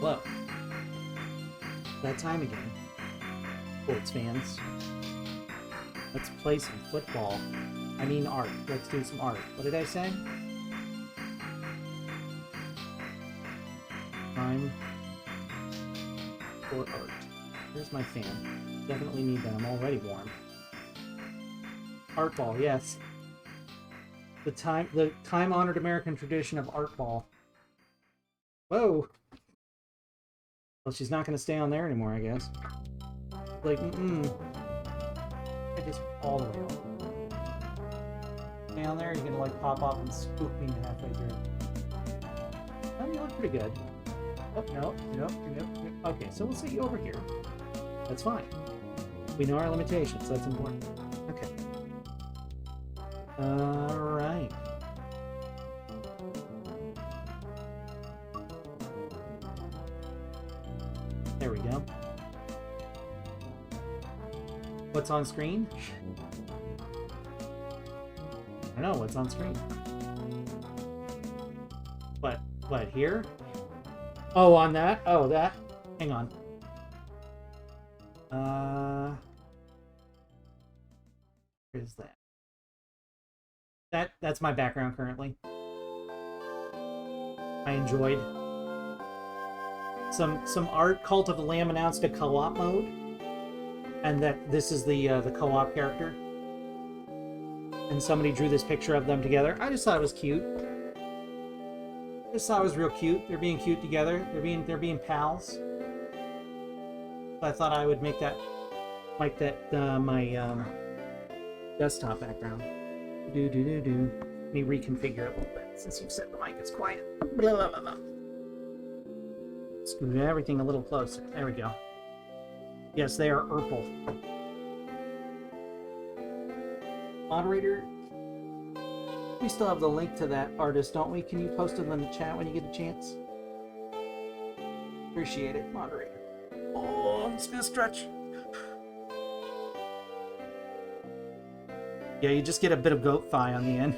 Hello. That time again. Sports fans. Let's play some football. I mean art. Let's do some art. What did I say? Time for art. Here's my fan. Definitely need that. I'm already warm. Art ball, yes. The time-honored American tradition of art ball. Whoa. Well, she's not going to stay on there anymore, I guess. Like, I just all the way up. Stay on there, you're going to, like, pop off and spook me halfway through. Oh, you look pretty good. Oh, no. Okay, so we'll set you over here. That's fine. We know our limitations, that's important. Okay. Alright. There we go. What's on screen? I don't know what's on screen. What, here? Oh, on that? Oh, that? Hang on. Where is that? That's my background currently. I enjoyed some art. Cult of the Lamb announced a co-op mode, and that this is the co-op character. And somebody drew this picture of them together. I just thought it was cute. I just thought it was real cute. They're being cute together. They're being pals. So I thought I would make that my desktop background. Let me reconfigure it a little bit since you've said the mic is quiet. Blah, blah, blah, blah. Scoot everything a little closer. There we go. Yes, they are Urple. Moderator, we still have the link to that artist, don't we? Can you post it in the chat when you get a chance? Appreciate it, moderator. Oh, I'm just gonna stretch. Yeah, you just get a bit of goat thigh on the end.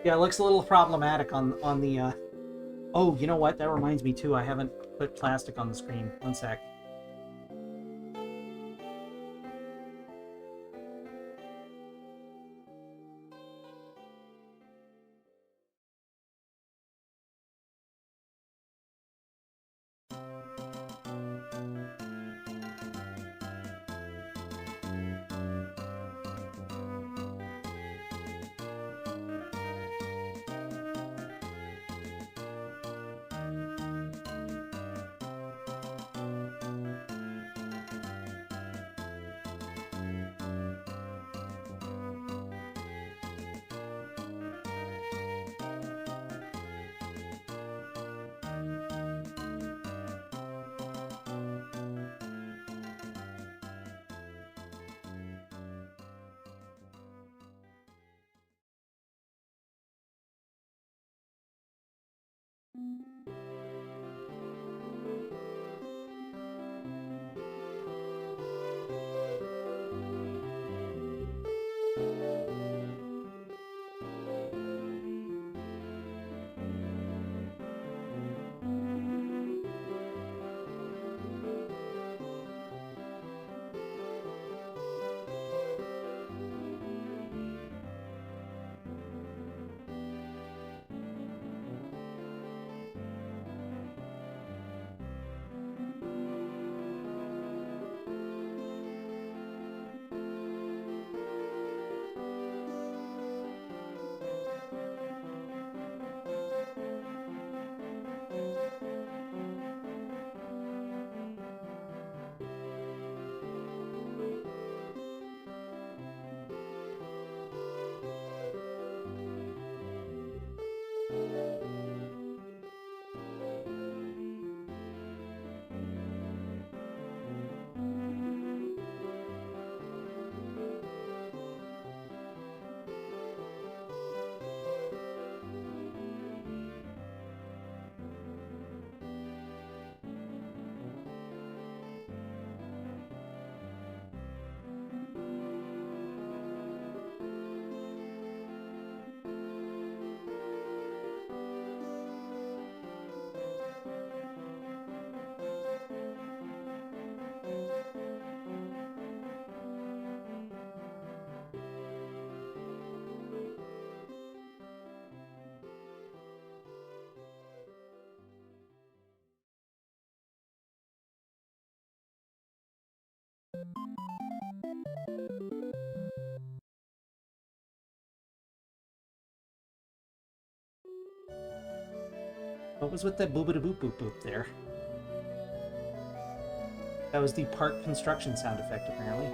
Yeah, it looks a little problematic on the. Oh, you know what? That reminds me too. I haven't put plastic on the screen. One sec. What was with that boop-a-da-boop boop boop there? That was the park construction sound effect, apparently.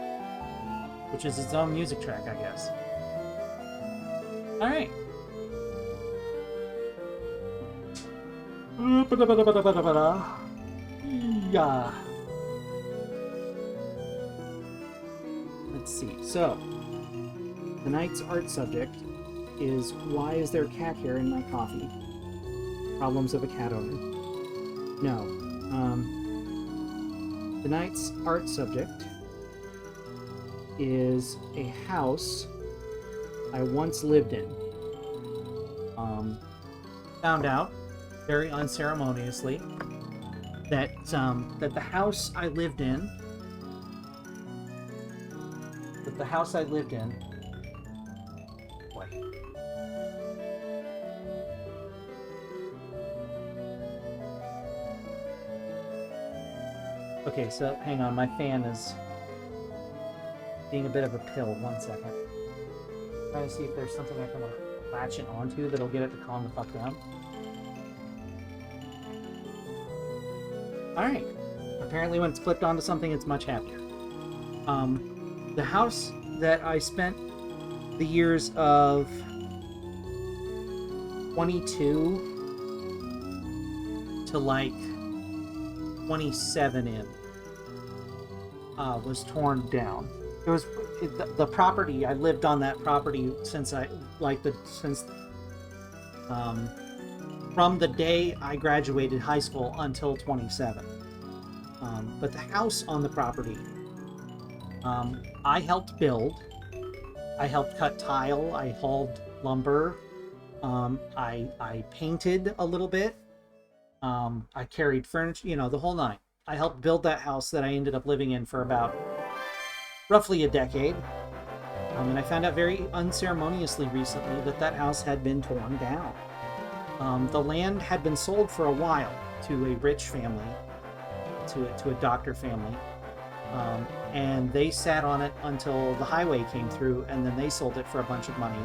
Which is its own music track, I guess. Alright. Yeah. Let's see. So, tonight's art subject is why is there cat hair in my coffee? Problems of a cat owner. No. Tonight's art subject is a house I once lived in. Found out very unceremoniously that the house I lived in boy. Okay, so hang on, my fan is being a bit of a pill. 1 second. Trying to see if there's something I can latch it onto that'll get it to calm the fuck down. Alright. Apparently when it's flipped onto something, it's much happier. The house that I spent the years of 22 to like 27 in was torn down. It was the property. I lived on that property since from the day I graduated high school until 27. But the house on the property, I helped build. I helped cut tile. I hauled lumber. I painted a little bit. I carried furniture, you know, the whole nine. I helped build that house that I ended up living in for about roughly a decade. And I found out very unceremoniously recently that that house had been torn down. The land had been sold for a while to a rich family, to a doctor family. And they sat on it until the highway came through, and then they sold it for a bunch of money.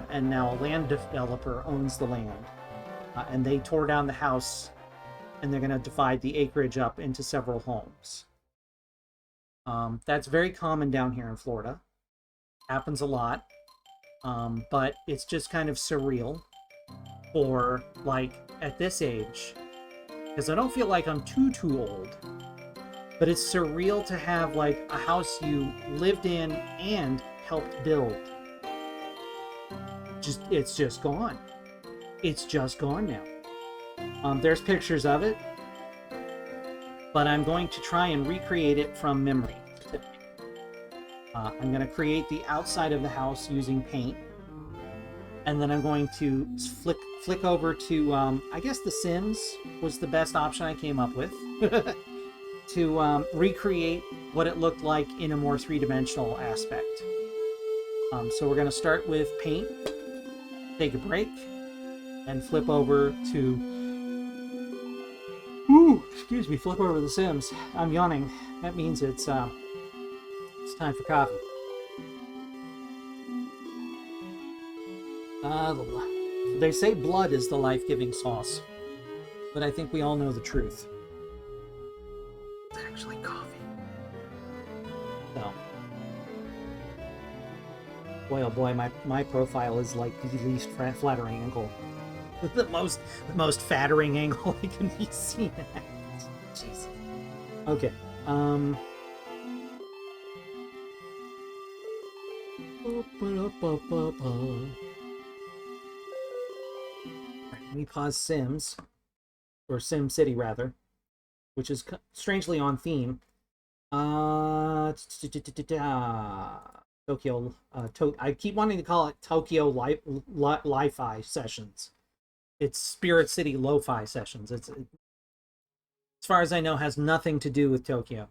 And now a land developer owns the land. And they tore down the house, and they're going to divide the acreage up into several homes. That's very common down here in Florida. Happens a lot. But it's just kind of surreal for, like, at this age. Because I don't feel like I'm too old. But it's surreal to have, like, a house you lived in and helped build. It's just gone. It's just gone now. There's pictures of it, but I'm going to try and recreate it from memory. I'm going to create the outside of the house using paint, and then I'm going to flick over to, I guess The Sims was the best option I came up with, to recreate what it looked like in a more three-dimensional aspect. So we're going to start with paint, take a break, and flip over to... excuse me, flip over to The Sims. I'm yawning. That means it's time for coffee. They say blood is the life-giving sauce, but I think we all know the truth. It's actually coffee. So, boy, oh boy, my profile is like the least flattering angle. The most fattering angle I can be seen at. Jeez. Okay. Let me pause Sims, or Sim City rather, which is strangely on theme. Tokyo. I keep wanting to call it Tokyo Li-Fi Sessions. It's Spirit City Lo-Fi Sessions. It's, as far as I know, has nothing to do with Tokyo.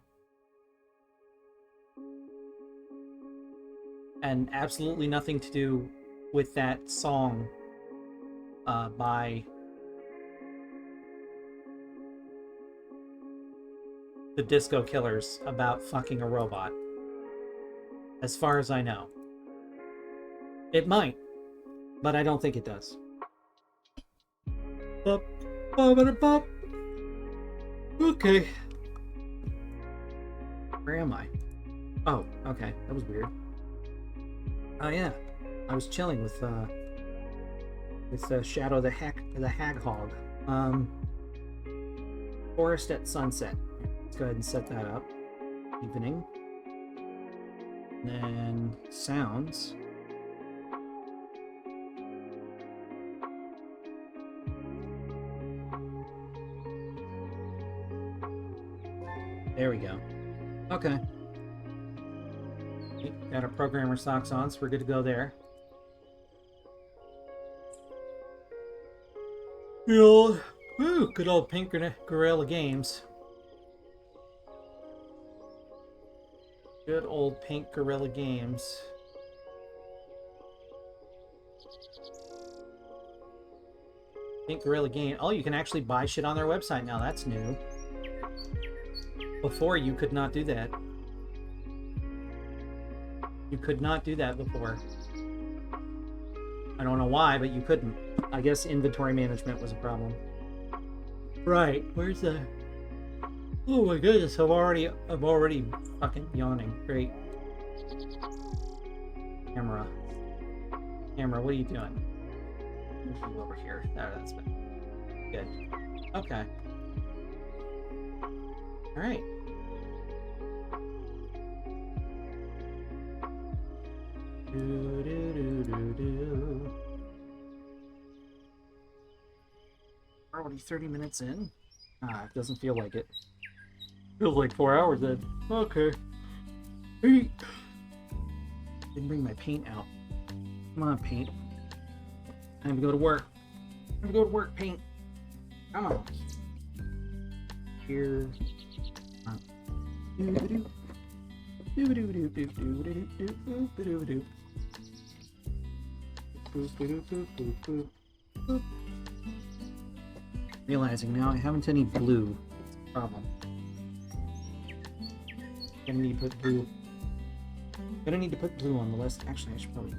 And absolutely nothing to do with that song by the Disco Killers about fucking a robot. As far as I know. It might, but I don't think it does. Bop, bop, bop. Okay. Where am I? Oh, okay. That was weird. Oh yeah. I was chilling with Shadow the Hag Hog. Forest at sunset. Let's go ahead and set that up. Evening. And then sounds. There we go. Okay. Got our programmer socks on, so we're good to go there. Good old Pink Gorilla Games. Good old Pink Gorilla Games. Pink Gorilla Game. Oh, you can actually buy shit on their website now. That's new. Before, you could not do that. You could not do that before. I don't know why, but you couldn't. I guess inventory management was a problem. Right, where's the... Oh my goodness, I'm already fucking yawning. Great. Camera, what are you doing? Move over here. That's good. Okay. Alright. Already 30 minutes in? It doesn't feel like it. Feels like 4 hours in. Okay. Didn't bring my paint out. Come on, paint. Time to go to work. Time to go to work, paint. Come on. Here. Realizing now I haven't any blue. That's a problem. Gonna need to put blue on the list. Actually, I should probably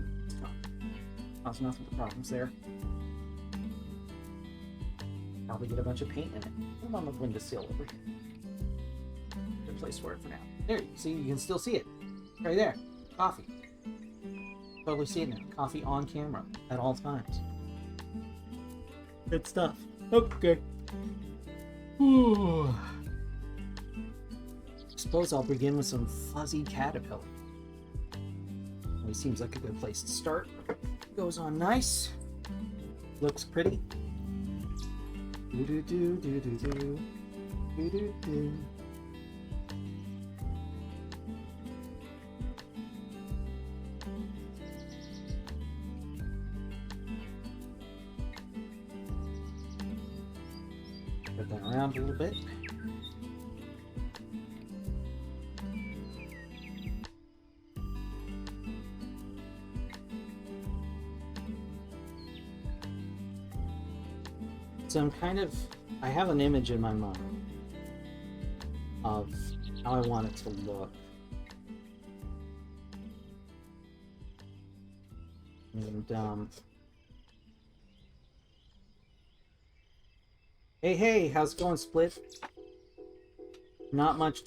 cause enough of the problems there. Probably get a bunch of paint in it. Put it on the windowsill over here. Good place for it for now. There, you see, you can still see it. Right there. Coffee. Totally see it now. Coffee on camera at all times. Good stuff. Okay. Ooh. Suppose I'll begin with some Fuzzy Caterpillar. It seems like a good place to start. Goes on nice. Looks pretty. Do do do do do do do do do. Put that around a little bit. So I have an image in my mind of how I want it to look. And, hey, how's it going, Split? Not much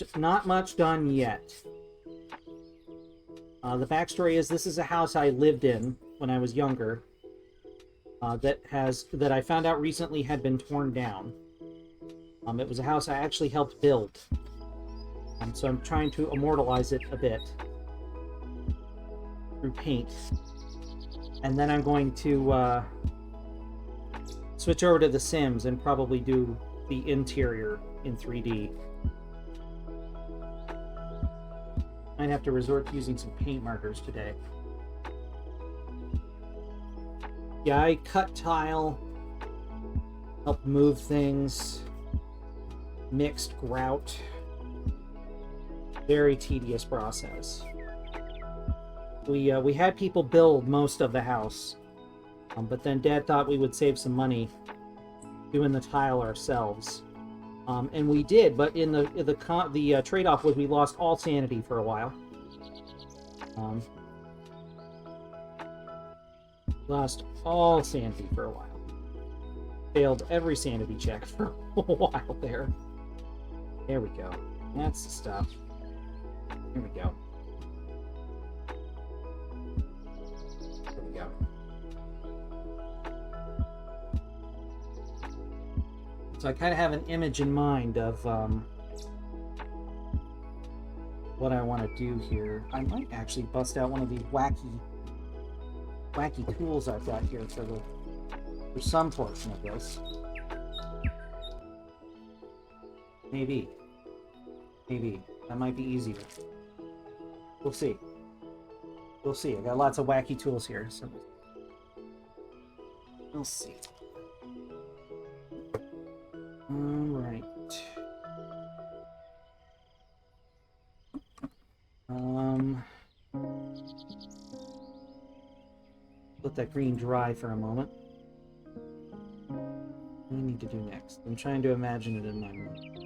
done yet. The backstory is this is a house I lived in when I was younger. That I found out recently had been torn down. It was a house I actually helped build. So I'm trying to immortalize it a bit through paint. And then I'm going to switch over to The Sims and probably do the interior in 3D. Might have to resort to using some paint markers today. Yeah, I cut tile, helped move things, mixed grout. Very tedious process. We had people build most of the house, but then Dad thought we would save some money doing the tile ourselves. And we did, but in the trade-off was we lost all sanity for a while. Lost all sanity for a while. Failed every sanity check for a while there. There we go. That's the stuff. Here we go. There we go. So I kind of have an image in mind of what I want to do here. I might actually bust out one of these wacky tools I've got here for some portion of this. Maybe that might be easier. We'll see. We'll see. I got lots of wacky tools here, so we'll see. All right. Let that green dry for a moment. What do I need to do next? I'm trying to imagine it in my mind.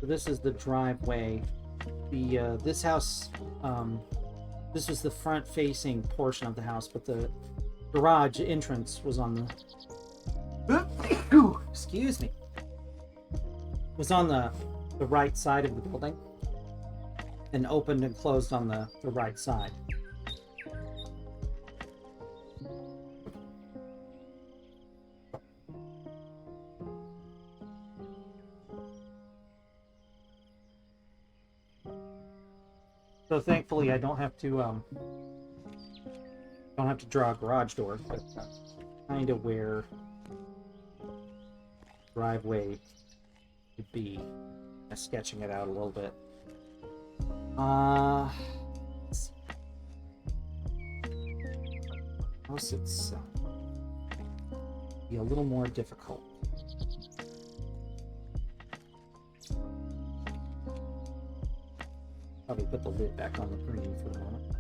This is the driveway. This house, this was the front-facing portion of the house, but the garage entrance was on the excuse me, was on the right side of the building, and opened and closed on the right side. So thankfully, I don't have to draw a garage door, but kind of where driveway would be. Sketching it out a little bit. House itself be a little more difficult. Probably put the lid back on the green for the moment.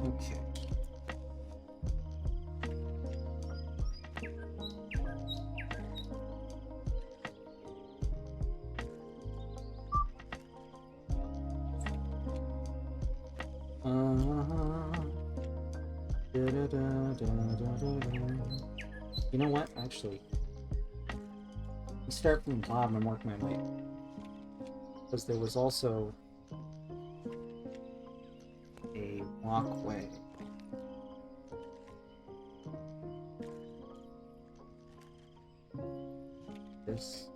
Okay. You know what? Actually, let's start from the bottom and work my way. Because there was also a walkway. This.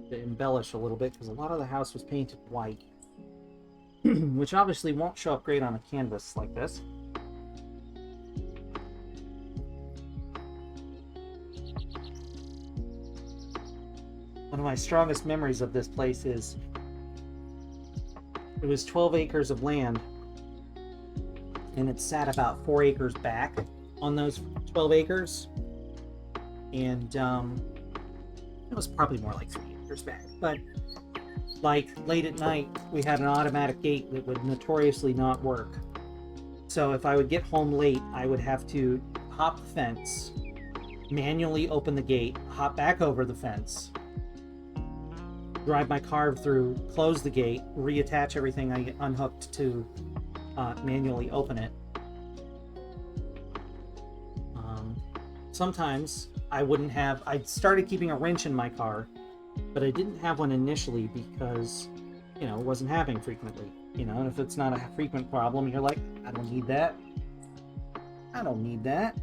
To embellish a little bit, because a lot of the house was painted white, which obviously won't show up great on a canvas like this. One of my strongest memories of this place is it was 12 acres of land, and it sat about 4 acres back on those 12 acres, and it was probably more like 3 acres back, but like late at night we had an automatic gate that would notoriously not work. So if I would get home late, I would have to hop the fence, manually open the gate, hop back over the fence, drive my car through, close the gate, reattach everything I unhooked to manually open it. Sometimes I started keeping a wrench in my car, but I didn't have one initially because, it wasn't happening frequently. And if it's not a frequent problem, you're like, I don't need that. I don't need that.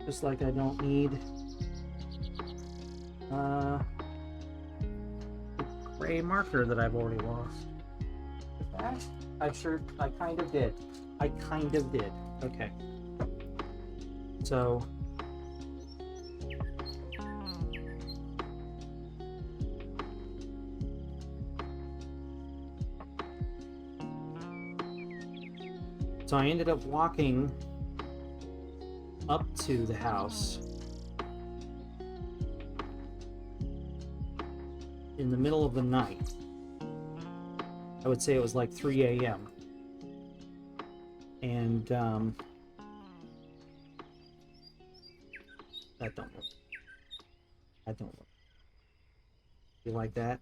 Just like I don't need the gray marker that I've already lost. That? I kind of did. Okay. So I ended up walking up to the house in the middle of the night. I would say it was like 3 a.m. And that don't work. You like that?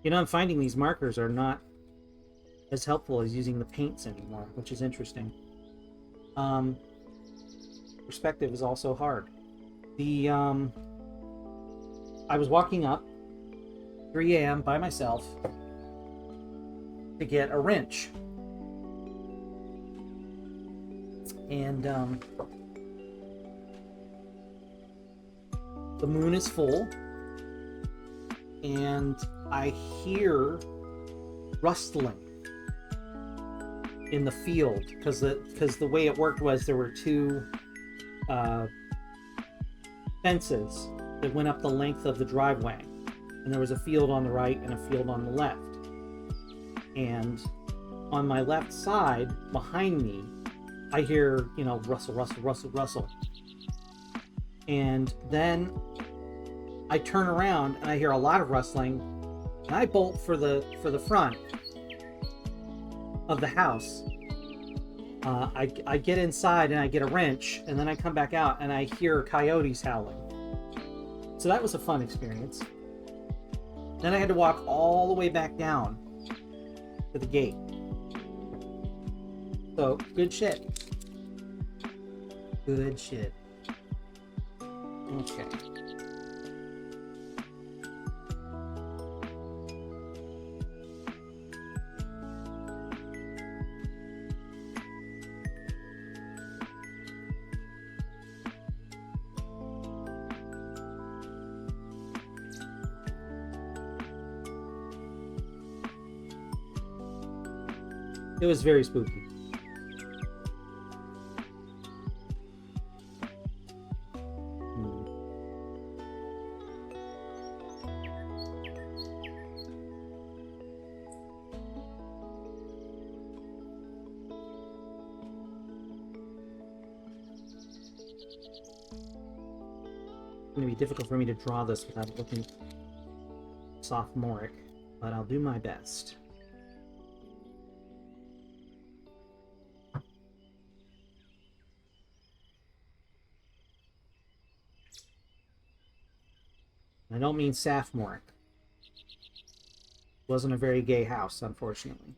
I'm finding these markers are not as helpful as using the paints anymore, which is interesting. Perspective is also hard. I was walking up 3 a.m. by myself to get a wrench. And the moon is full, and I hear rustling in the field because the way it worked was there were two fences that went up the length of the driveway, and there was a field on the right and a field on the left. And on my left side, behind me, I hear, rustle. And then I turn around and I hear a lot of rustling, and I bolt for the front of the house. I get inside and I get a wrench, and then I come back out and I hear coyotes howling. So that was a fun experience. Then I had to walk all the way back down to the gate. So, good shit. Okay. It was very spooky. It's going to be difficult for me to draw this without looking sophomoric, but I'll do my best. I don't mean sophomoric. It wasn't a very gay house, unfortunately.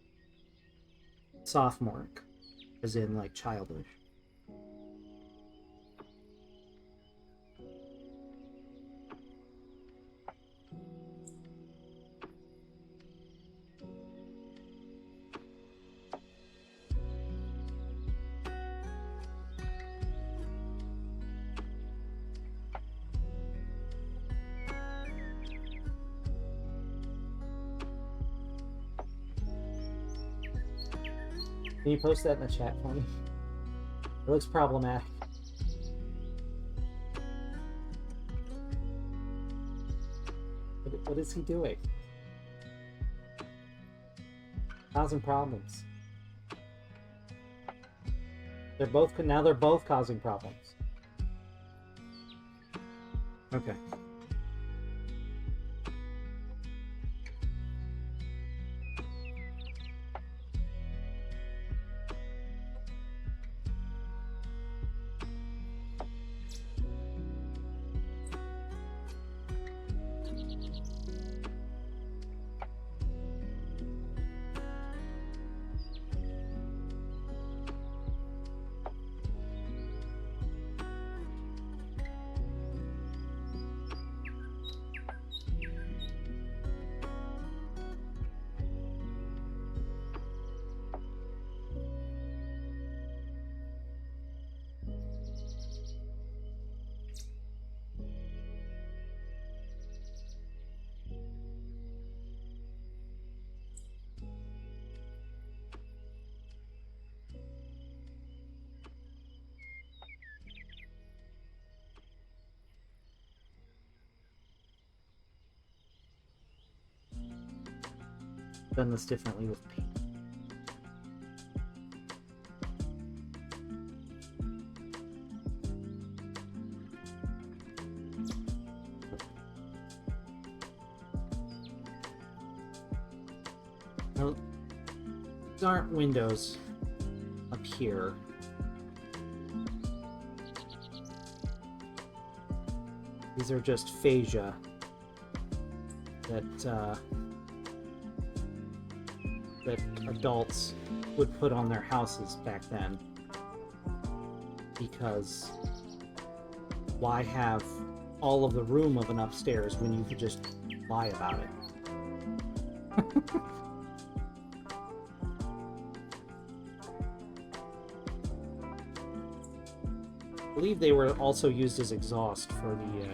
Sophomoric, as in like childish. Can you post that in the chat for me? It looks problematic. What is he doing? Causing problems. They're both causing problems. Okay. done this differently with paint. Now, these aren't windows up here. These are just fascia that that adults would put on their houses back then. Because why have all of the room of an upstairs when you could just lie about it? I believe they were also used as exhaust for the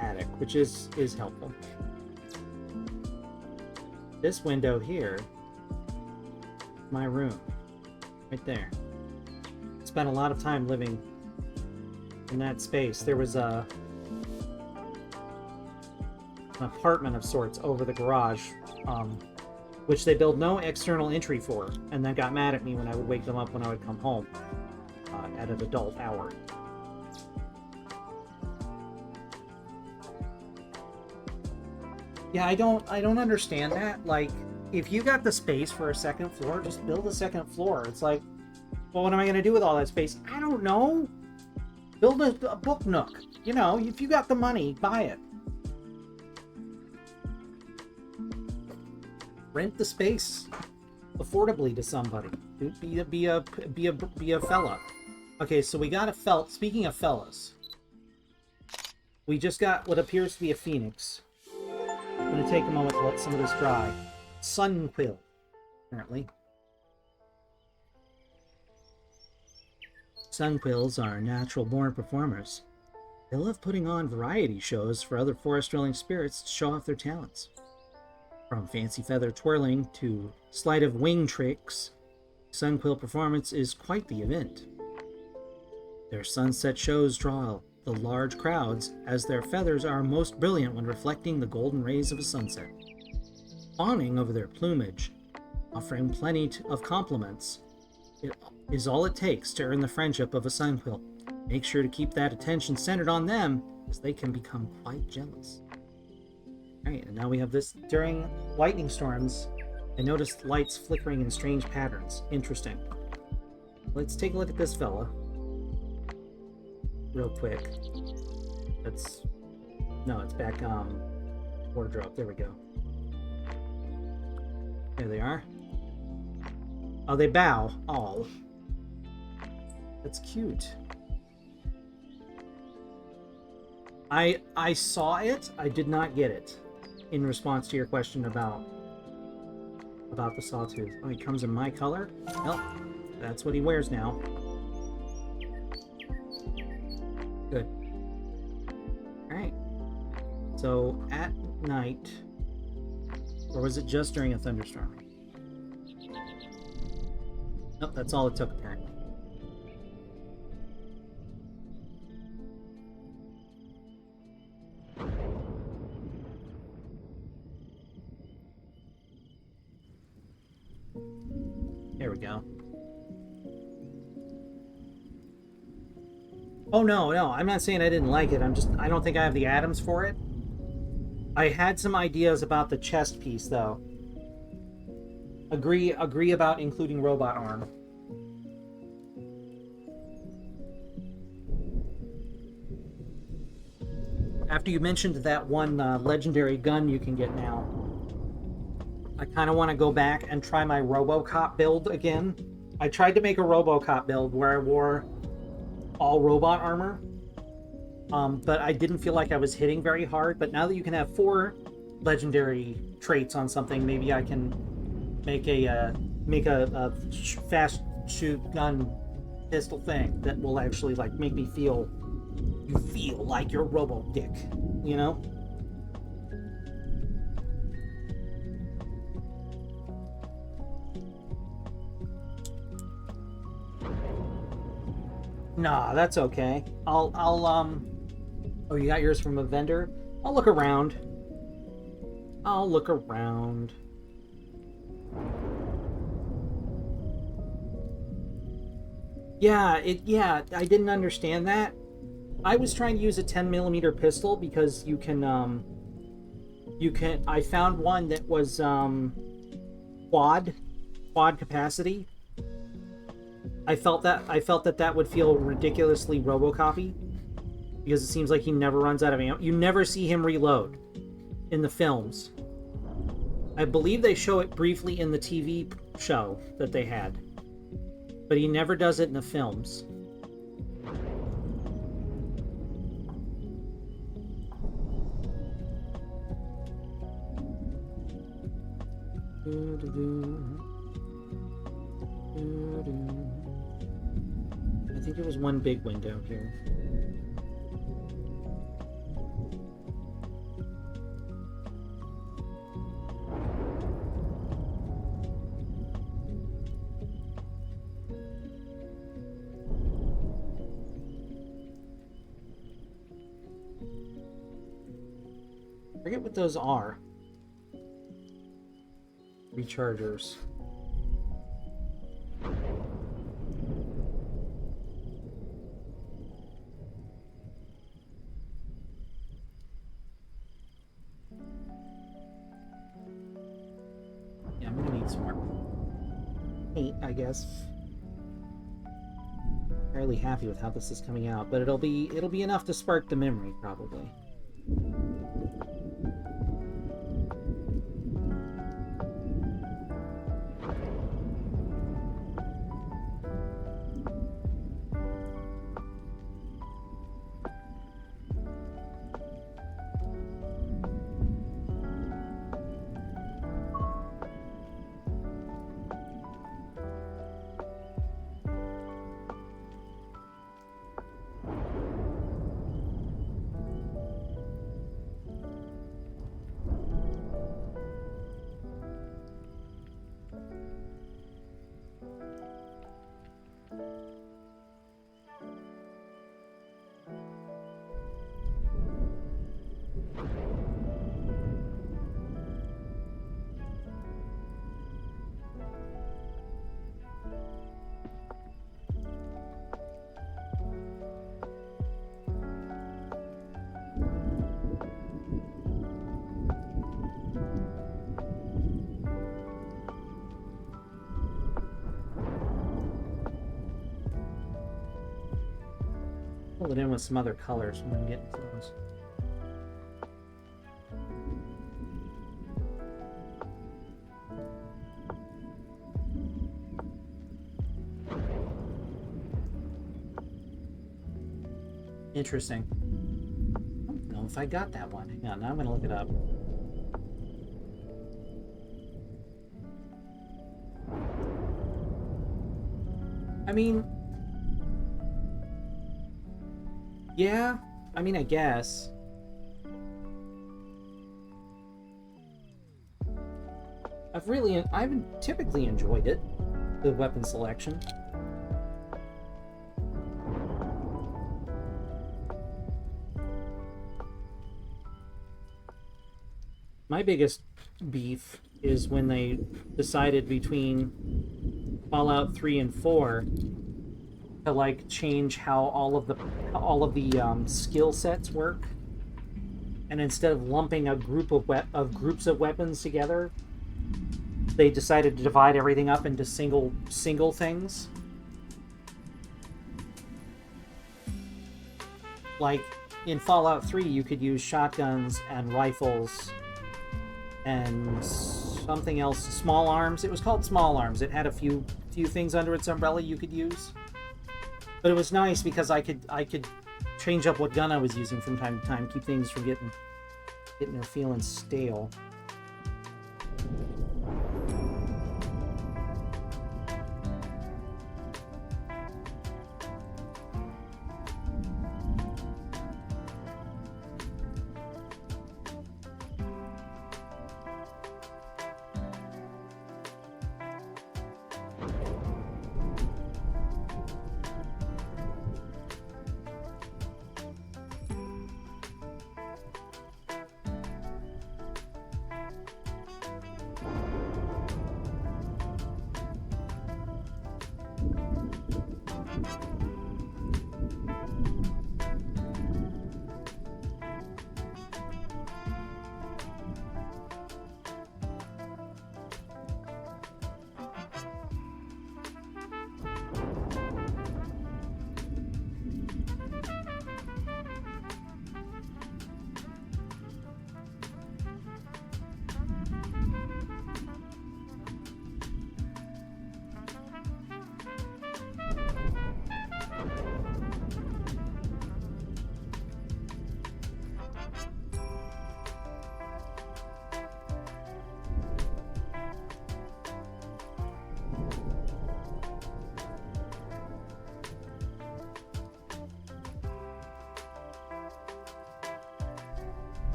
attic, which is helpful. This window here, my room, right there. Spent a lot of time living in that space. There was an apartment of sorts over the garage, which they built no external entry for, and then got mad at me when I would wake them up when I would come home at an adult hour. Yeah, I don't understand that. Like, if you got the space for a second floor, just build a second floor. It's like, well, what am I going to do with all that space? I don't know. Build a book nook. You know, if you got the money, buy it. Rent the space affordably to somebody. Be a fella. Okay, so we got a speaking of fellas, we just got what appears to be a phoenix. I'm going to take a moment to let some of this dry. Sunquill, apparently. Sunquills are natural-born performers. They love putting on variety shows for other forest-dwelling spirits to show off their talents. From fancy feather twirling to sleight of wing tricks, Sunquill performance is quite the event. Their sunset shows draw the large crowds, as their feathers are most brilliant when reflecting the golden rays of a sunset. Fawning over their plumage, offering plenty of compliments, it is all it takes to earn the friendship of a sunquill. Make sure to keep that attention centered on them, as they can become quite jealous. Alright, and now we have this. During lightning storms, I noticed lights flickering in strange patterns. Interesting. Let's take a look at this fella real quick. It's back wardrobe. There we go. There they are. Oh, they bow. Oh, that's cute. I saw it. I did not get it. In response to your question about the sawtooth. Oh, he comes in my color. Well, that's what he wears now. Good. Alright. So, at night... Or was it just during a thunderstorm? Nope, that's all it took, apparently. There we go. Oh, no, I'm not saying I didn't like it. I don't think I have the atoms for it. I had some ideas about the chest piece, though. Agree about including robot arm. After you mentioned that one legendary gun you can get now, I kind of want to go back and try my RoboCop build again. I tried to make a RoboCop build where I wore all robot armor, but I didn't feel like I was hitting very hard. But now that you can have 4 legendary traits on something, maybe I can make a fast shoot gun pistol thing that will actually like make me feel like you're Robo Dick, you know? Nah, that's okay. Oh, you got yours from a vendor? I'll look around. I'll look around. Yeah, I didn't understand that. I was trying to use a 10 millimeter pistol because I found one that was quad capacity. I felt that that would feel ridiculously RoboCopy because it seems like he never runs out of ammo. You never see him reload in the films. I believe they show it briefly in the TV show that they had, but he never does it in the films. I think there was one big window here. I forget what those are. Rechargers. Yeah, I'm gonna need some more paint, I guess. Fairly happy with how this is coming out, but it'll be enough to spark the memory, probably. Pull it in with some other colors when I'm getting close. Interesting. I don't know if I got that one. Hang on, now I'm going to look it up. I mean... yeah, I mean, I guess. I've typically enjoyed it, the weapon selection. My biggest beef is when they decided between Fallout 3 and 4 to like change how all of the skill sets work, and instead of lumping a groups of weapons together, they decided to divide everything up into single things. Like in Fallout 3, you could use shotguns and rifles and something else, small arms. It was called small arms. It had a few things under its umbrella you could use. But it was nice because I could change up what gun I was using from time to time, keep things from getting or feeling stale.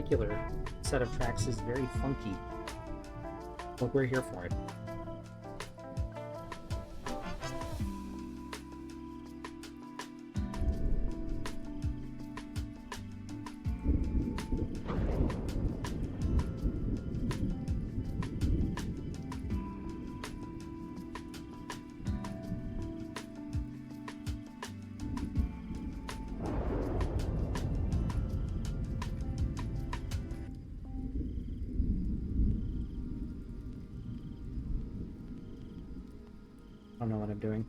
particular set of tracks is very funky. But we're here for it. I don't know what I'm doing.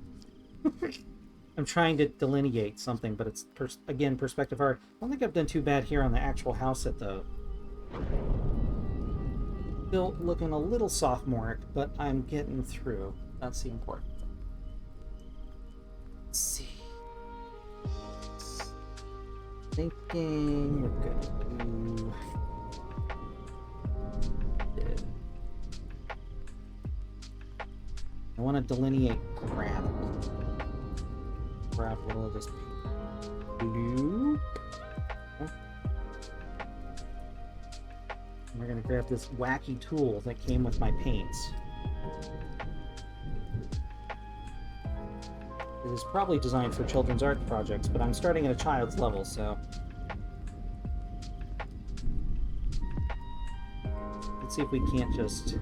I'm trying to delineate something, but it's, again, perspective art. I don't think I've done too bad here on the actual house set, though. Still looking a little sophomoric, but I'm getting through. That's the important thing. Let's see. Thinking we're good. Ooh. I want to delineate gravel. Grab a little of this blue. And we're going to grab this wacky tool that came with my paints. It is probably designed for children's art projects, but I'm starting at a child's level, so... Let's see if we can't just...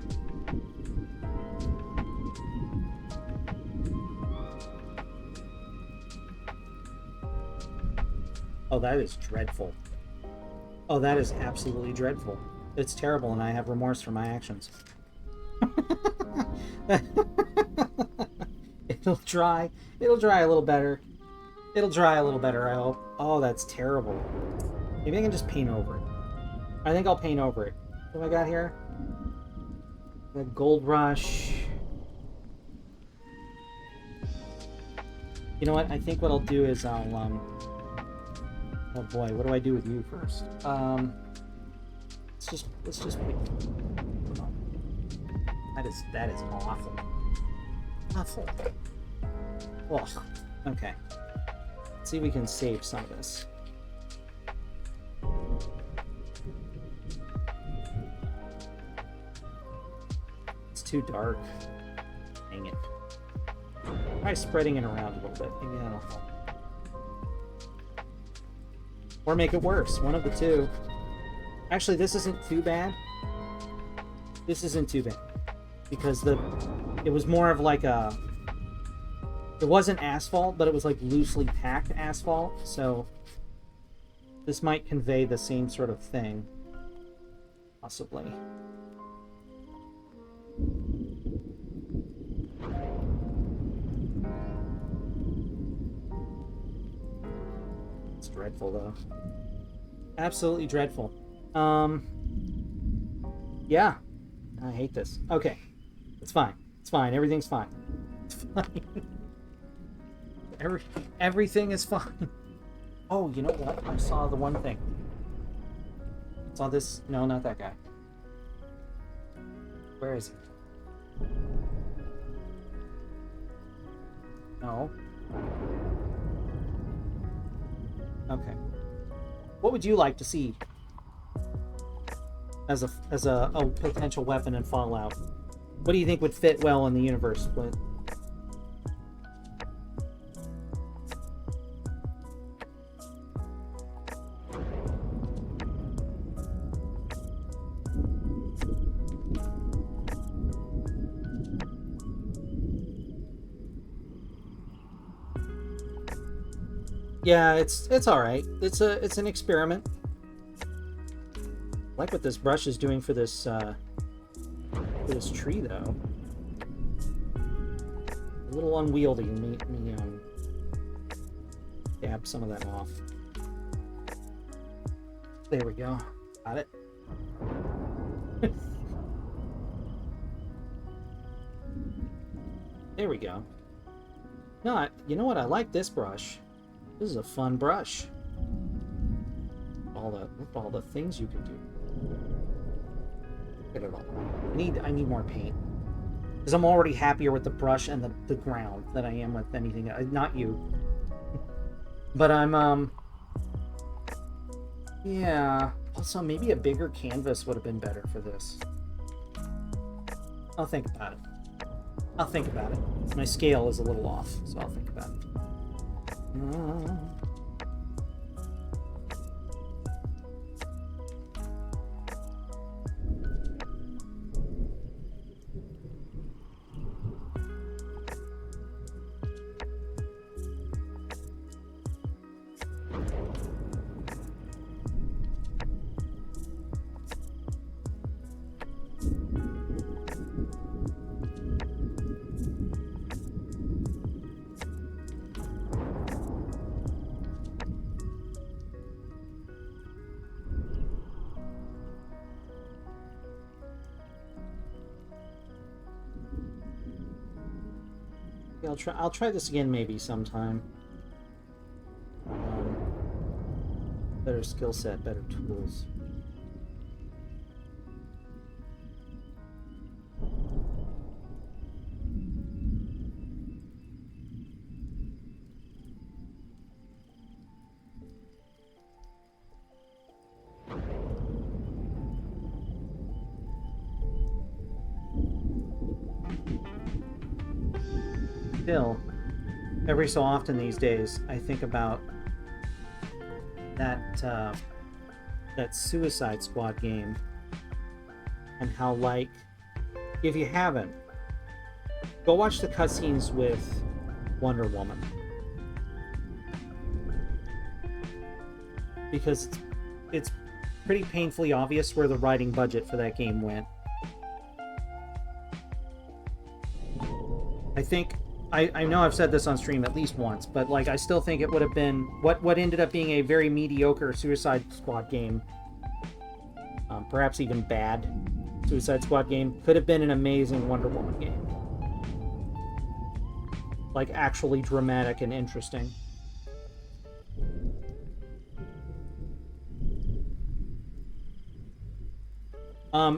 Oh, that is dreadful. Oh, that is absolutely dreadful. It's terrible, and I have remorse for my actions. It'll dry a little better. It'll dry a little better, I hope. Oh, that's terrible. Maybe I can just paint over it. I think I'll paint over it. What have I got here? The Gold Rush. You know what? I think what I'll do is I'll, oh boy, what do I do with you first? Let's just pick. Come on. That is awful. Awful. Oh, okay. Let's see if we can save some of this. It's too dark. Dang it. Try spreading it around a little bit. Maybe that'll help. Or make it worse. One of the two. Actually, this isn't too bad. This isn't too bad. Because it was more of like a... It wasn't asphalt, but it was like loosely packed asphalt. So this might convey the same sort of thing. Possibly. It's dreadful, though. Absolutely dreadful. Yeah. I hate this. Okay. It's fine. It's fine. Everything's fine. It's fine. Everything is fine. Oh, you know what? I saw the one thing. I saw this. No, not that guy. Where is it? No. Okay. What would you like to see as a potential weapon in Fallout? What do you think would fit well in the universe, Split? Yeah, it's all right. It's an experiment. I like what this brush is doing for this tree, though. A little unwieldy. Let me dab some of that off. There we go. Got it. There we go. No, you know what? I like this brush. This is a fun brush. Look at all the things you can do. Look at it all. I need more paint. Because I'm already happier with the brush and the ground than I am with anything. Not you. But I'm, yeah. Also, maybe a bigger canvas would have been better for this. I'll think about it. I'll think about it. My scale is a little off, so I'll think about it. I'll try this again maybe sometime. Better skill set, better tools. Still, every so often these days, I think about that that Suicide Squad game, and how, like, if you haven't, go watch the cutscenes with Wonder Woman, because it's pretty painfully obvious where the writing budget for that game went. I think I know I've said this on stream at least once, but like I still think it would have been what ended up being a very mediocre Suicide Squad game, perhaps even bad Suicide Squad game, could have been an amazing Wonder Woman game. Like actually dramatic and interesting.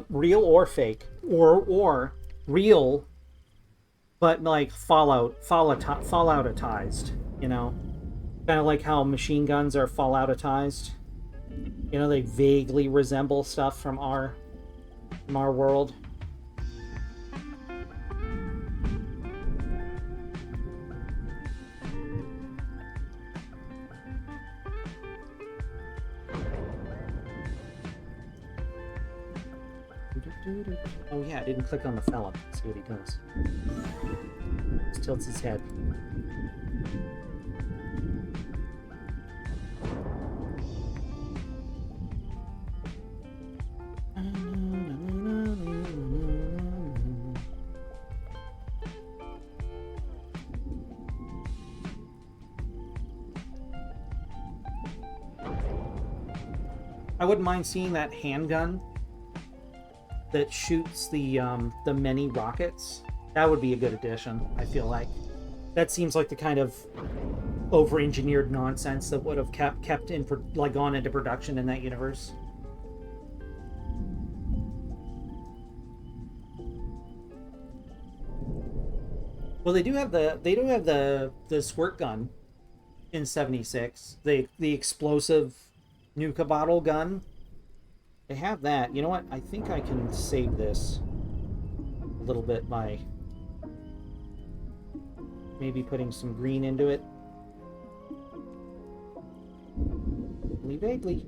Real or fake, or real, but like Falloutized, you know? Kind of like how machine guns are Falloutized. You know, they vaguely resemble stuff from our world. Oh yeah, I didn't click on the fella. Let's see what he does. Just tilts his head. I wouldn't mind seeing that handgun that shoots the many rockets. That would be a good addition, I feel like. That seems like the kind of over-engineered nonsense that would have kept in like gone into production in that universe. Well, they do have the squirt gun in 76. The explosive nuka bottle gun. They have that. You know what? I think I can save this a little bit by maybe putting some green into it. Vaguely.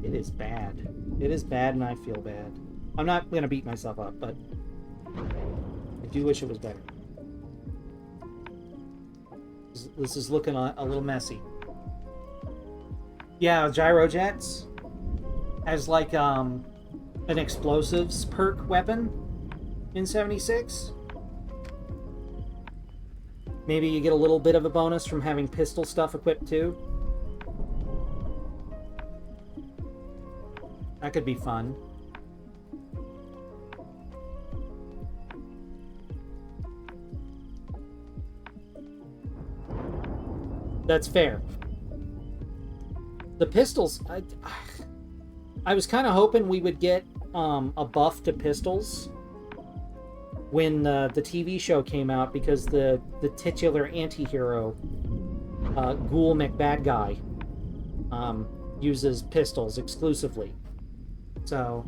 It is bad. It is bad, and I feel bad. I'm not going to beat myself up, but I do wish it was better. This is looking a little messy. Yeah, gyrojets as like an explosives perk weapon in 76. Maybe you get a little bit of a bonus from having pistol stuff equipped too. That could be fun. That's fair. The pistols, I was kind of hoping we would get a buff to pistols when the TV show came out, because the titular anti-hero, Ghoul McBadguy, uses pistols exclusively. So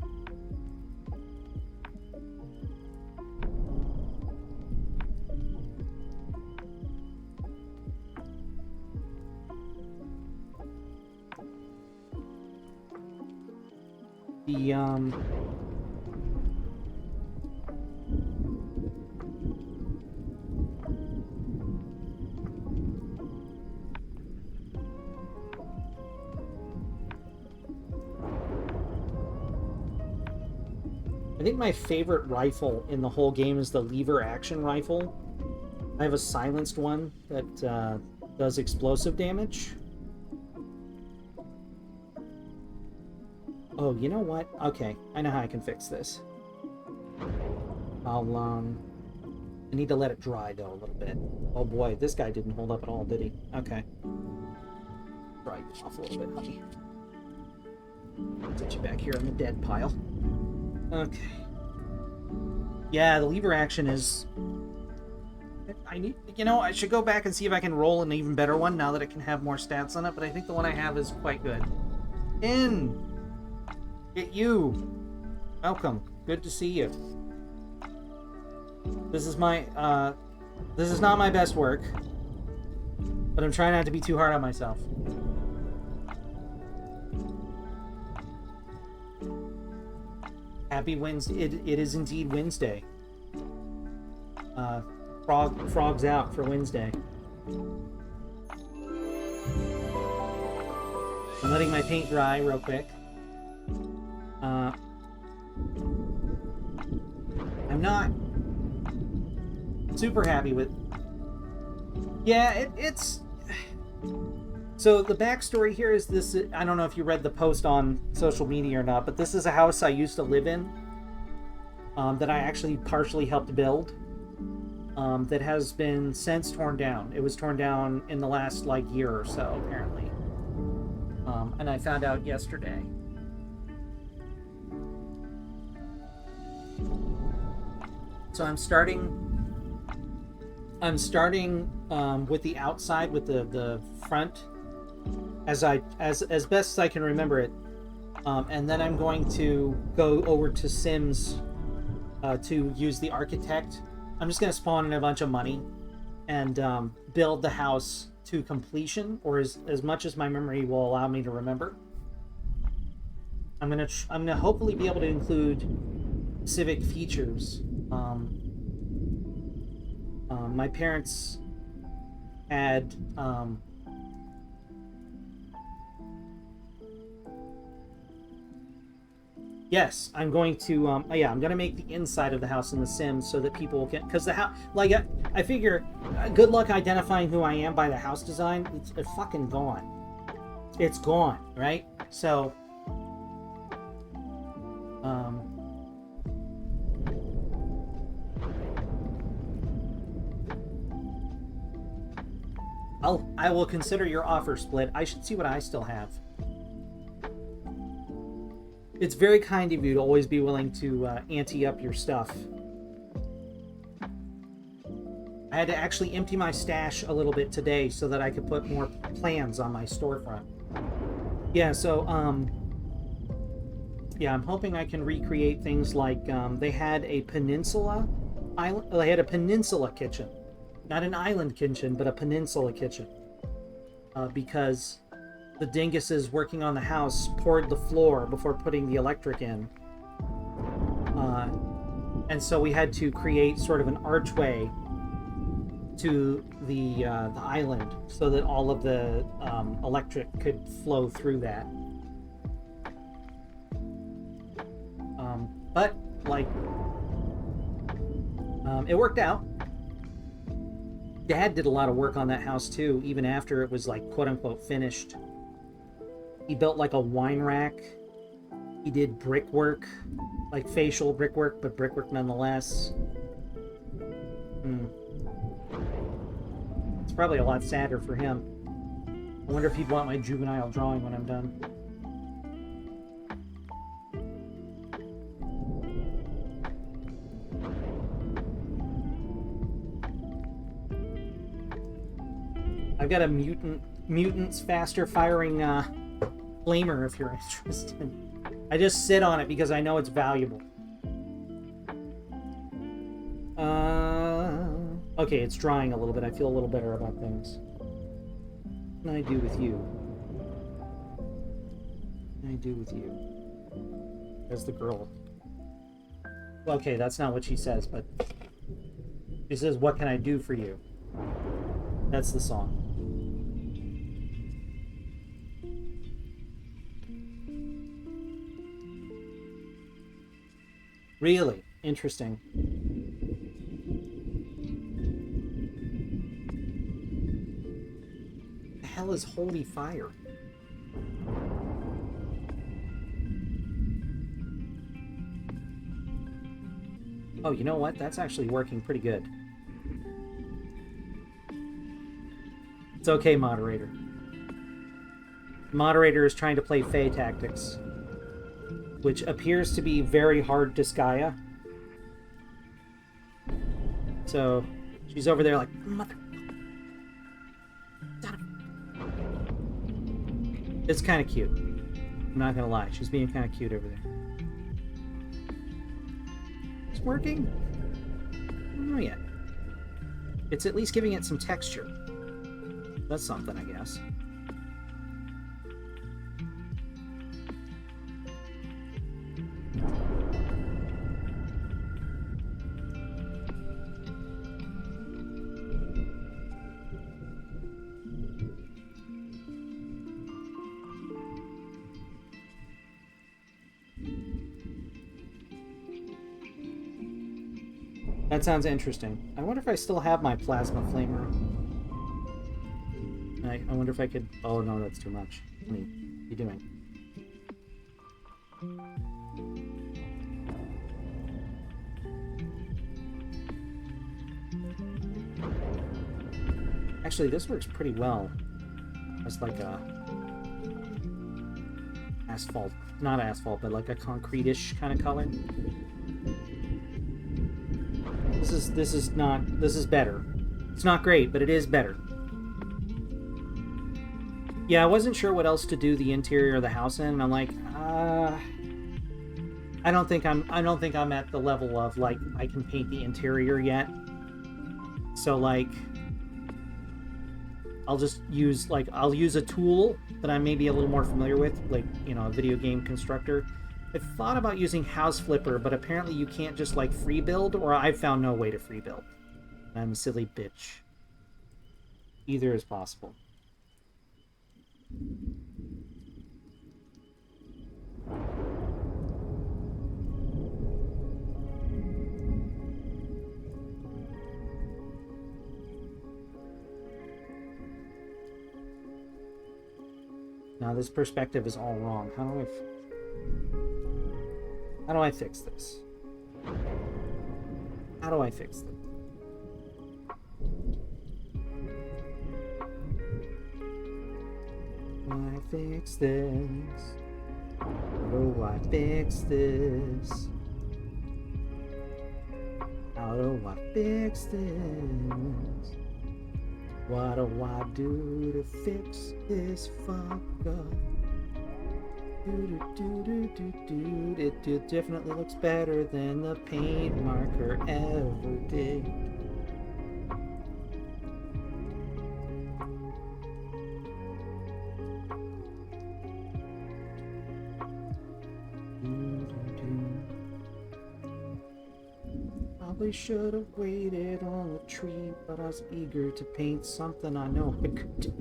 the I think my favorite rifle in the whole game is the lever action rifle. I have a silenced one that does explosive damage. Oh, you know what? Okay, I know how I can fix this. I need to let it dry, though, a little bit. Oh boy, this guy didn't hold up at all, did he? Okay. Dry off a little bit, honey. Get you back here on the dead pile. Okay. Yeah, the lever action is... I need... You know, I should go back and see if I can roll an even better one now that it can have more stats on it, but I think the one I have is quite good. Get you! Welcome. Good to see you. This is my, this is not my best work, but I'm trying not to be too hard on myself. Happy Wednesday. It is indeed Wednesday. Frog's out for Wednesday. I'm letting my paint dry real quick. I'm not super happy with... Yeah, it's... So the backstory here is this... I don't know if you read the post on social media or not, but this is a house I used to live in that I actually partially helped build that has been since torn down. It was torn down in the last, like, year or so, apparently. And I found out yesterday. So I'm starting with the outside, with the front, as best as I can remember it, and then I'm going to go over to Sims to use the architect. I'm just going to spawn in a bunch of money and build the house to completion, or as much as my memory will allow me to remember. I'm gonna hopefully be able to include civic features. My parents had yes, I'm going to I'm gonna make the inside of the house in The Sims so that people can, because the house, like, I figure good luck identifying who I am by the house design. It's fucking gone. It's gone, right? So I will consider your offer, Split. I should see what I still have. It's very kind of you to always be willing to ante up your stuff. I had to actually empty my stash a little bit today so that I could put more plans on my storefront. Yeah, so yeah, I'm hoping I can recreate things like they had a peninsula island. They had a peninsula kitchen. Not an island kitchen, but a peninsula kitchen. Because the dinguses working on the house poured the floor before putting the electric in. And so we had to create sort of an archway to the island so that all of the electric could flow through that. But, like, it worked out. Dad did a lot of work on that house too, even after it was, like, quote-unquote finished. He built, like, a wine rack. He did brickwork, like facial brickwork, but brickwork nonetheless. It's probably a lot sadder for him. I wonder if he'd want my juvenile drawing when I'm done. I've got a mutants faster firing Flamer if you're interested. I just sit on it because I know it's valuable. Okay, it's drying a little bit. I feel a little better about things. What can I do with you? What can I do with you? There's the girl. Okay, that's not what she says, but she says, "What can I do for you?" That's the song. Really? Interesting. What the hell is holy fire? Oh, you know what? That's actually working pretty good. It's okay, moderator. Moderator is trying to play Fae tactics, which appears to be very hard to Skya. So she's over there like, mother. It's kind of cute. I'm not gonna lie, she's being kind of cute over there. It's working? I don't know yet. It's at least giving it some texture. That's something, I guess. That sounds interesting. I wonder if I still have my plasma flamer. I wonder if I could... Oh, no, that's too much. I mean, what are you doing? Actually, this works pretty well. It's like a... asphalt. Not asphalt, but like a concrete-ish kind of color. This is better. It's not great, but it is better. Yeah, I wasn't sure what else to do the interior of the house in, and I'm like, I don't think I'm at the level of like I can paint the interior yet. So like I'll use a tool that I may be a little more familiar with, like, you know, a video game constructor. I thought about using House Flipper, but apparently you can't just like free build, or I've found no way to free build. I'm a silly bitch. Either is possible. Now this perspective is all wrong. How do I fix this? How do I fix this? How do I fix this? How do I fix this? How do I fix this? What do I do to fix this fuck up? It definitely looks better than the paint marker ever did. Probably should have waited on the tree, but I was eager to paint something I know I could do.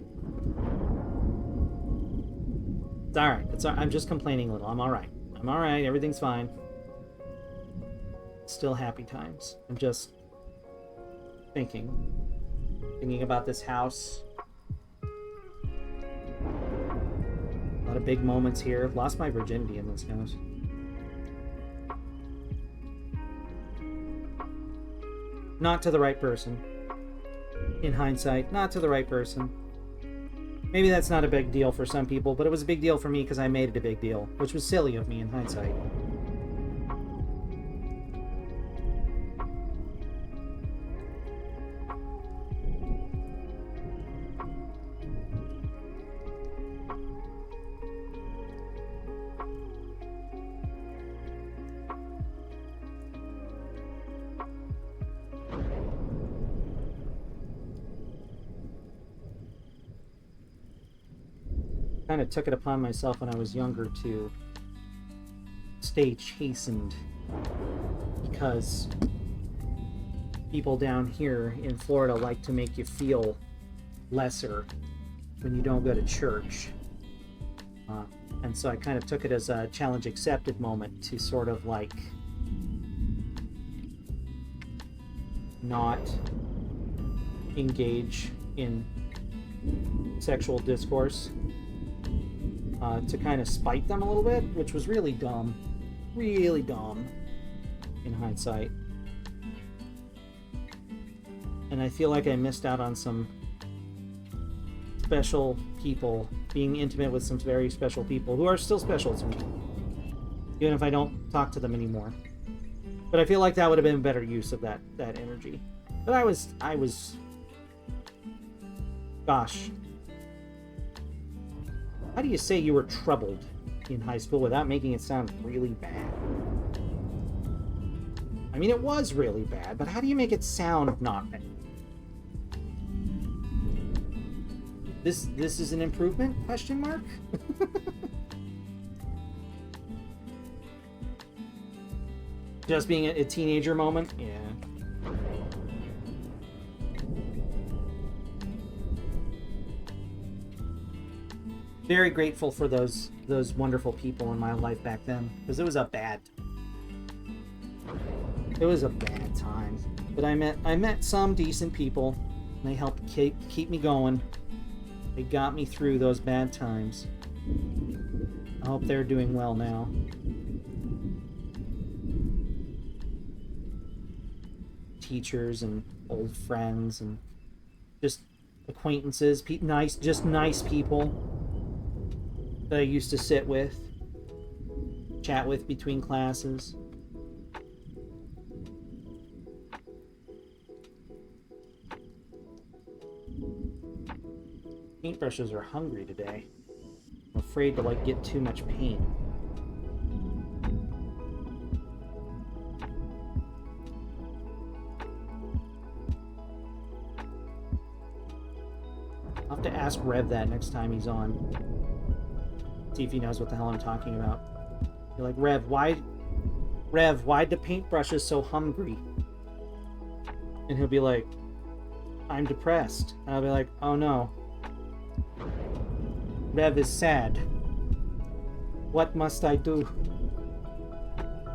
It's alright. I'm just complaining a little. I'm alright. I'm alright. Everything's fine. Still happy times. I'm just thinking about this house. A lot of big moments here. Lost my virginity in this house. Not to the right person. In hindsight, not to the right person. Maybe that's not a big deal for some people, but it was a big deal for me because I made it a big deal, which was silly of me in hindsight. kind of took it upon myself when I was younger to stay chastened, because people down here in Florida like to make you feel lesser when you don't go to church. And so I kind of took it as a challenge accepted moment to sort of like not engage in sexual discourse, to kind of spite them a little bit, which was really dumb in hindsight. And I feel like I missed out on some special people, being intimate with some very special people who are still special to me, even if I don't talk to them anymore. But I feel like that would have been a better use of that energy. But I was gosh, how do you say you were troubled in high school without making it sound really bad? I mean, it was really bad, but how do you make it sound not bad? This is an improvement? Question mark? Just being a teenager moment? Yeah. Very grateful for those wonderful people in my life back then, because it was a bad time. But I met some decent people, and they helped keep me going. They got me through those bad times. I hope they're doing well now. Teachers and old friends and just acquaintances, nice people that I used to sit with, chat with between classes. Paintbrushes are hungry today. I'm afraid to get too much paint. I'll have to ask Rev that next time he's on. See if he knows what the hell I'm talking about. You're like, Rev, why the paintbrush is so hungry? And he'll be like, I'm depressed. And I'll be like, oh no. Rev is sad. What must I do?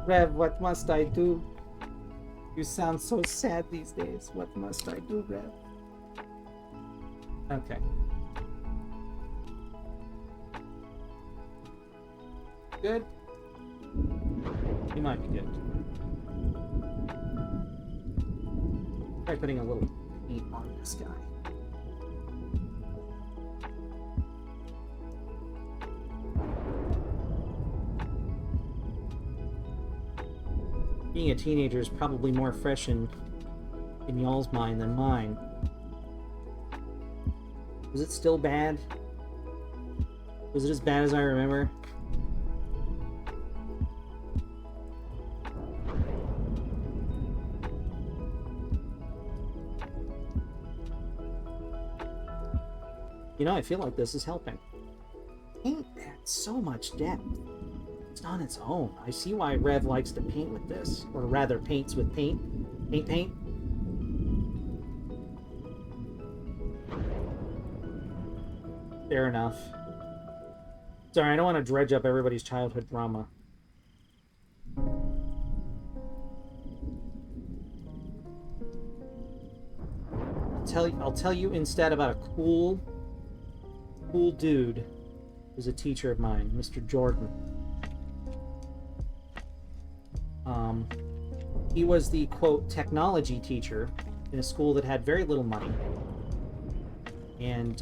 Rev, what must I do? You sound so sad these days. What must I do, Rev? Okay. Good? You might be good. Try putting a little paint on this guy. Being a teenager is probably more fresh in y'all's mind than mine. Was it still bad? Was it as bad as I remember? You know, I feel like this is helping. Paint adds so much depth. It's on its own. I see why Rev likes to paint with this. Or rather, paints with paint. Paint. Fair enough. Sorry, I don't want to dredge up everybody's childhood drama. I'll tell you instead about a cool dude who's a teacher of mine, Mr. Jordan. He was the, quote, technology teacher in a school that had very little money. And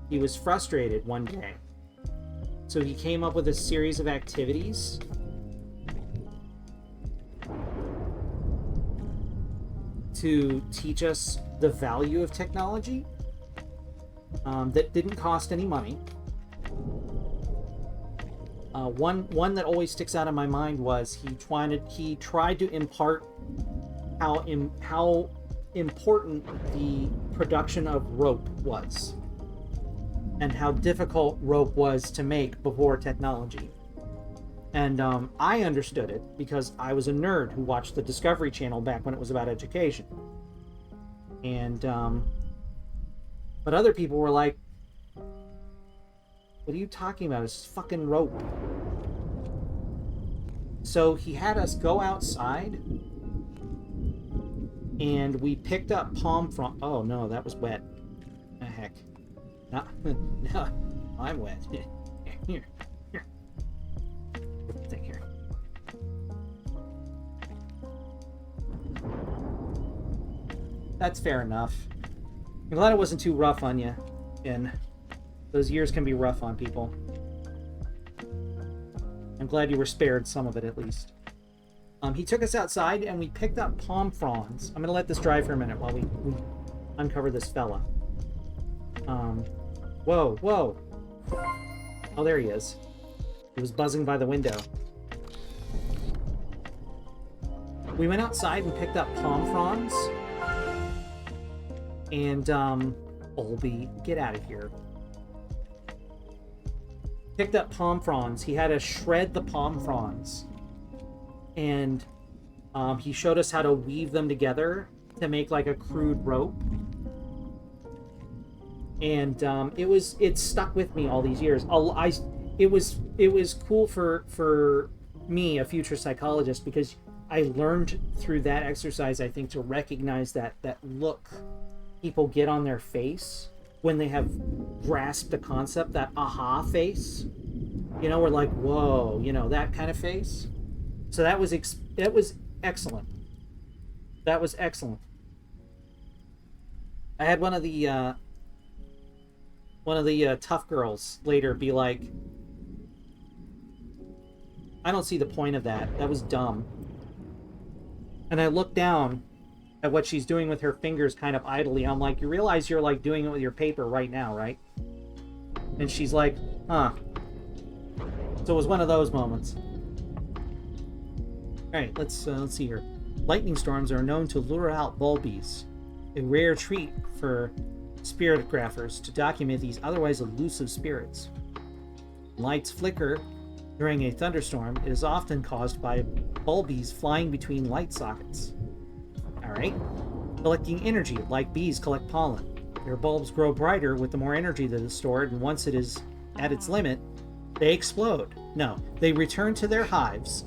he was frustrated one day. So he came up with a series of activities to teach us the value of technology that didn't cost any money. One that always sticks out in my mind was he tried to impart how important the production of rope was. and how difficult rope was to make before technology. And I understood it because I was a nerd who watched the Discovery Channel back when it was about education. And but other people were like, what are you talking about? It's fucking rope. So he had us go outside, and we picked up palm frond. Oh no, that was wet. The heck. No, no, I'm wet. Here. Thing here. That's fair enough. I'm glad it wasn't too rough on you. And those years can be rough on people. I'm glad you were spared some of it at least. He took us outside and we picked up palm fronds. I'm gonna let this dry for a minute while we uncover this fella. Whoa. Oh, there he is. He was buzzing by the window. We went outside and picked up palm fronds. And, Olby, get out of here. Picked up palm fronds. He had us shred the palm fronds. And, he showed us how to weave them together to make, like, a crude rope. And, it stuck with me all these years. It was cool for me, a future psychologist, because I learned through that exercise, I think, to recognize that look people get on their face when they have grasped a concept, that aha face. You know, we're like, whoa, you know, that kind of face. So that was excellent. That was excellent. I had one of the tough girls later be like, I don't see the point of that. That was dumb. And I looked down at what she's doing with her fingers kind of idly. I'm like, you realize you're like doing it with your paper right now, right? And she's like, huh. So it was one of those moments. Alright, let's see here. Lightning storms are known to lure out bulbies, a rare treat for spirit graphers to document these otherwise elusive spirits. Lights flicker during a thunderstorm. It is often caused by bulbies flying between light sockets. Alright. Collecting energy, like bees collect pollen. Their bulbs grow brighter with the more energy that is stored, and once it is at its limit, they explode. No, they return to their hives.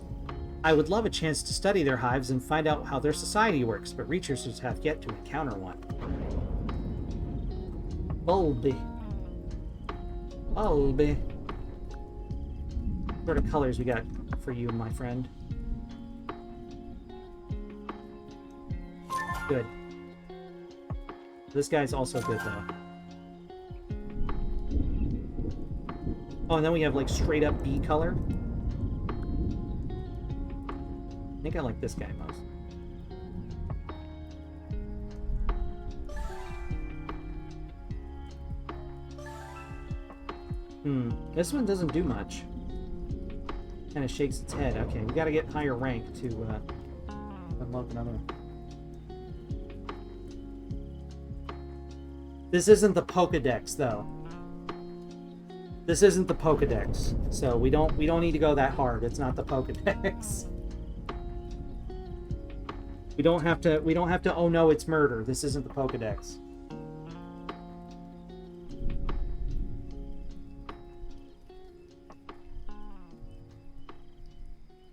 I would love a chance to study their hives and find out how their society works, but researchers have yet to encounter one. Bulby. Bulby. What sort of colors we got for you, my friend? Good. This guy's also good, though. Oh, and then we have, like, straight up bee color. I think I like this guy most. This one doesn't do much. Kind of shakes its head. Okay, we gotta get higher rank to unlock another one. This isn't the Pokedex, though. This isn't the Pokedex, so we don't need to go that hard. It's not the Pokedex. We don't have to. Oh no, it's murder. This isn't the Pokedex.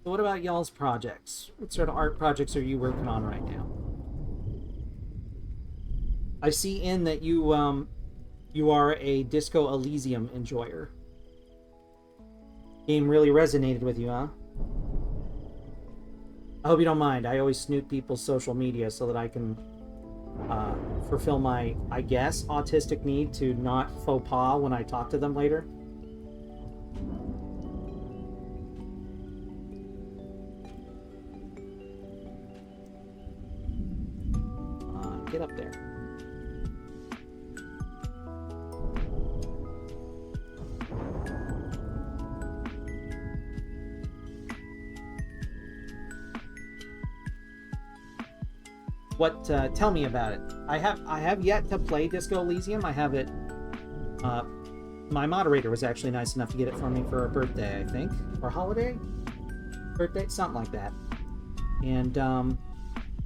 So what about y'all's projects? What sort of art projects are you working on right now? I see in that you are a Disco Elysium enjoyer. Game really resonated with you, huh? I hope you don't mind. I always snoop people's social media so that I can fulfill my, I guess, autistic need to not faux pas when I talk to them later. Get up there. What? Tell me about it. I have yet to play Disco Elysium. I have it My moderator was actually nice enough to get it for me for a birthday, I think. Or holiday? Birthday? Something like that. And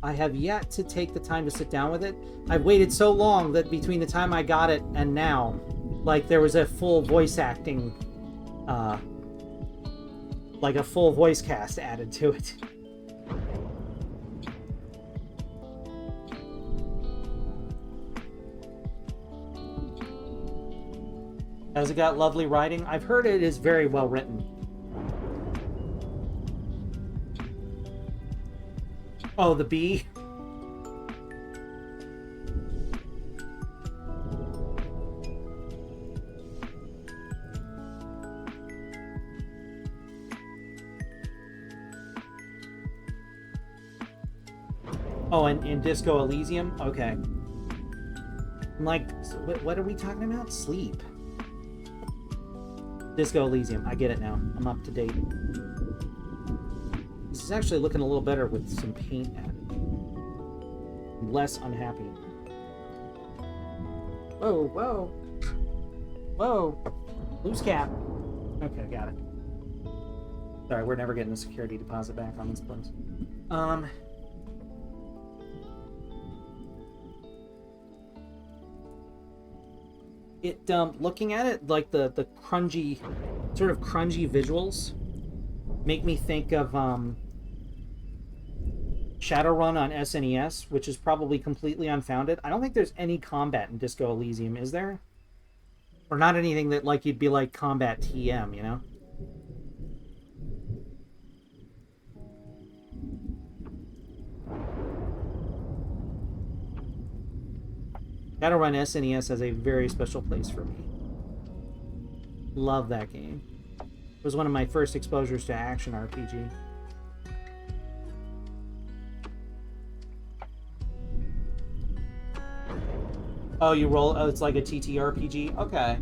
I have yet to take the time to sit down with it. I've waited so long that between the time I got it and now, like, there was a full voice acting, like a full voice cast added to it. Has it got lovely writing? I've heard it is very well written. Oh, the bee? Oh, and Disco Elysium? Okay. Like, what are we talking about? Sleep. Disco Elysium. I get it now. I'm up to date. This is actually looking a little better with some paint added. I'm less unhappy. Whoa, whoa. Whoa. Loose cap. Okay, got it. Sorry, we're never getting the security deposit back on this place. Looking at it, like the crungy, sort of crungy visuals make me think of Shadowrun on SNES, which is probably completely unfounded. I don't think there's any combat in Disco Elysium, is there? Or not anything that, like, you'd be like combat TM, you know? Shadowrun SNES has a very special place for me. Love that game. It was one of my first exposures to action RPG. Oh, you roll... Oh, it's like a TTRPG? Okay.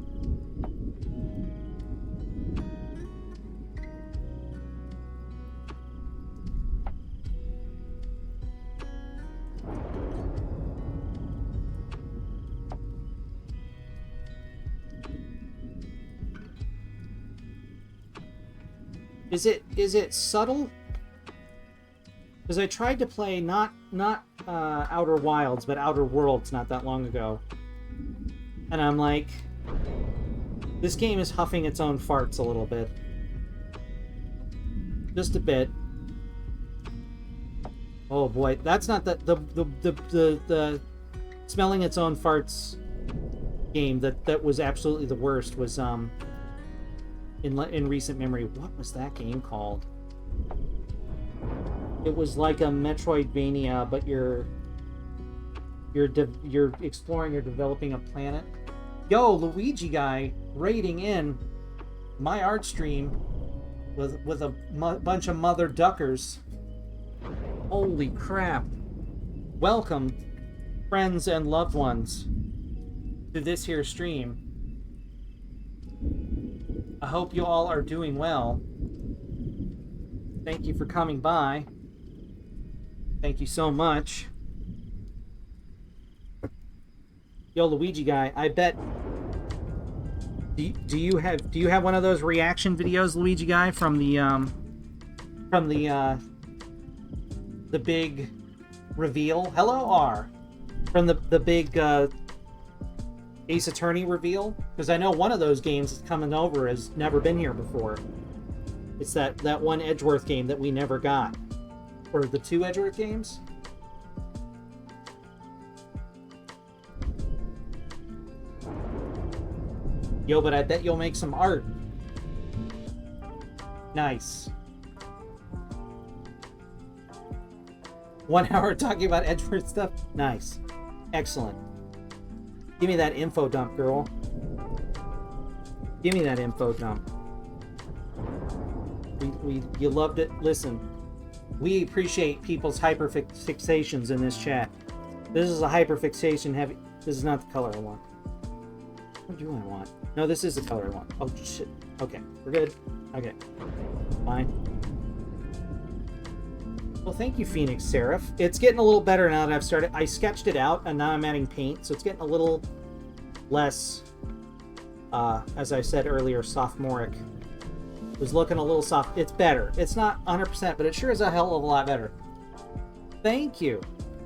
Is it subtle? Because I tried to play not Outer Wilds, but Outer Worlds not that long ago. And I'm like, this game is huffing its own farts a little bit. Just a bit. Oh boy, that's not the smelling its own farts game that was absolutely the worst was in recent memory. What was that game called? It was like a Metroidvania, but you're exploring or developing a planet. Yo, Luigi guy raiding in my art stream with a bunch of mother duckers. Holy crap! Welcome, friends and loved ones, to this here stream. I hope you all are doing well. Thank you for coming by. Thank you so much. Yo, Luigi guy, I bet. Do you have one of those reaction videos, Luigi guy, from the big reveal? Hello, R. From the big Ace Attorney reveal? Because I know one of those games is coming over has never been here before. It's that one Edgeworth game that we never got. Or the two Edgeworth games? Yo, but I bet you'll make some art. Nice. 1 hour talking about Edgeworth stuff? Nice. Excellent. Give me that info dump, girl. Give me that info dump. You loved it. Listen, we appreciate people's hyperfixations in this chat. This is a hyperfixation heavy. This is not the color I want. What do I want? No, this is the color I want. Oh shit. Okay, we're good. Okay, fine. Well, thank you, Phoenix Seraph. It's getting a little better now that I've started. I sketched it out, and now I'm adding paint, so it's getting a little less as I said earlier, sophomoric. It was looking a little soft. It's better. It's not 100%, but it sure is a hell of a lot better. Thank you.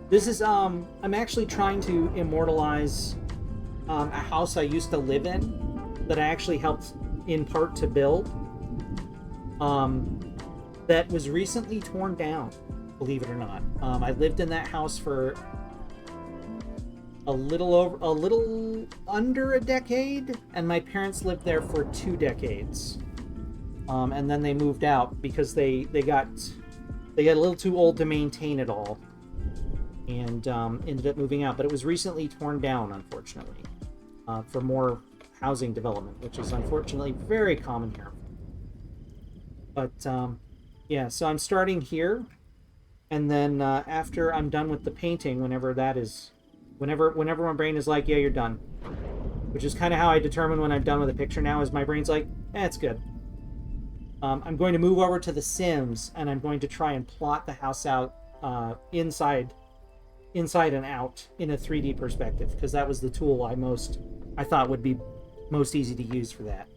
This is, I'm actually trying to immortalize a house I used to live in that I actually helped in part to build. That was recently torn down, believe it or not. I lived in that house for a little under a decade, and my parents lived there for 2 decades. And then they moved out because they got a little too old to maintain it all, and ended up moving out. But it was recently torn down, unfortunately, for more housing development, which is unfortunately very common here. But yeah, so I'm starting here, and then after I'm done with the painting, whenever my brain is like, yeah, you're done, which is kind of how I determine when I'm done with a picture now, is my brain's like, it's good. I'm going to move over to The Sims, and I'm going to try and plot the house out inside and out in a 3D perspective, because that was the tool I thought would be most easy to use for that.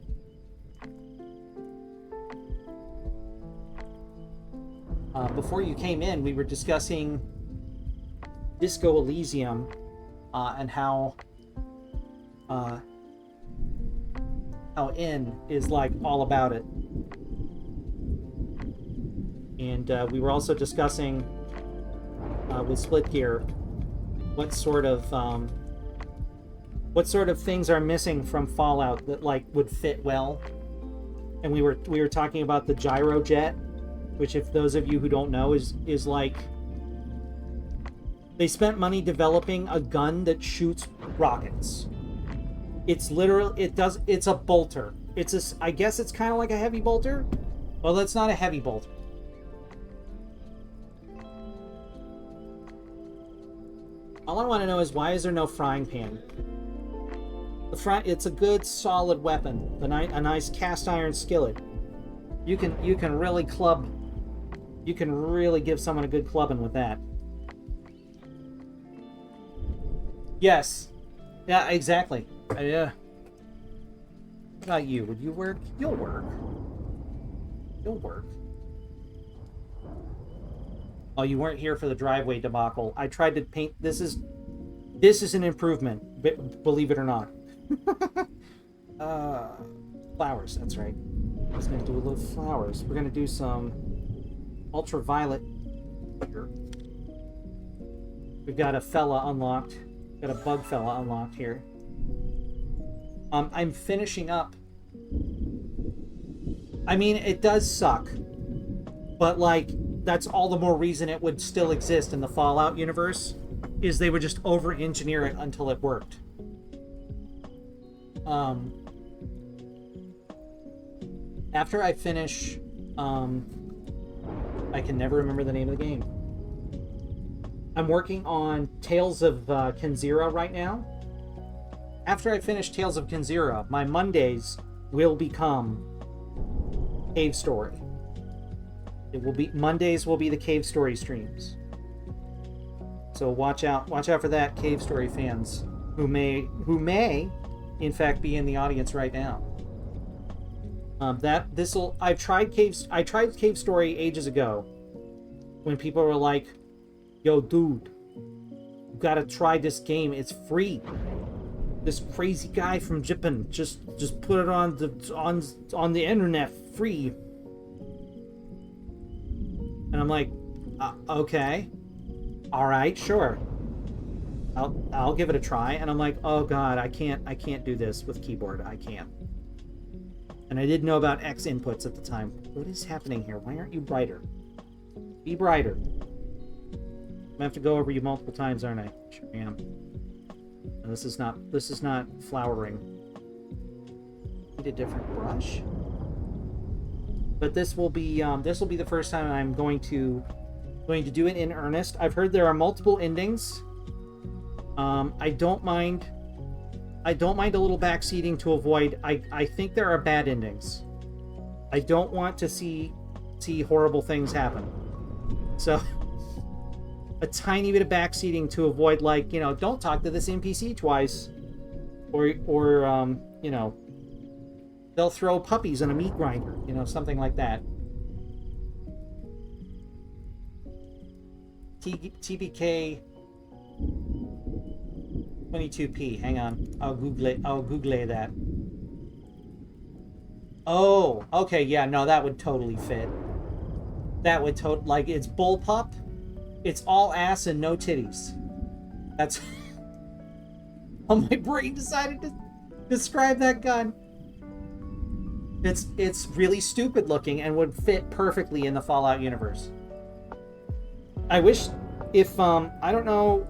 Before you came in, we were discussing Disco Elysium and how N is like all about it. And we were also discussing with Split Gear what sort of things are missing from Fallout that like would fit well. And we were talking about the gyrojet, which, if those of you who don't know, is like, they spent money developing a gun that shoots rockets. It's a bolter. I guess it's kind of like a heavy bolter. Well, that's not a heavy bolter. All I want to know is, why is there no frying pan? It's a good solid weapon. A nice cast iron skillet. You can really club. You can really give someone a good clubbing with that. Yes. Yeah, exactly. Yeah. What about you? Would you work? You'll work. You'll work. Oh, you weren't here for the driveway debacle. I tried to paint. This is an improvement, believe it or not. Flowers, that's right. I was going to do a little flowers. We're going to do some ultraviolet here. We've got a fella unlocked. Got a bug fella unlocked here. I'm finishing up. I mean, it does suck, but like, that's all the more reason it would still exist in the Fallout universe, is they would just over-engineer it until it worked. After I finish, I can never remember the name of the game. I'm working on Tales of Kenzira right now. After I finish Tales of Kenzira, my Mondays will become Cave Story. Mondays will be the Cave Story streams. So watch out for that, Cave Story fans who may in fact be in the audience right now. I tried Cave Story ages ago, when people were like, yo dude, you gotta try this game, it's free. This crazy guy from Japan just put it on the internet free. And I'm like, okay, all right, sure, I'll give it a try. And I'm like, oh god, I can't do this with keyboard. I can't. And I didn't know about X inputs at the time. What is happening here? Why aren't you brighter? Be brighter. I'm gonna have to go over you multiple times, aren't I? Sure am. And this is not flowering. Need a different brush. But this will be the first time I'm going to do it in earnest. I've heard there are multiple endings. I don't mind a little backseating to avoid. I think there are bad endings. I don't want to see horrible things happen. So a tiny bit of backseating to avoid, like, don't talk to this NPC twice, or they'll throw puppies in a meat grinder, you know, something like that. TBK 22p. Hang on, I'll Google that. Oh, okay, yeah, no, that would totally fit. That would like, it's bullpup. It's all ass and no titties. That's how my brain decided to describe that gun. It's really stupid looking and would fit perfectly in the Fallout universe. I wish if I don't know,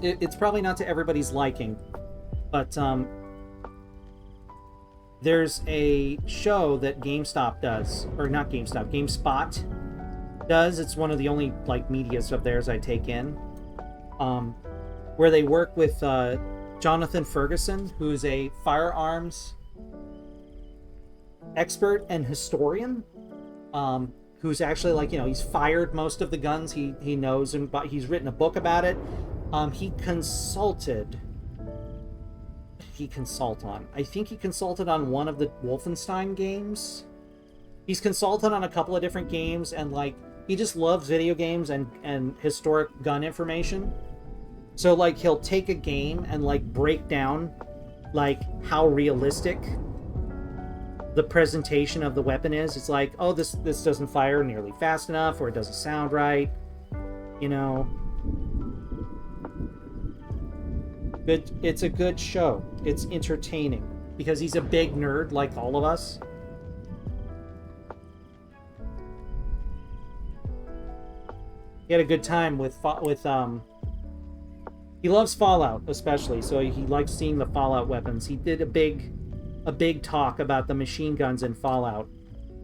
it's probably not to everybody's liking, but there's a show that GameStop does, or not GameStop, GameSpot does. It's one of the only like medias of theirs I take in, where they work with Jonathan Ferguson, who's a firearms expert and historian, who's actually, like, you know, he's fired most of the guns he knows, and he's written a book about it. He consulted on one of the Wolfenstein games. He's consulted on a couple of different games, and like, he just loves video games and historic gun information. So like, he'll take a game and like break down like how realistic the presentation of the weapon is. It's like, oh, this doesn't fire nearly fast enough, or it doesn't sound right, you know. But it's a good show. It's entertaining because he's a big nerd like all of us. He had a good time with he loves Fallout especially, so he likes seeing the Fallout weapons. He did a big talk about the machine guns in Fallout,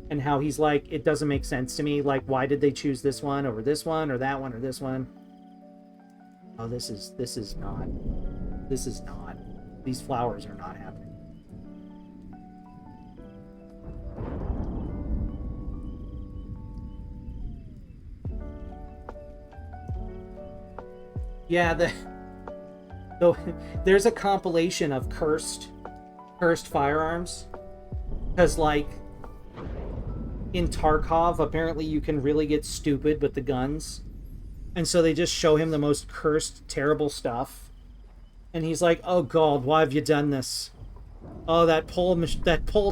and how he's like, it doesn't make sense to me, like, why did they choose this one over this one, or that one, or this one? Oh, this is not. These flowers are not happening. Yeah, there's a compilation of cursed firearms, because like in Tarkov apparently you can really get stupid with the guns, and so they just show him the most cursed, terrible stuff, and he's like, oh god, why have you done this? Oh, that Paul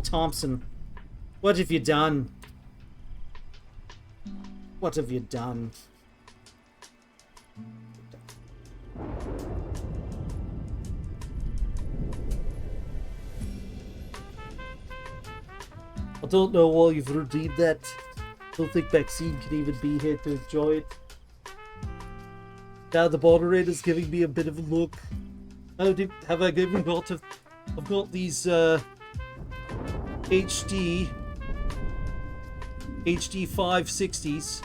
Thompson, what have you done? What have you done? I don't know why you've redeemed that. I don't think Maxine can even be here to enjoy it. Now the moderator's giving me a bit of a look. Have I given got? I've got these HD 560s.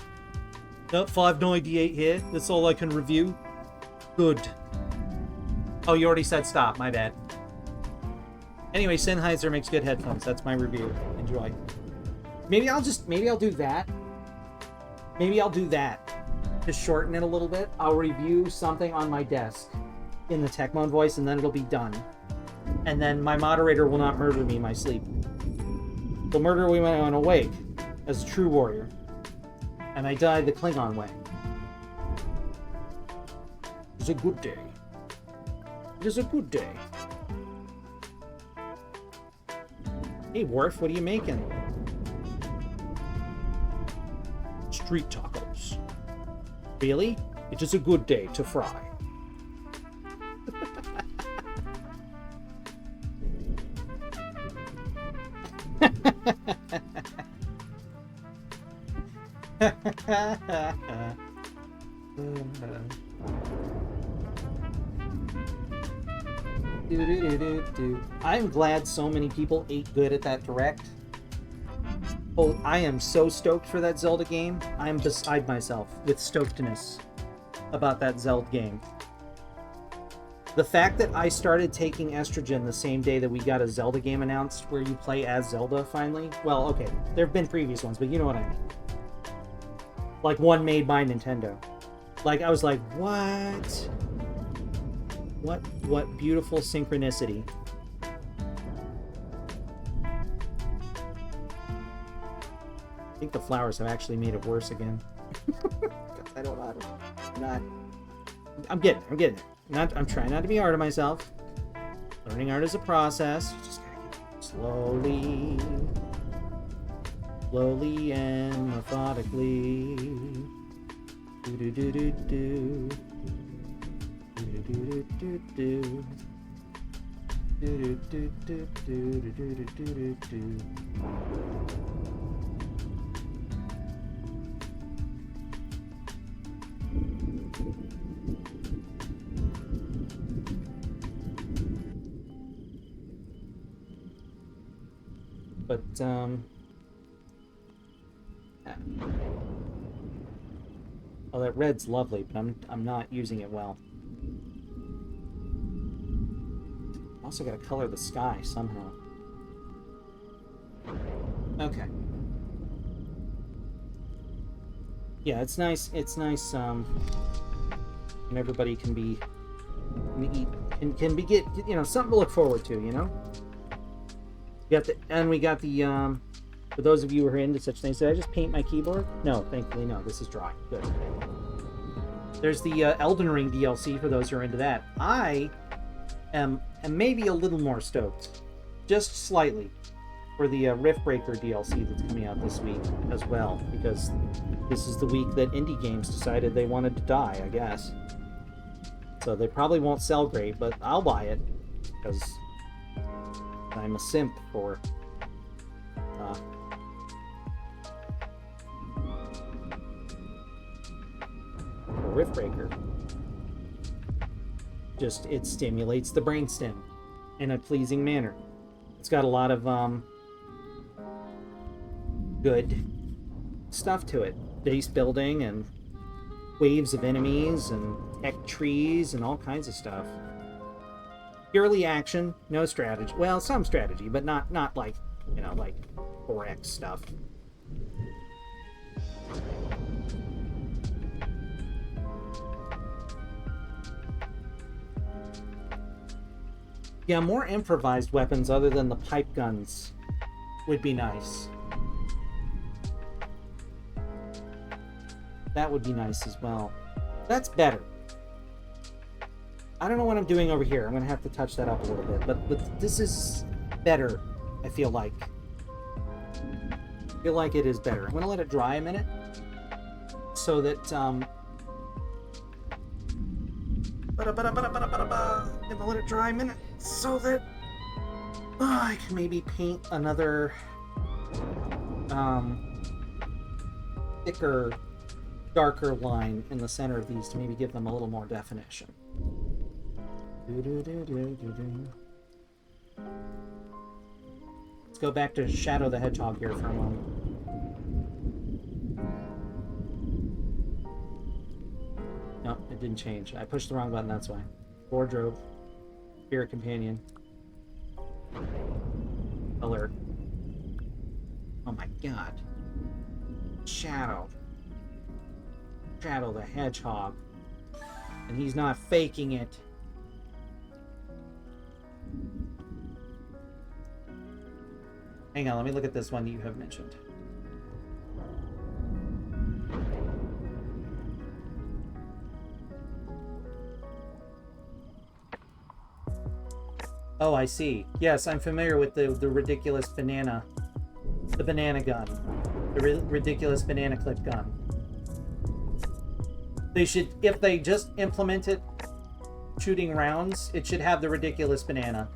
Nope, 598 here. That's all I can review. Good. Oh, you already said stop. My bad. Anyway, Sennheiser makes good headphones. That's my review. Enjoy. Maybe I'll do that. Maybe I'll do that. To shorten it a little bit. I'll review something on my desk in the Techmoan voice, and then it'll be done. And then my moderator will not murder me in my sleep. He'll murder me when I'm awake, as a true warrior. And I died the Klingon way. It's a good day. It is a good day. Hey, Worf, what are you making? Street tacos. Really? It is a good day to fry. I'm glad so many people ate good at that direct. Oh, I am so stoked for that Zelda game. I am beside myself with stokedness about that Zelda game. The fact that I started taking estrogen the same day that we got a Zelda game announced where you play as Zelda finally. Well, okay, there have been previous ones, but you know what I mean. Like one made by Nintendo. Like, I was like, what? What beautiful synchronicity. think the flowers have actually made it worse again. I don't know. I'm getting it. I'm trying not to be hard on myself. Learning art is a process. You just gotta get it slowly and methodically. Do do do do do. Do do do do do. Do do do do do do do do. But oh, that red's lovely, but I'm not using it well. Also got to color the sky somehow. Okay. Yeah, it's nice. It's nice. And everybody can be get something to look forward to. You know. We got the for those of you who are into such things, did I just paint my keyboard? No, thankfully no. This is dry. Good. There's the Elden Ring DLC for those who are into that. I am maybe a little more stoked, just slightly, for the Riftbreaker DLC that's coming out this week as well, because this is the week that indie games decided they wanted to die, I guess. So they probably won't sell great, but I'll buy it because I'm a simp for Riftbreaker. Just, it stimulates the brainstem in a pleasing manner. It's got a lot of good stuff to it. Base building and waves of enemies and tech trees and all kinds of stuff. Purely action, no strategy. Well, some strategy, but not like, like 4X stuff. Yeah, more improvised weapons other than the pipe guns would be nice. That would be nice as well. That's better. I don't know what I'm doing over here. I'm going to have to touch that up a little bit. But this is better, I feel like. I feel like it is better. I'm going to let it dry a minute so that... I'm going to let it dry a minute so that I can maybe paint another thicker, darker line in the center of these to maybe give them a little more definition. Let's go back to Shadow the Hedgehog here for a moment. No, it didn't change. I pushed the wrong button, that's why. Wardrobe. Spirit Companion. Alert. Oh my god. Shadow. Shadow the Hedgehog. And he's not faking it. Hang on, let me look at this one that you have mentioned. Oh, I see. Yes, I'm familiar with the ridiculous banana. The banana gun. The ridiculous banana clip gun. They should, if they just implement it shooting rounds, it should have the ridiculous banana.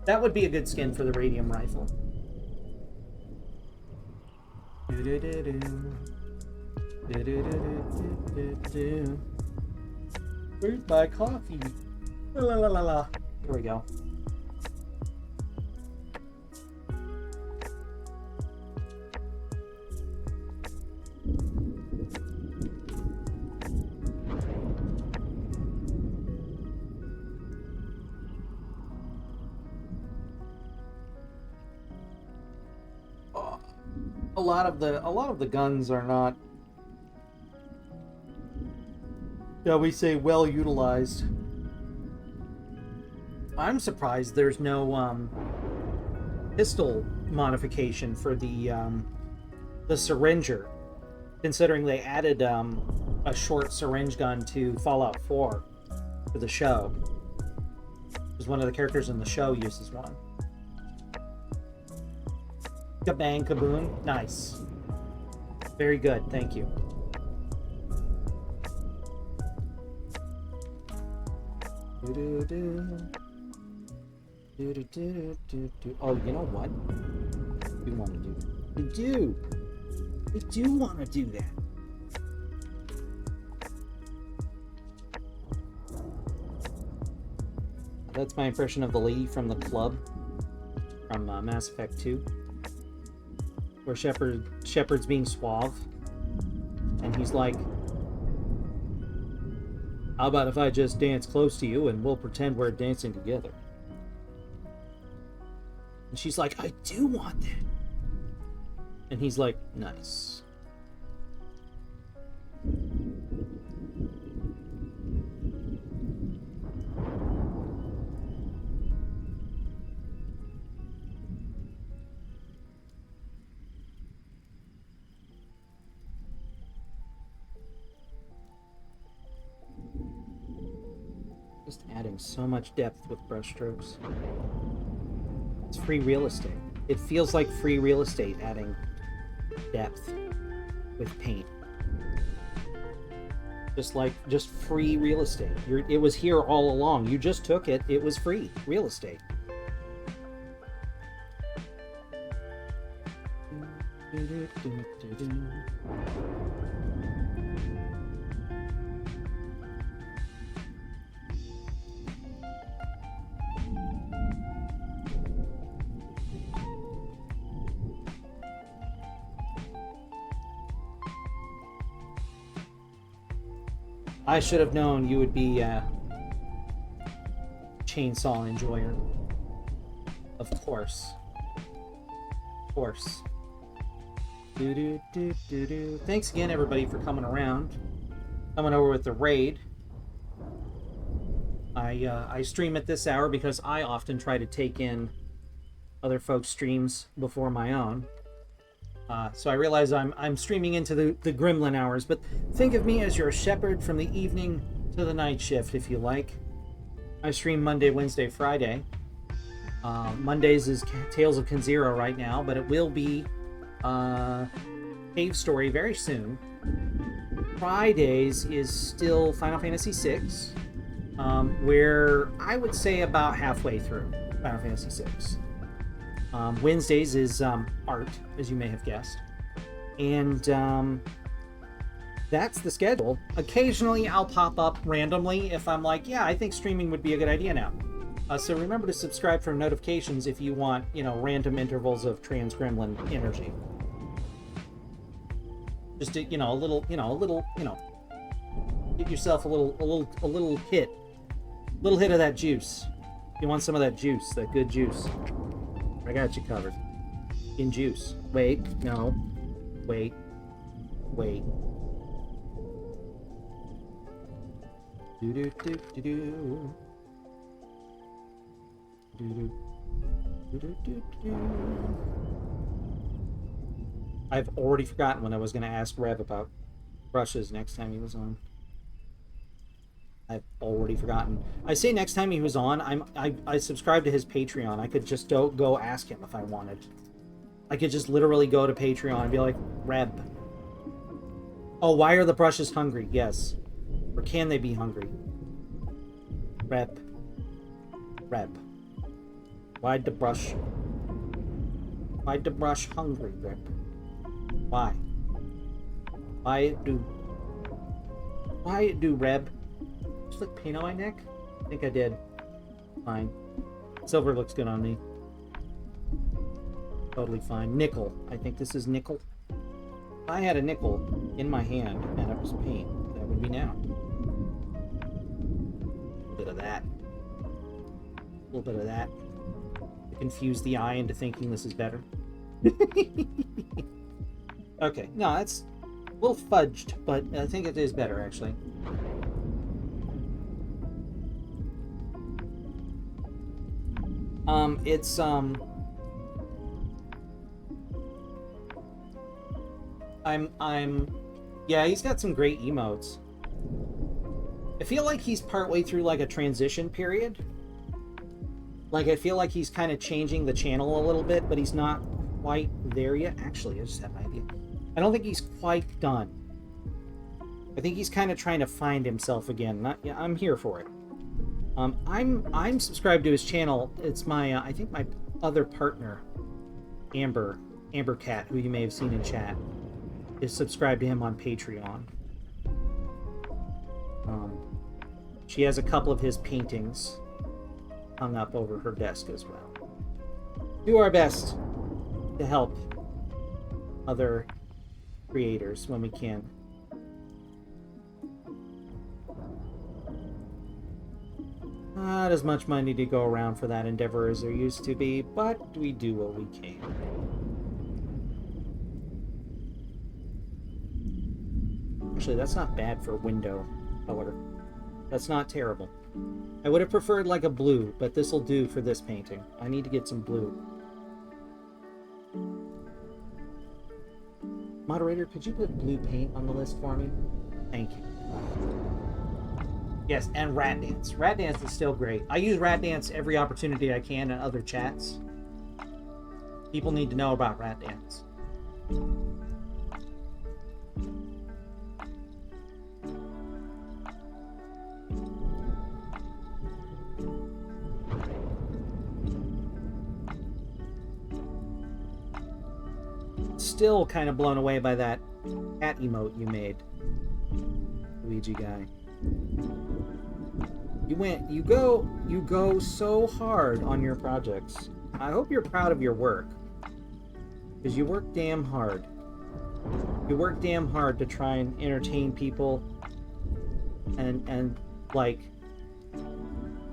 That would be a good skin for the radium rifle. Where's my coffee? La la la la. Here we go. A lot of the guns are not, shall we say, well utilized. I'm surprised there's no pistol modification for the syringer, considering they added a short syringe gun to Fallout 4 for the show. Because one of the characters in the show uses one. Kabang kaboom. Nice. Very good, thank you. Oh, you know what? I do want to do that. I do want to do that. That's my impression of the lady from the club from Mass Effect 2, where Shepard's being suave, and he's like, "How about if I just dance close to you and we'll pretend we're dancing together?" And she's like, "I do want that." And he's like, "Nice." Just adding so much depth with brushstrokes. It's free real estate. It feels like free real estate adding depth with paint. Just free real estate. It was here all along. You just took it. It was free real estate. I should have known you would be a chainsaw enjoyer. Of course. Of course. Thanks again, everybody, for coming around. Coming over with the raid. I stream at this hour because I often try to take in other folks' streams before my own. So I realize I'm streaming into the gremlin hours, but think of me as your shepherd from the evening to the night shift, if you like. I stream Monday, Wednesday, Friday. Mondays is Tales of Kanzero right now, but it will be Cave Story very soon. Fridays is still Final Fantasy VI, where I would say about halfway through Final Fantasy VI. Wednesdays is art, as you may have guessed. And that's the schedule. Occasionally I'll pop up randomly if I'm like, yeah, I think streaming would be a good idea now. So remember to subscribe for notifications if you want, random intervals of trans gremlin energy. Just a little, get yourself a little hit. Little hit of that juice. You want some of that juice, that good juice. I got you covered. In juice. Wait, no. Wait. I've already forgotten when I was going to ask Rev about brushes next time he was on. I've already forgotten. I say next time he was on, I subscribe to his Patreon. I could just go ask him if I wanted. I could just literally go to Patreon and be like, Reb. Oh, why are the brushes hungry? Yes. Or can they be hungry? Reb. Why'd the brush hungry, Reb? Why it do, Reb? Just like paint on my neck? I think I did. Fine. Silver looks good on me. Totally fine. Nickel. I think this is nickel. If I had a nickel in my hand and it was paint, that would be now. A little bit of that. A little bit of that. To confuse the eye into thinking this is better. Okay. No, that's a little fudged, but I think it is better, actually. Yeah, he's got some great emotes. I feel like he's partway through like a transition period. Like, I feel like he's kind of changing the channel a little bit, but he's not quite there yet. Actually, I just had an idea. I don't think he's quite done. I think he's kind of trying to find himself again. Yeah, I'm here for it. I'm subscribed to his channel. It's my I think my other partner, Amber Cat, who you may have seen in chat, is subscribed to him on Patreon. She has a couple of his paintings hung up over her desk as well. Do our best to help other creators when we can. Not as much money to go around for that endeavor as there used to be, but we do what we can. Actually, that's not bad for window color. That's not terrible. I would have preferred like a blue, but this will do for this painting. I need to get some blue. Moderator, could you put blue paint on the list for me? Thank you. Yes, and Rat Dance. Rat Dance is still great. I use Rat Dance every opportunity I can in other chats. People need to know about Rat Dance. Still kind of blown away by that cat emote you made, Luigi guy. You go so hard on your projects. I hope you're proud of your work, because you work damn hard. You work damn hard to try and entertain people and like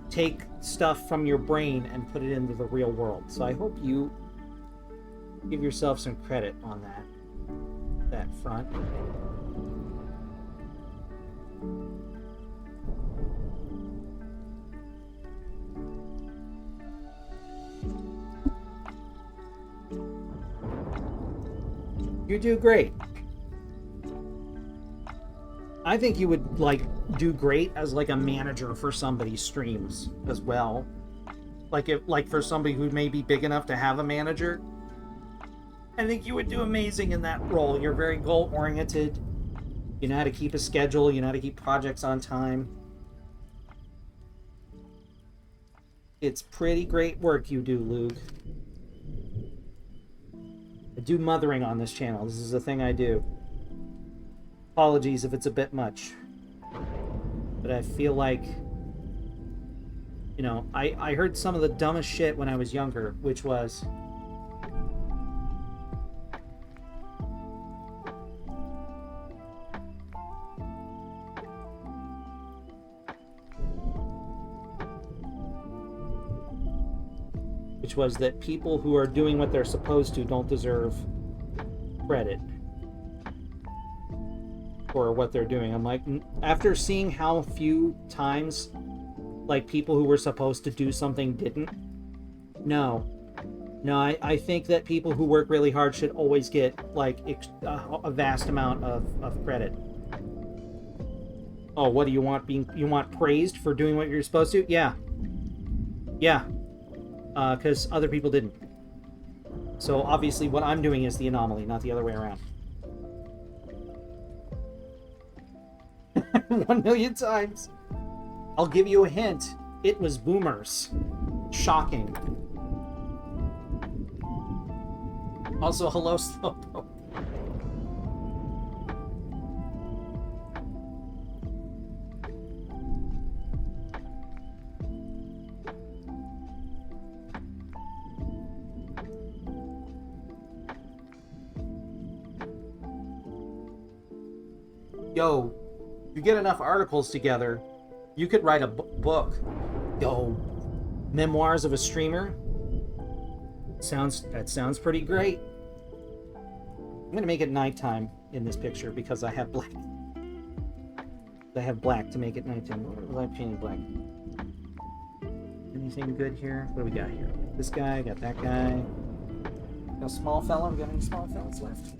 take stuff from your brain and put it into the real world. So I hope you give yourself some credit on that front. You do great. I think you would like do great as like a manager for somebody's streams as well. Like for somebody who may be big enough to have a manager. I think you would do amazing in that role. You're very goal-oriented. You know how to keep a schedule. You know how to keep projects on time. It's pretty great work you do, Luke. I do mothering on this channel. This is a thing I do. Apologies if it's a bit much. But I feel like, you know, I heard some of the dumbest shit when I was younger, which was... that people who are doing what they're supposed to don't deserve credit for what they're doing. I'm like, after seeing how few times like people who were supposed to do something didn't, no, I think that people who work really hard should always get like a vast amount of credit. Oh, what do you want? You want praised for doing what you're supposed to? Yeah. Because other people didn't. So obviously what I'm doing is the anomaly, not the other way around. 1 million times. I'll give you a hint. It was boomers. Shocking. Also, hello, Slowpoke. Yo, you get enough articles together, you could write a book. Yo, Memoirs of a Streamer. That sounds pretty great. I'm gonna make it nighttime in this picture because I have black. I have black to make it nighttime. What was I painting black? Anything good here? What do we got here? This guy, got that guy. Got a small fella. We got any small fellas left?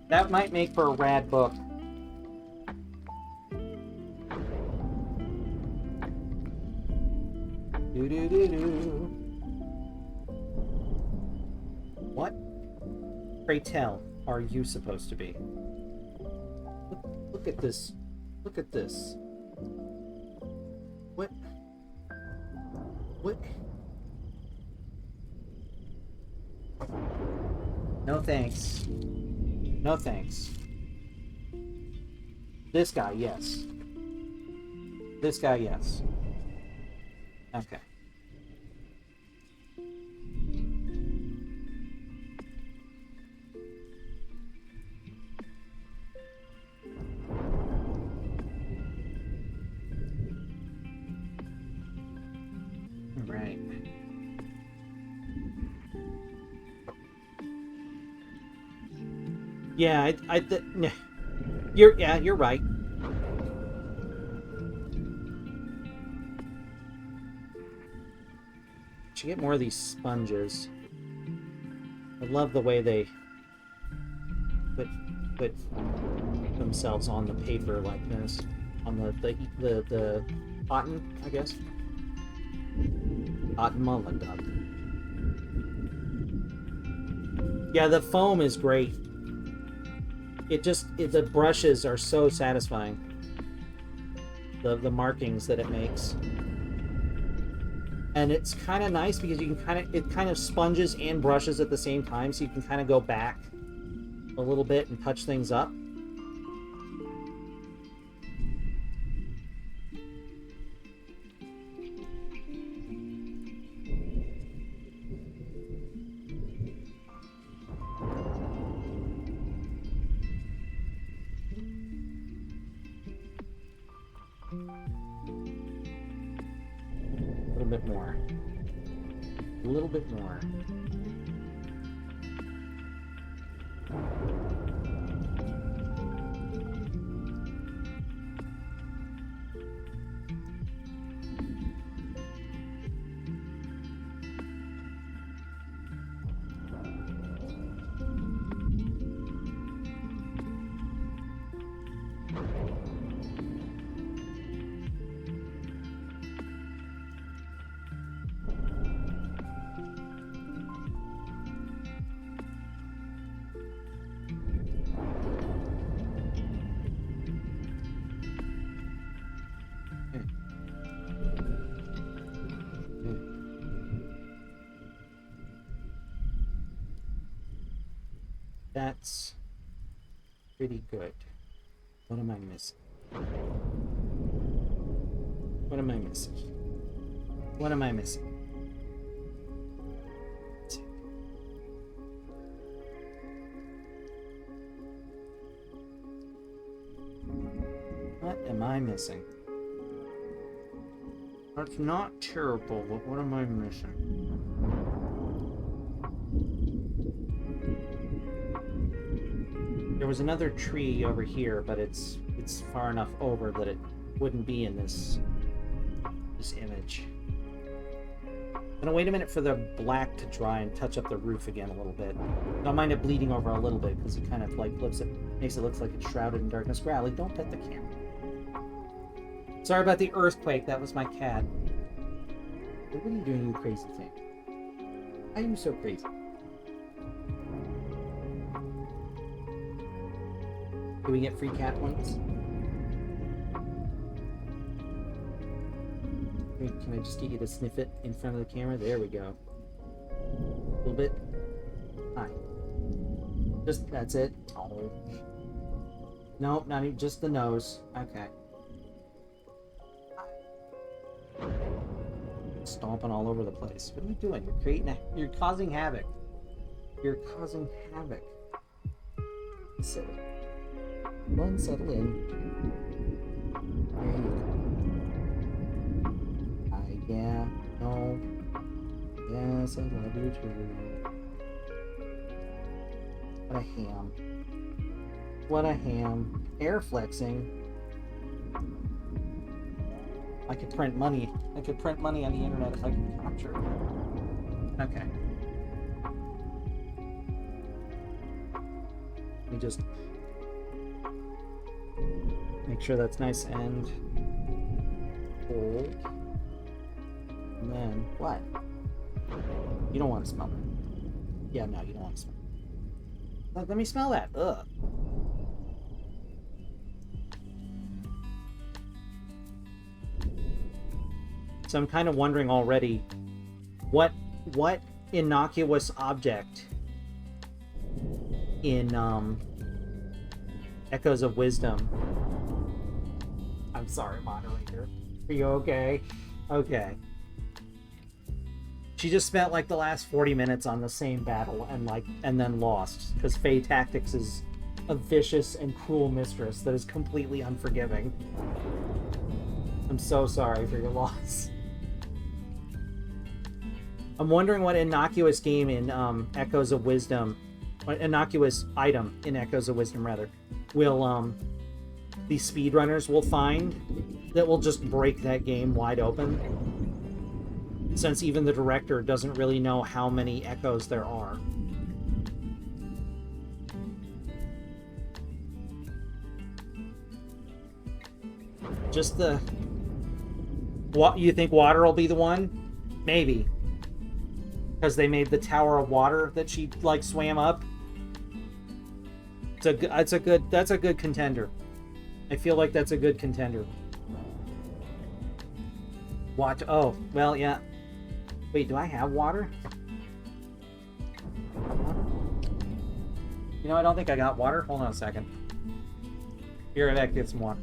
That might make for a rad book. Do-do-do-do. What, pray tell, are you supposed to be? Look at this. Look at this. What? What? No thanks. No thanks. This guy, yes. This guy, yes. Okay. Right. Yeah, you're right. Should get more of these sponges. I love the way they put themselves on the paper like this, on the cotton, I guess. Cotton mullet duck. Yeah, the foam is great. The brushes are so satisfying. The markings that it makes. And it's kind of nice because you can it kind of sponges and brushes at the same time, so you can kind of go back a little bit and touch things up. A little bit more. That's pretty good. What am I missing? What am I missing? What am I missing? What am I missing? That's not terrible, but what am I missing? There was another tree over here, but it's far enough over that it wouldn't be in this image. I'm gonna wait a minute for the black to dry and touch up the roof again a little bit. Don't mind it bleeding over a little bit because it kind of like makes it look like it's shrouded in darkness. Growly, don't pet the camera. Sorry about the earthquake. That was my cat. What are you doing, you crazy thing? Why are you so crazy? Do we get free cat points? Can I just get you to sniff it in front of the camera? There we go. A little bit. Hi. That's it. Oh. Nope, not even, just the nose. Okay. Stomping all over the place. What are you doing? You're causing havoc. You're causing havoc. Silly. One, settle in. There you go. Yeah, no. Yes, I love you too. What a ham. What a ham. Air flexing. I could print money. I could print money on the internet if I could capture it. Okay. me just make sure that's nice and cold. And then, what? You don't want to smell it. Yeah, no, you don't want to smell it. Let me smell that. Ugh. So I'm kind of wondering already, what innocuous object in Echoes of Wisdom. I'm sorry, moderator. Are you okay? Okay. She just spent like the last 40 minutes on the same battle and then lost, because Fae Tactics is a vicious and cruel mistress that is completely unforgiving. I'm so sorry for your loss. I'm wondering what innocuous game in Echoes of Wisdom, what innocuous item in Echoes of Wisdom rather, will these speedrunners will find that will just break that game wide open. Since even the director doesn't really know how many echoes there are. Just the... What, you think water will be the one? Maybe. Because they made the Tower of Water that she, like, swam up. That's a good contender. I feel like that's a good contender. Watch... Oh, well, yeah. Wait, do I have water? You know, I don't think I got water. Hold on a second. Here, I'd get some water.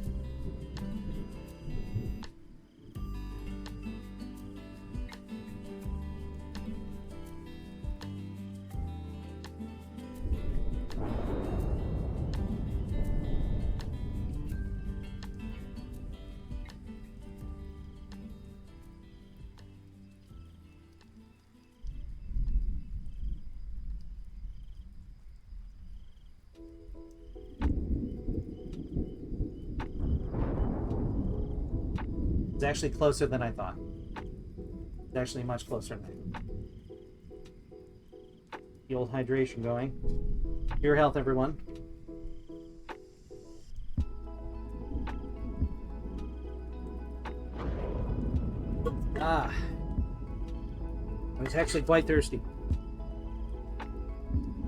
It's actually closer than I thought. It's actually much closer than I thought. The old hydration going. Your health, everyone. Ah. I was actually quite thirsty.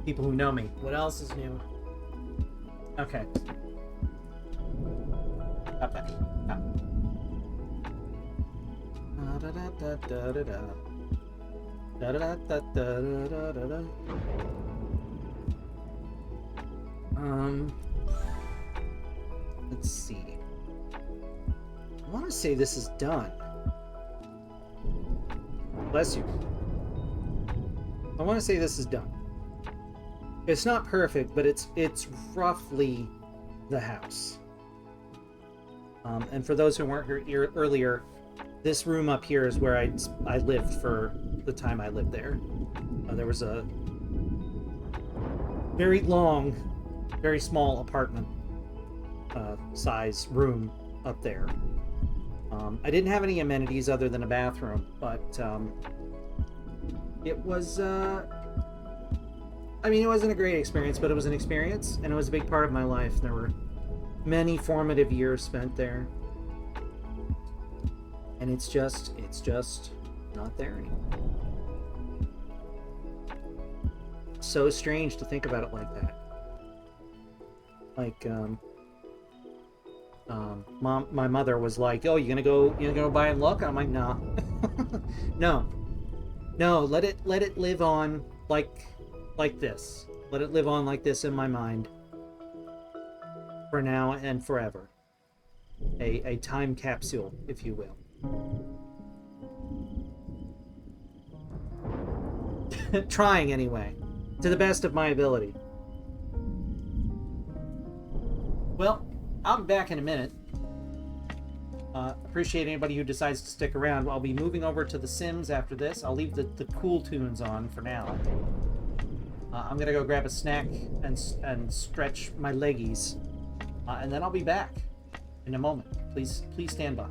People who know me. What else is new? Okay. Up that. Up. Da da da da da da da da da da da da. Let's see. I want to say this is done. Bless you. I want to say this is done. It's not perfect, but it's roughly the house. And for those who weren't here earlier, this room up here is where I lived for the time I lived there. There was a very long, very small apartment size room up there. I didn't have any amenities other than a bathroom, but it was, I mean, it wasn't a great experience, but it was an experience, and it was a big part of my life. There were many formative years spent there. And it's just not there anymore. So strange to think about it like that. Like, my mother was like, "Oh, you gonna go by and look?" I'm like, "No, no, let it live on like this. Let it live on like this in my mind for now and forever. A time capsule, if you will." Trying anyway, to the best of my ability. Well, I'll be back in a minute. Appreciate anybody who decides to stick around. I'll be moving over to The Sims after this. I'll leave the cool tunes on for now. I'm gonna go grab a snack and stretch my leggies, and then I'll be back in a moment. Please stand by.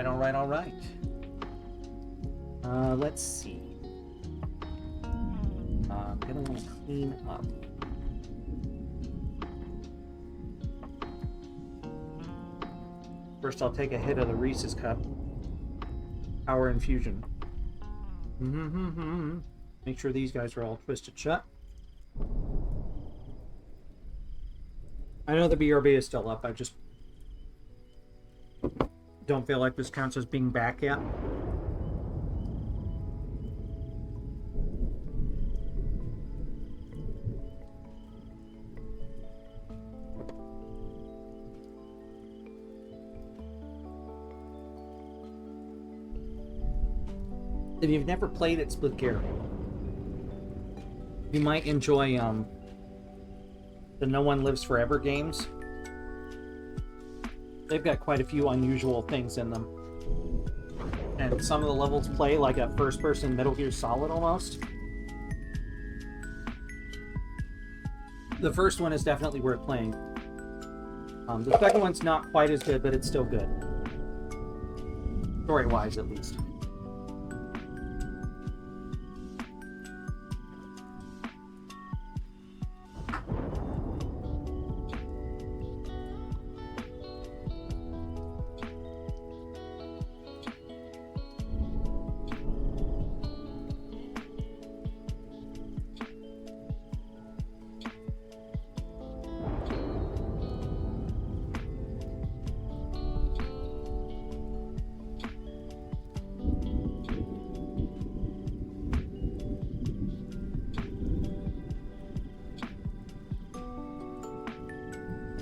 right, all right, all right. Let's see. I'm gonna want to clean up. First, I'll take a hit of the Reese's Cup. Power Infusion. Make sure these guys are all twisted shut. I know the BRB is still up. I just don't feel like this counts as being back yet. If you've never played it, Split Gear, you might enjoy the No One Lives Forever games. They've got quite a few unusual things in them. And some of the levels play like a first-person Metal Gear Solid almost. The first one is definitely worth playing. The second one's not quite as good, but it's still good. Story-wise, at least.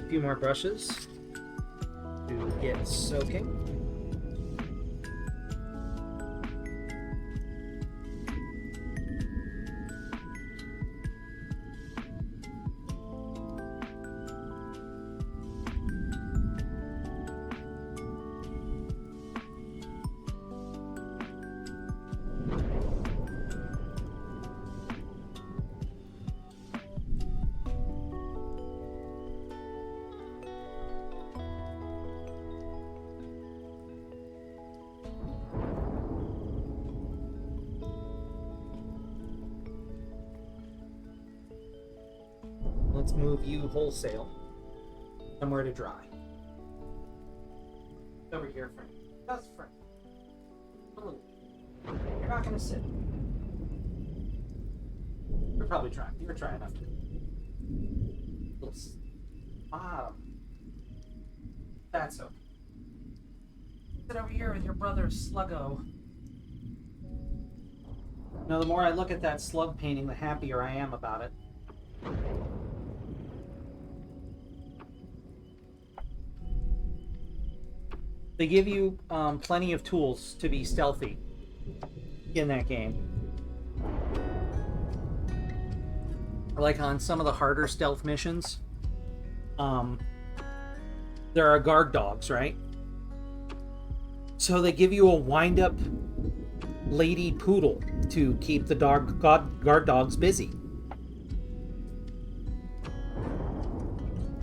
A few more brushes to get soaking. Let's move you wholesale somewhere to dry. Over here, friend. Just friend. A little. You're not gonna sit. You're probably trying. You're trying enough to. Little bottom. That's okay. Sit over here with your brother Sluggo. Now, the more I look at that slug painting, the happier I am about it. They give you plenty of tools to be stealthy in that game. Like on some of the harder stealth missions, there are guard dogs, right? So they give you a wind-up lady poodle to keep the guard dogs busy.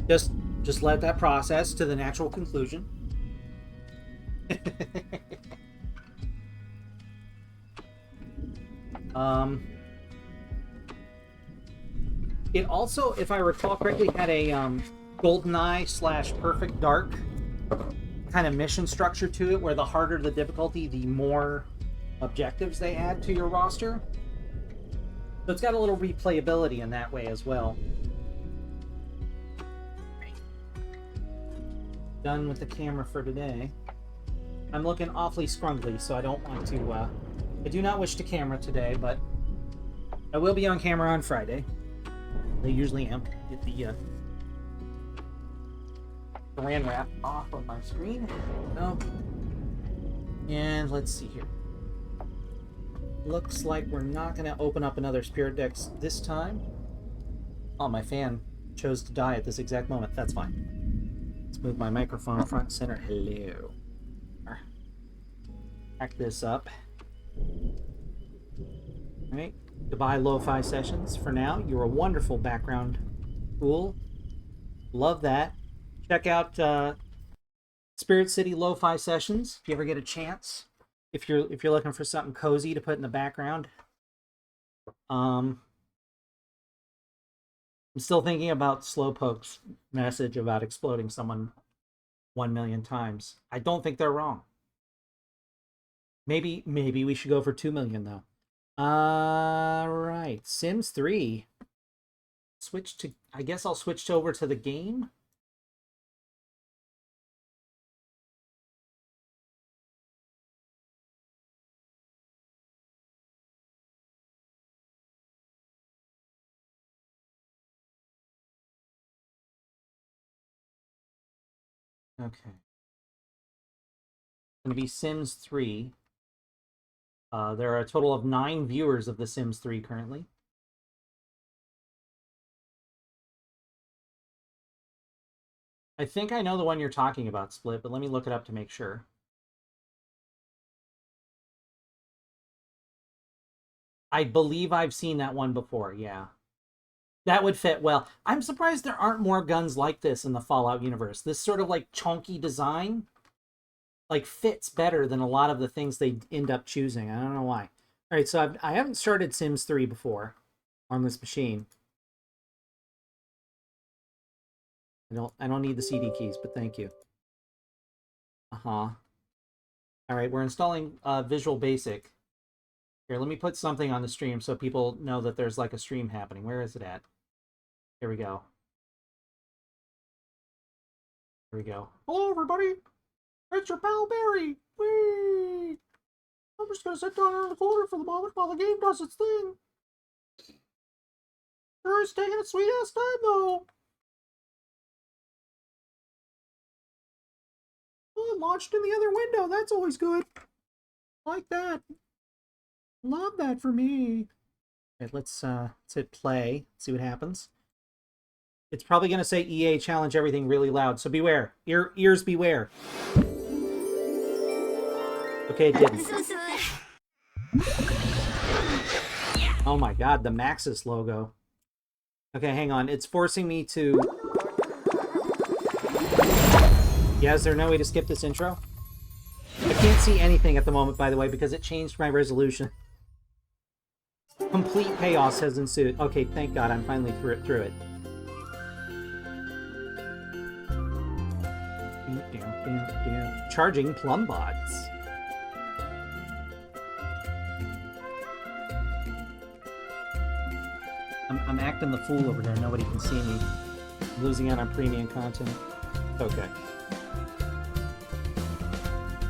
Just let that process to the natural conclusion. It also, if I recall correctly, had a GoldenEye / Perfect Dark kind of mission structure to it, where the harder the difficulty, the more objectives they add to your roster. So it's got a little replayability in that way as well. Done with the camera for today. I'm looking awfully scrungly, so I don't want to, I do not wish to camera today, but I will be on camera on Friday. I usually am. Get the saran wrap off of my screen. Oh. And let's see here. Looks like we're not going to open up another Spirit Dex this time. Oh, my fan chose to die at this exact moment. That's fine. Let's move my microphone front center. Hello. Back this up. Alright, goodbye Lo-Fi Sessions. For now, you're a wonderful background tool. Love that. Check out Spirit City Lo-Fi Sessions, if you ever get a chance. If you're looking for something cozy to put in the background. I'm still thinking about Slowpoke's message about exploding someone 1 million times. I don't think they're wrong. Maybe we should go for 2 million though. All right, Sims 3. Switch to. I guess I'll switch over to the game. Okay. Going to be Sims 3. There are a total of 9 viewers of The Sims 3 currently. I think I know the one you're talking about, Split, but let me look it up to make sure. I believe I've seen that one before, yeah. That would fit well. I'm surprised there aren't more guns like this in the Fallout universe. This sort of like chunky design like fits better than a lot of the things they end up choosing. I don't know why. All right, so I haven't started Sims 3 before on this machine. I don't need the CD keys, but thank you. All right, we're installing Visual Basic. Here, let me put something on the stream so people know that there's like a stream happening. Where is it at? Here we go. Here we go. Hello, everybody. It's your pal Barry. Whee! I'm just gonna sit down in the corner for the moment while the game does its thing. Sure, it's taking its sweet ass time though. Oh, it launched in the other window. That's always good. Like that. Love that for me. All right, let's hit play. See what happens. It's probably gonna say EA challenge everything really loud, so beware. Ears beware. Okay, it didn't. Oh my god, the Maxis logo. Okay, hang on. It's forcing me to... Yeah, is there no way to skip this intro? I can't see anything at the moment, by the way, because it changed my resolution. Complete chaos has ensued. Okay, thank God I'm finally through it. Charging Plumbots. I'm acting the fool over there. Nobody can see me. I'm losing out on premium content. Okay.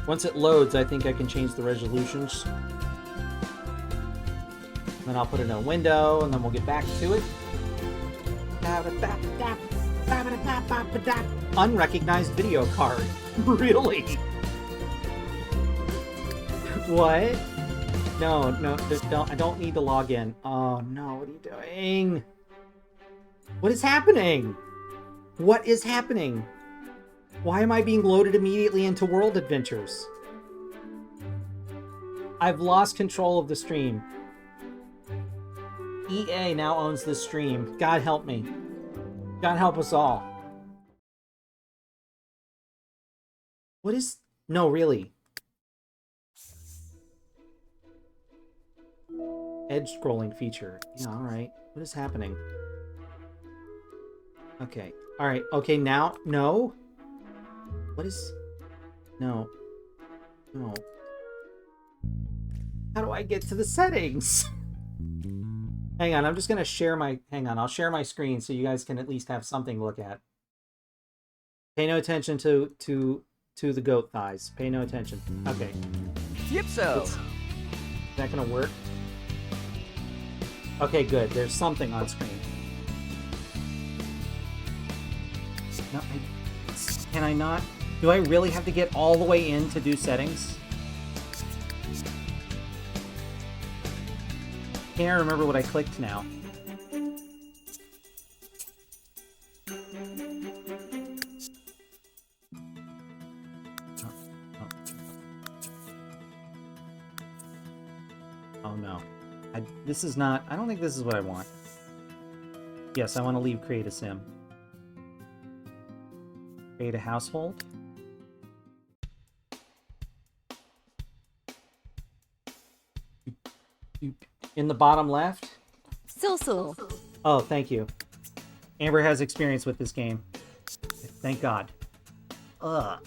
Once it loads, I think I can change the resolutions. Then I'll put it in a window, and then we'll get back to it. Unrecognized video card. Really? What? No, I don't need to log in. Oh no, what are you doing? What is happening? What is happening? Why am I being loaded immediately into World Adventures? I've lost control of the stream. EA now owns this stream. God help me. God help us all. What is... No, really. Edge scrolling feature. Yeah, alright. What is happening? Okay. Alright, okay, now... No? What is... No. No. How do I get to the settings? Hang on, I'm just gonna share my... Hang on, I'll share my screen so you guys can at least have something to look at. Pay no attention to the goat thighs. Pay no attention. Okay. Yep, so. Is that gonna work? Okay, good. There's something on screen. No, can I not? Do I really have to get all the way in to do settings? Can't remember what I clicked now. Oh no. This is not... I don't think this is what I want. Yes, I want to leave create a sim. Create a household. In the bottom left? So. Oh, thank you. Amber has experience with this game. Thank God. Ugh.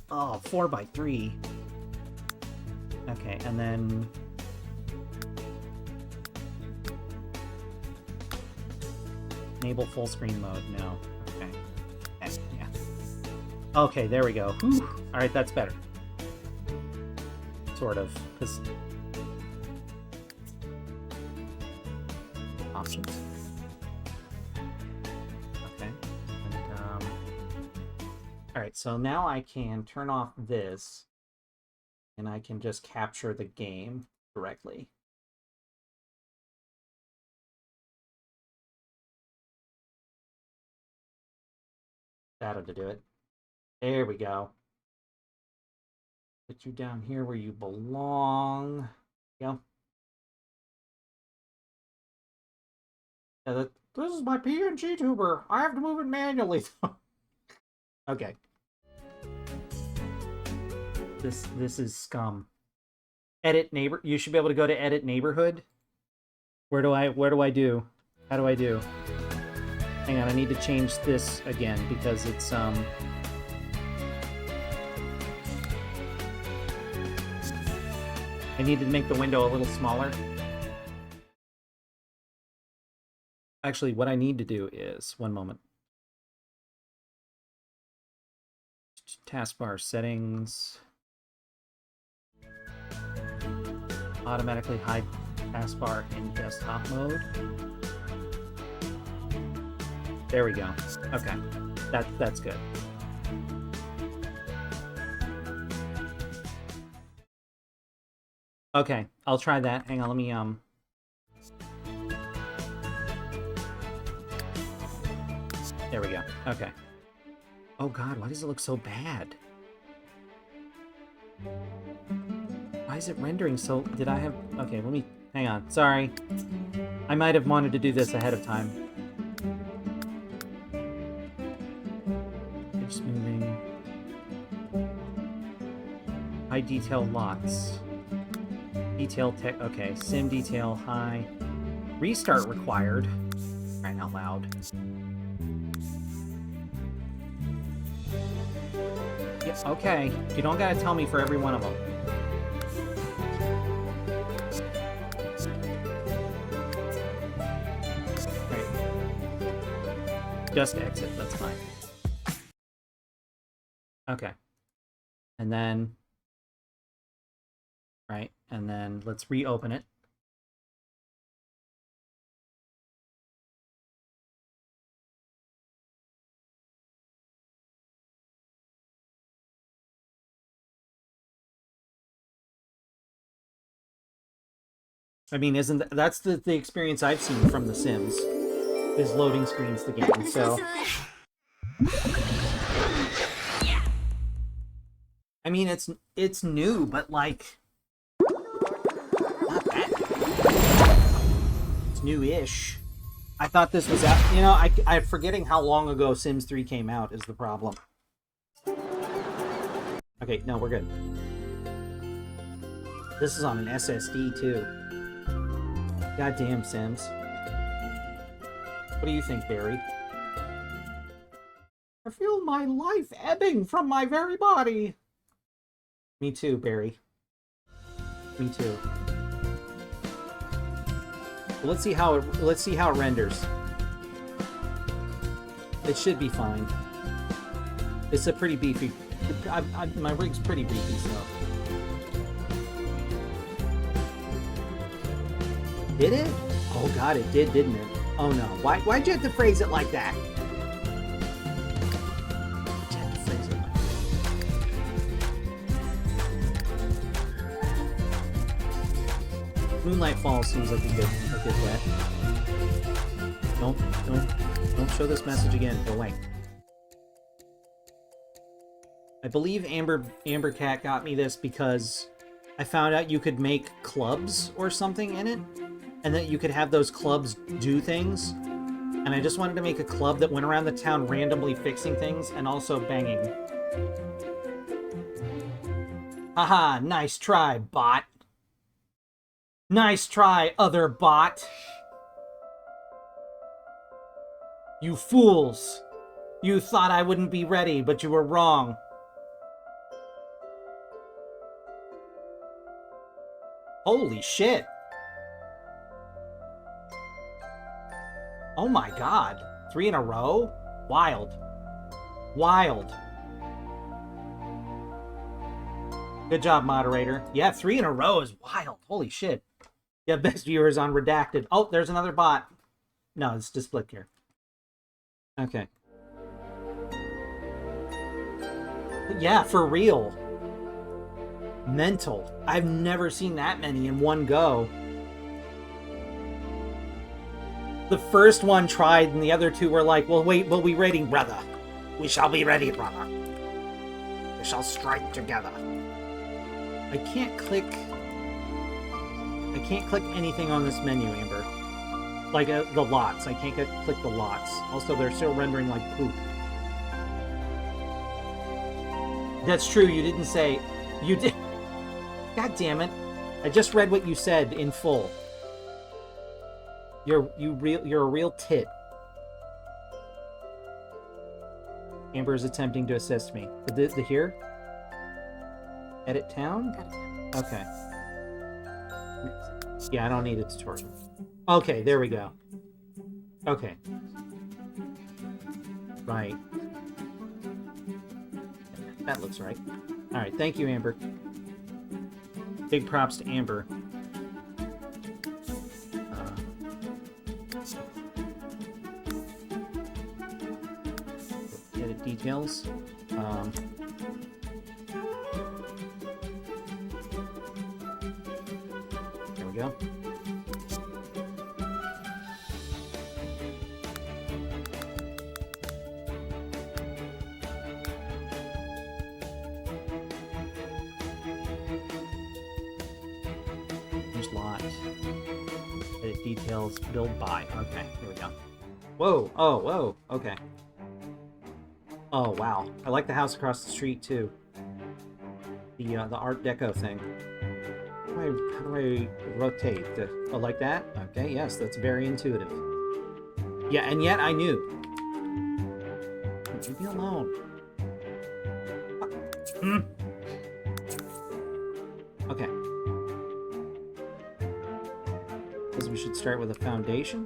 Oh, 4x3. Okay, and then... Enable full screen mode. No. Okay. Yeah. Okay, there we go. Whew. All right, that's better. Sort of. Because... Options. Okay. And, alright, so now I can turn off this, and I can just capture the game directly. That ought to do it. There we go. Put you down here where you belong. Go. Yeah, this is my PNG tuber. I have to move it manually. Okay. This is scum. Edit neighbor. You should be able to go to edit neighborhood. Where do I do? How do I do? Hang on, I need to change this again because it's I need to make the window a little smaller. Actually, what I need to do is, one moment. Taskbar settings. Automatically hide taskbar in desktop mode. There we go. Okay. That's good. Okay, I'll try that. Hang on, let me There we go. Okay. Oh god, why does it look so bad? Why is it rendering so... Did I have... Okay, let me... Hang on. Sorry. I might have wanted to do this ahead of time. Pitch smoothing. High detail lots. Detail tech... Okay, sim detail high. Restart required. Crying out loud. Yes, okay. You don't gotta tell me for every one of them. Right. Just exit, that's fine. Okay. And then... Right, and then let's reopen it. I mean, isn't that's the experience I've seen from The Sims, is loading screens the game, so... I mean, it's new, but, like... Not that new. It's new-ish. I thought this was out... You know, I'm forgetting how long ago Sims 3 came out is the problem. Okay, no, we're good. This is on an SSD, too. Goddamn Sims. What do you think, Barry? I feel my life ebbing from my very body. Me too, Barry. Me too. Well, let's see how it renders. It should be fine. It's a pretty beefy. My rig's pretty beefy, so. Did it? Oh god, it did, didn't it? Oh no. Why'd you have to phrase it like that? Why'd you have to phrase it like that? Moonlight Falls seems like a good bet. Don't show this message again. Go away. I believe Amber Cat got me this because I found out you could make clubs or something in it. And that you could have those clubs do things. And I just wanted to make a club that went around the town randomly fixing things and also banging. Haha, nice try, bot. Nice try, other bot. You fools. You thought I wouldn't be ready, but you were wrong. Holy shit. Oh my god. 3 in a row? Wild. Wild. Good job, moderator. Yeah, 3 in a row is wild. Holy shit. Yeah, best viewers on Redacted. Oh, there's another bot. No, it's just Split here. Okay. But yeah, for real. Mental. I've never seen that many in one go. The first one tried, and the other two were like, well, wait, we'll be ready, brother. We shall be ready, brother. We shall strike together. I can't click anything on this menu, Amber. Like the lots. I can't click the lots. Also, they're still rendering like poop. That's true. You didn't say... You did... God damn it. I just read what you said in full. You're a real tit. Amber is attempting to assist me. The here? Edit town? Okay. Yeah, I don't need a tutorial. Okay, there we go. Okay. Right. That looks right. Alright, thank you, Amber. Big props to Amber. Edit details. There we go. Edit details, build by. Okay, here we go. Whoa, oh, whoa, okay. Oh, wow. I like the house across the street, too. The Art Deco thing. How do I rotate? Oh, like that? Okay, yes, that's very intuitive. Yeah, and yet I knew. Leave me alone. Okay. Because we should start with a foundation.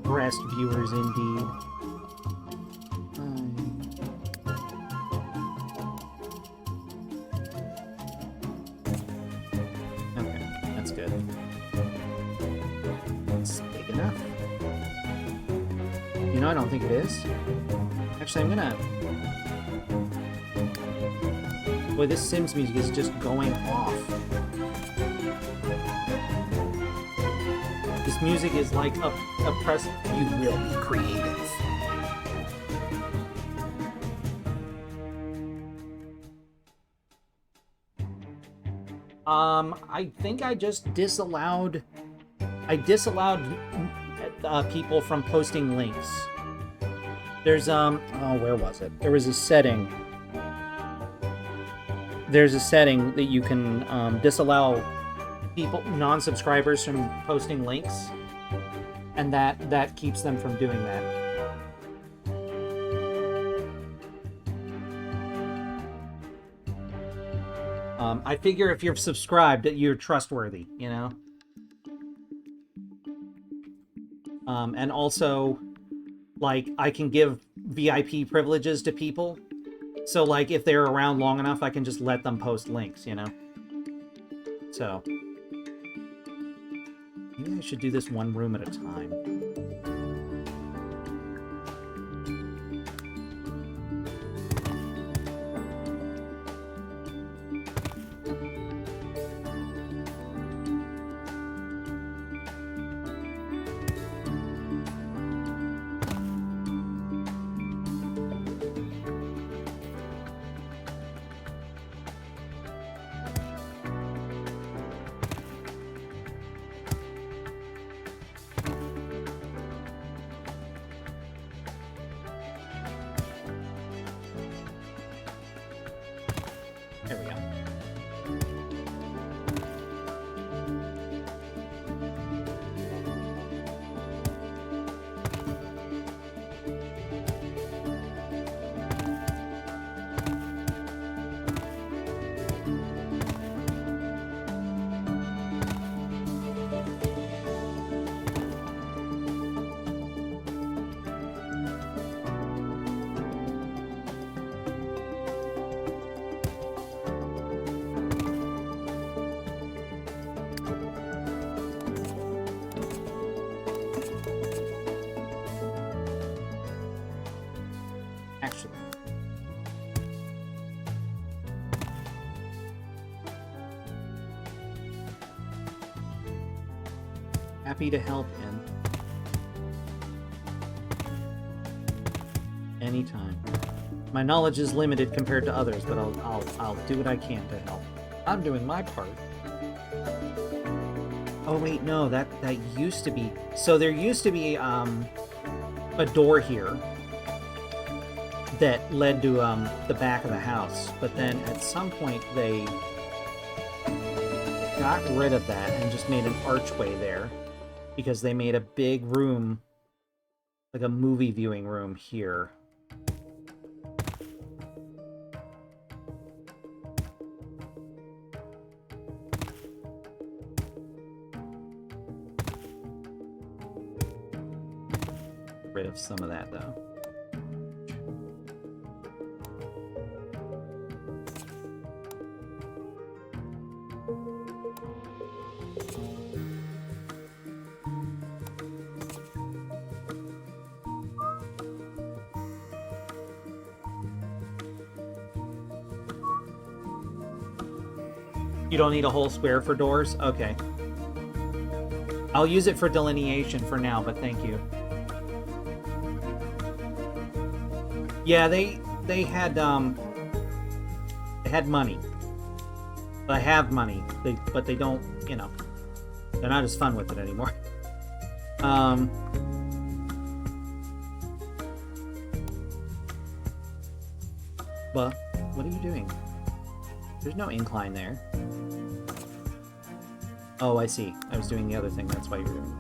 Breast viewers indeed. Okay, that's good. It's big enough. You know, I don't think it is. Actually, I'm gonna... Boy, this Sims music is just going off. This music is like a press. You will be creative. I think I just disallowed. I disallowed people from posting links. There's oh, where was it? There was a setting. There's a setting that you can disallow people, non-subscribers, from posting links, and that keeps them from doing that. I figure if you're subscribed, that you're trustworthy, you know. And also, like, I can give VIP privileges to people, so like if they're around long enough, I can just let them post links, you know. So maybe I should do this one room at a time. Happy to help in. Anytime. My knowledge is limited compared to others, but I'll do what I can to help. I'm doing my part. Oh wait, no, that used to be. So there used to be a door here that led to the back of the house, but then at some point they got rid of that and just made an archway there because they made a big room, like a movie viewing room here. Rid of some of that though. You don't need a whole square for doors? Okay. I'll use it for delineation for now, but thank you. Yeah, they had money. They have money, but they don't, you know, they're not as fun with it anymore. But what are you doing? There's no incline there. Oh, I see. I was doing the other thing. That's why you were doing that.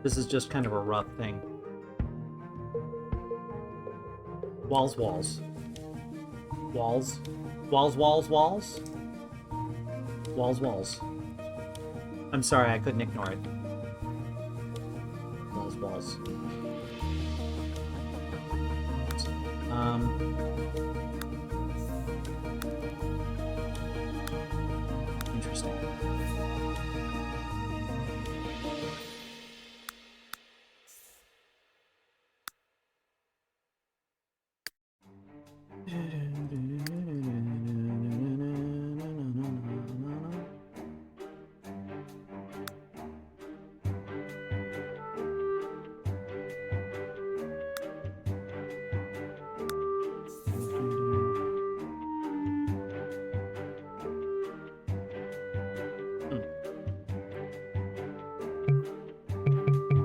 This is just kind of a rough thing. Walls, walls. Walls. Walls, walls, walls. Walls, walls. I'm sorry, I couldn't ignore it. Walls, walls. Interesting.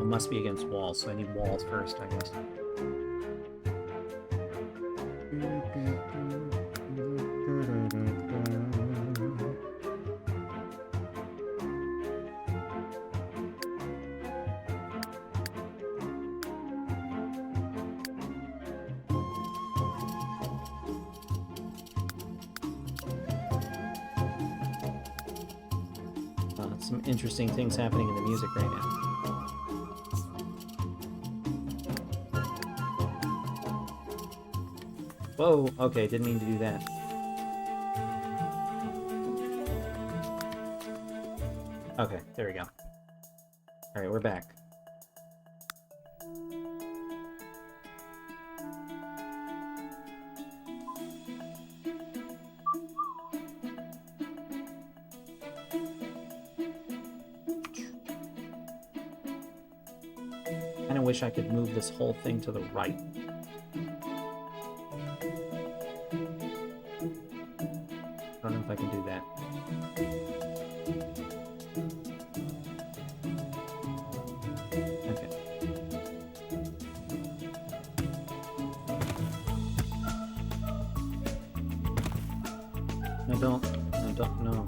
Must be against walls, so I need walls first, I guess. Some interesting things happening in the music right now. Whoa, okay, didn't mean to do that. Okay, there we go. Alright, we're back. Kinda wish I could move this whole thing to the right. I don't know if I can do that. Okay. No, don't, no.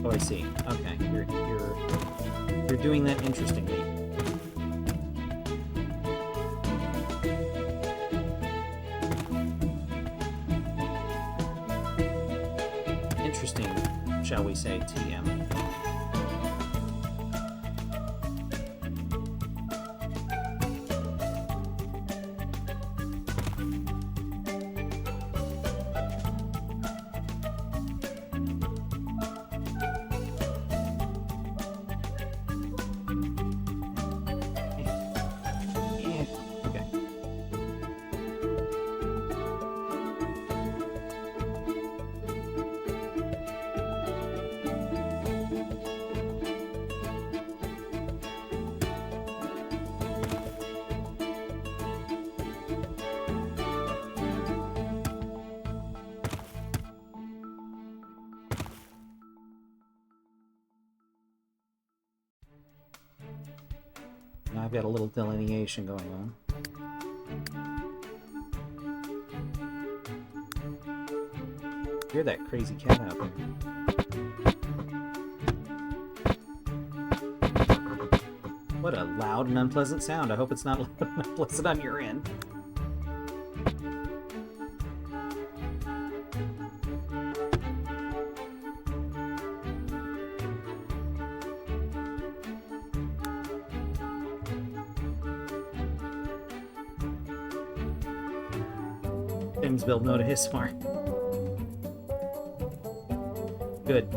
Oh, I see. Okay, you're doing that interestingly. Interesting, shall we say, TM. Now I've got a little delineation going on. Hear that crazy cat out there. What a loud and unpleasant sound. I hope it's not loud and unpleasant on your end. Things build no to his smart. Good.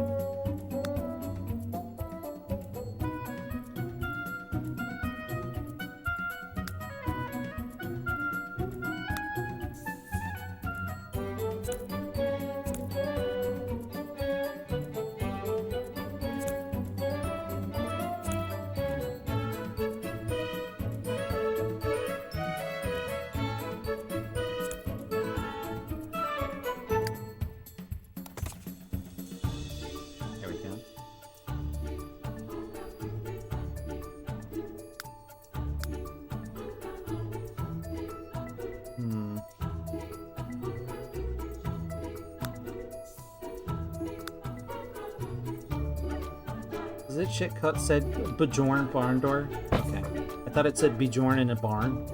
Is it shit cut said Bjorn barn door? Okay. I thought it said Bjorn in a barn.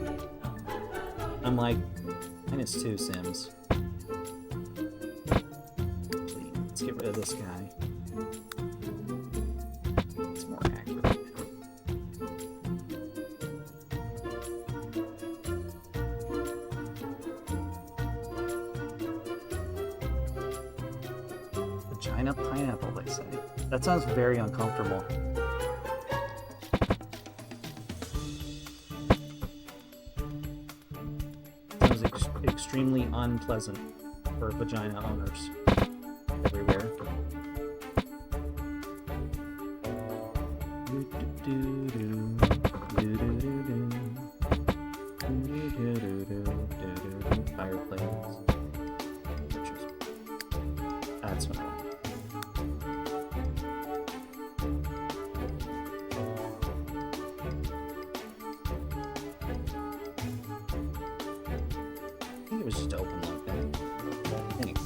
I'm like, -2 Sims. Please, let's get rid of this guy. It's more accurate. Vagina pineapple, they say. That sounds very uncomfortable. Sounds extremely unpleasant for vagina owners everywhere. Fireplace. That's what I want. It was just open like that. Anyway.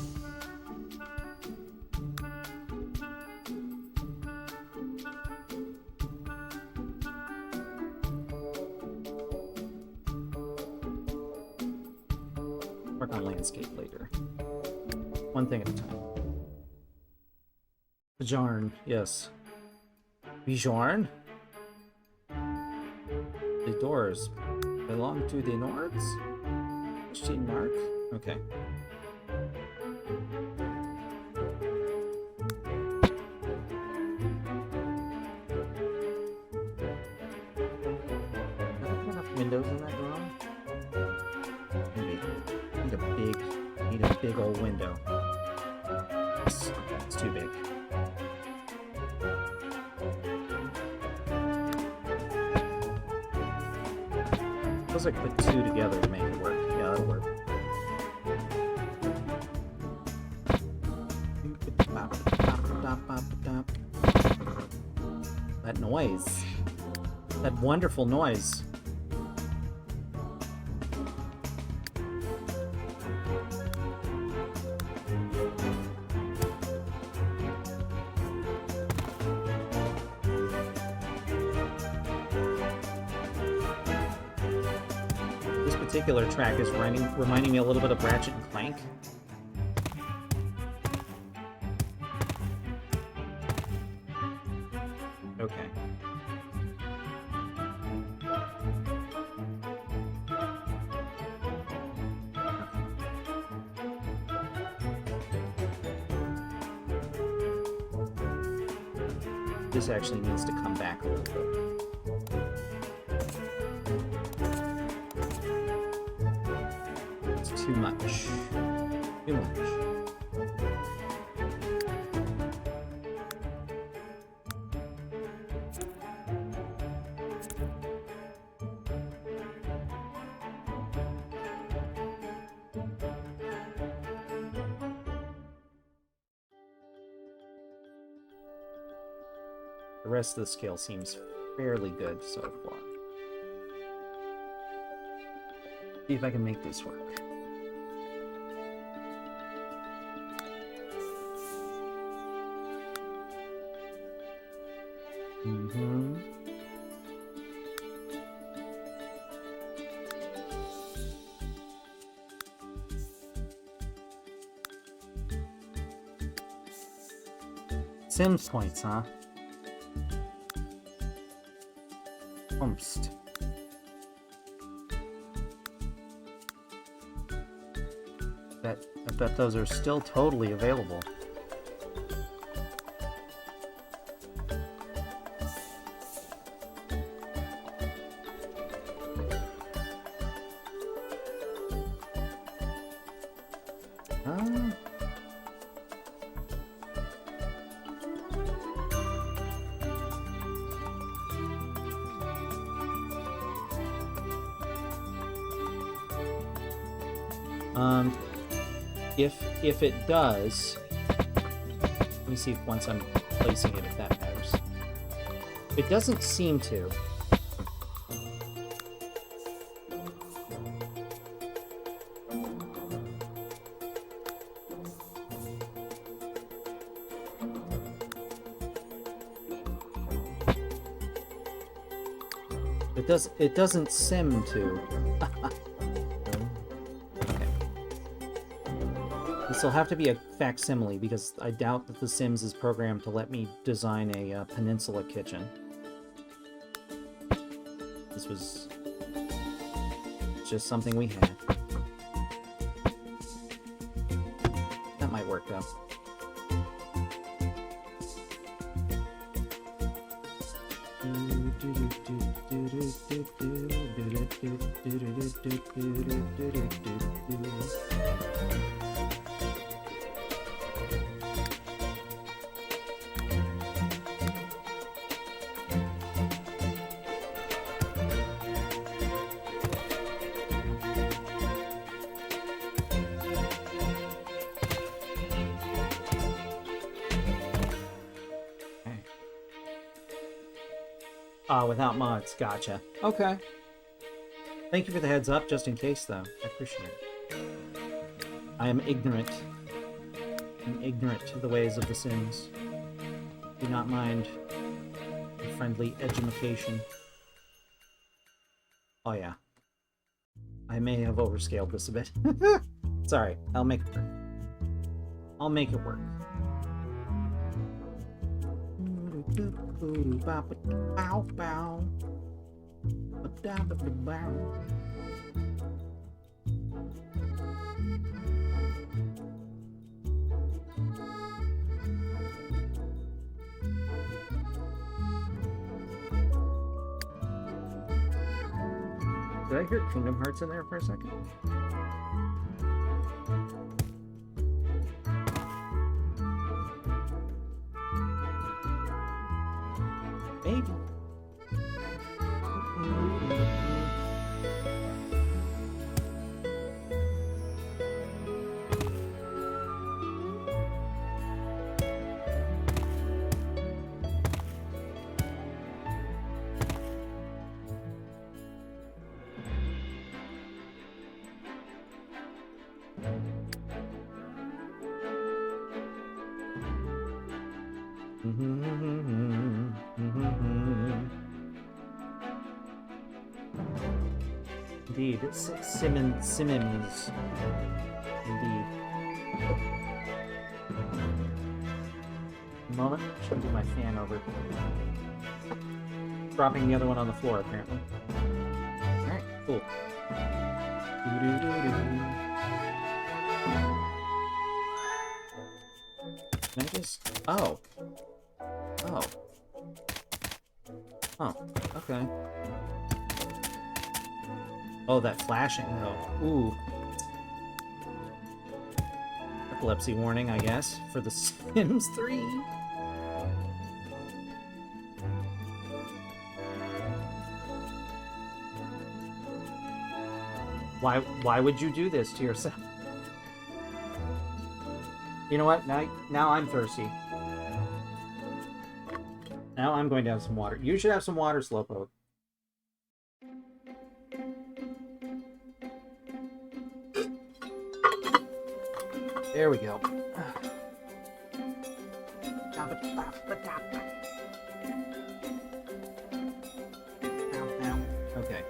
Work on landscape later. One thing at a time. Bjorn, yes. Bjorn? The doors belong to the Nords? Question mark? Okay. Enough windows in that room? Need a big old window. It's too big. Suppose I could put two together to make it work. Yeah, that'll work. That noise. That wonderful noise. particular track is reminding me a little bit of Ratchet and Clank. Okay. This actually needs to come back a little bit. It's too much. Too much. The rest of the scale seems fairly good so far. See if I can make this work. Sims points, huh? Almost. I bet those are still totally available. If it does, let me see if once I'm placing it, if that matters. It doesn't seem to. It doesn't sim to. This will have to be a facsimile, because I doubt that The Sims is programmed to let me design a peninsula kitchen. This was just something we had. That might work, though. Without mods, gotcha. Okay. Thank you for the heads up, just in case, though. I appreciate it. I am ignorant. I'm ignorant to the ways of The Sims. Do not mind the friendly edumacation. Oh, yeah. I may have overscaled this a bit. It's alright. I'll make it work. I'll make it work. Bow, bow. Did I hear Kingdom Hearts in there for a second? Maybe. Indeed. It's Simmons. Indeed. A moment. Should do my fan over. Dropping the other one on the floor, apparently. Alright, cool. Can I just... Oh. Oh. Oh, okay. Oh, that flashing, though. Ooh. Epilepsy warning, I guess, for The Sims 3. Why would you do this to yourself? You know what? Now I'm thirsty. Now I'm going to have some water. You should have some water, Slowpoke. There we go. Okay.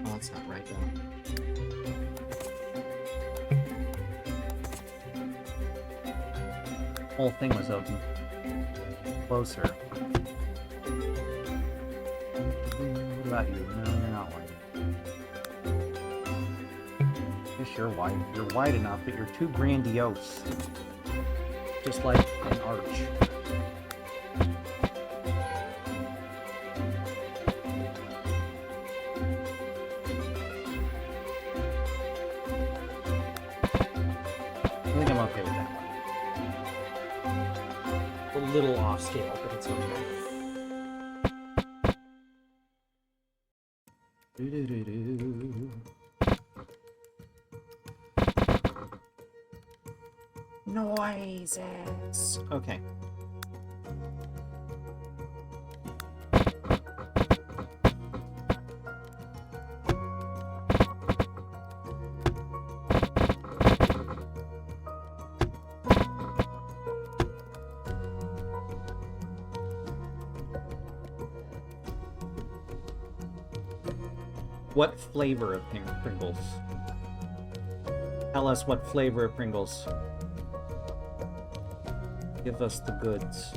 That's not right, though. Whole thing was open. Closer. What about you? No, you're not white. Yes, you're white. You're white enough, but you're too grandiose. Just like an arch. I think I'm okay with that one. A little off scale, but it's okay. Noises. Okay. What flavor of Pringles? Tell us what flavor of Pringles. Give us the goods.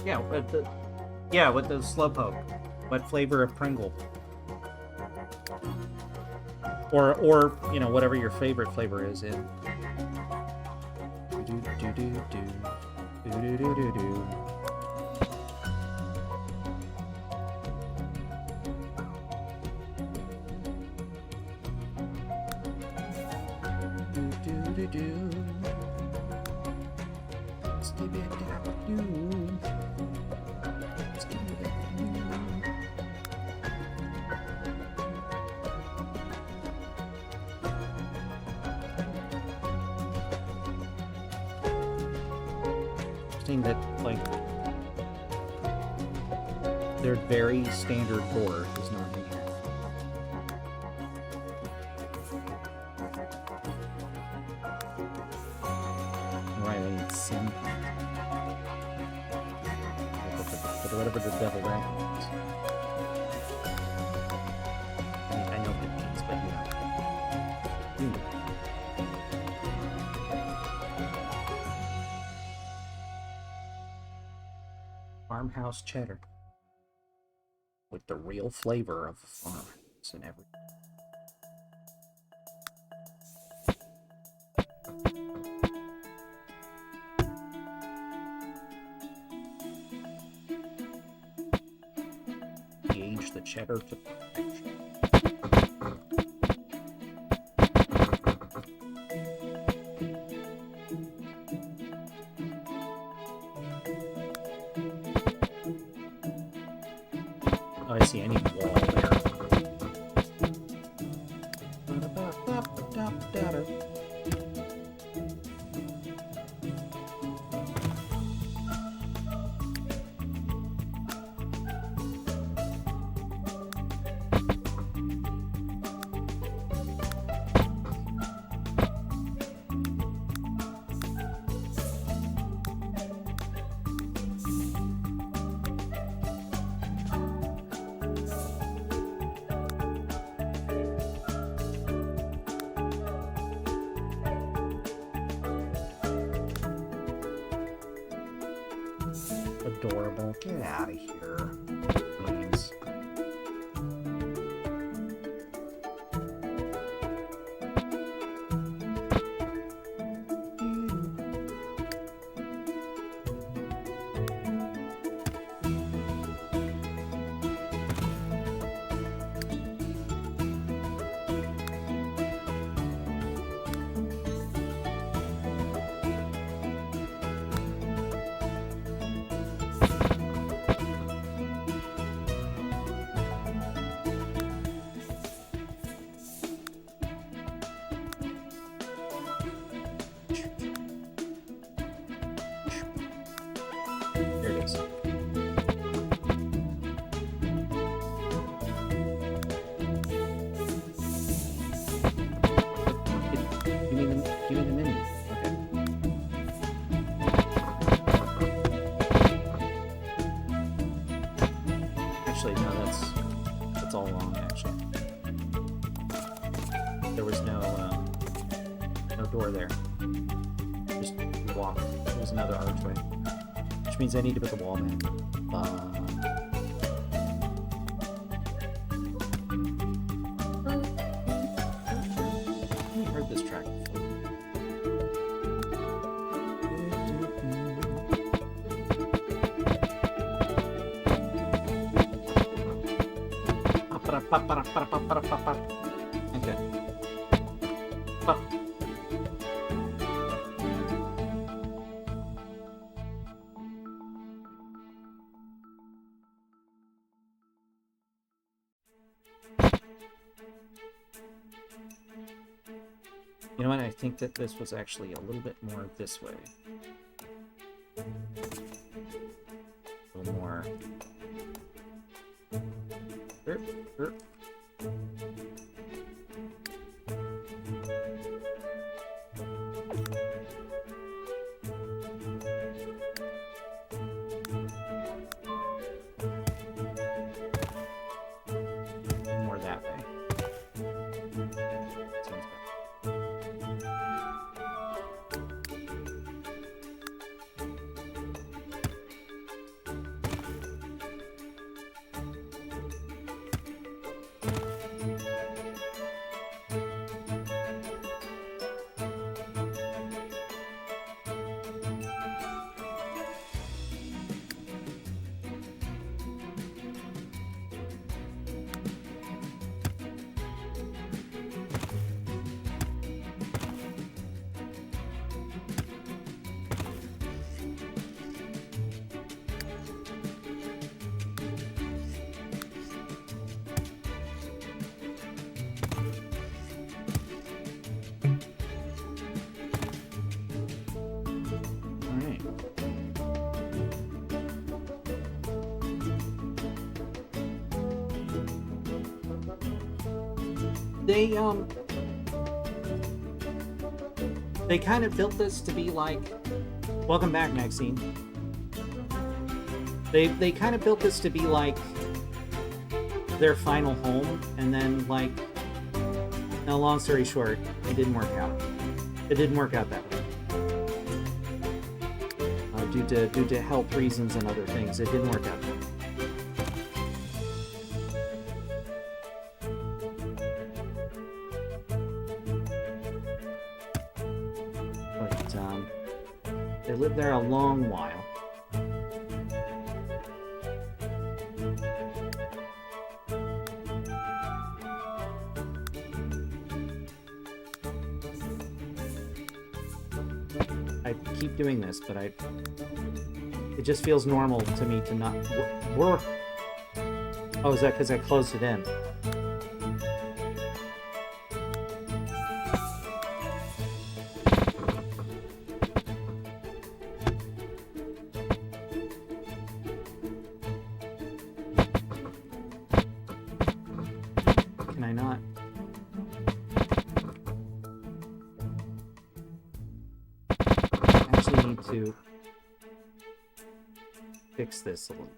Yeah, with the Slowpoke. What flavor of Pringle? Or you know, whatever your favorite flavor is in. That like their very standard board is not in here. Sin. Whatever the devil that is. I know it means, but you know. Farmhouse cheddar. With the real flavor of the farmhouse and everything. Age the cheddar to perfection. Oh, I see. I need wall there. Adorable. Get out of here, please. There it is. Give me the menu. Okay. Actually, no, that's all wrong. Actually, there was no door there. Just walk. There was another archway. Which means I need to put the wall back. I heard this track before. Okay. You know what? I think that this was actually a little bit more this way. A little more. More that way. Sounds good. They kind of built this to be like Welcome back, Maxine. They kind of built this to be like their final home, and then like, now long story short, it didn't work out. It didn't work out that way. Due to health reasons and other things, it didn't work out that way. They lived there a long while. I keep doing this, but it just feels normal to me to not... Oh, is that because I closed it in? Can I not? I actually need to fix this a little bit.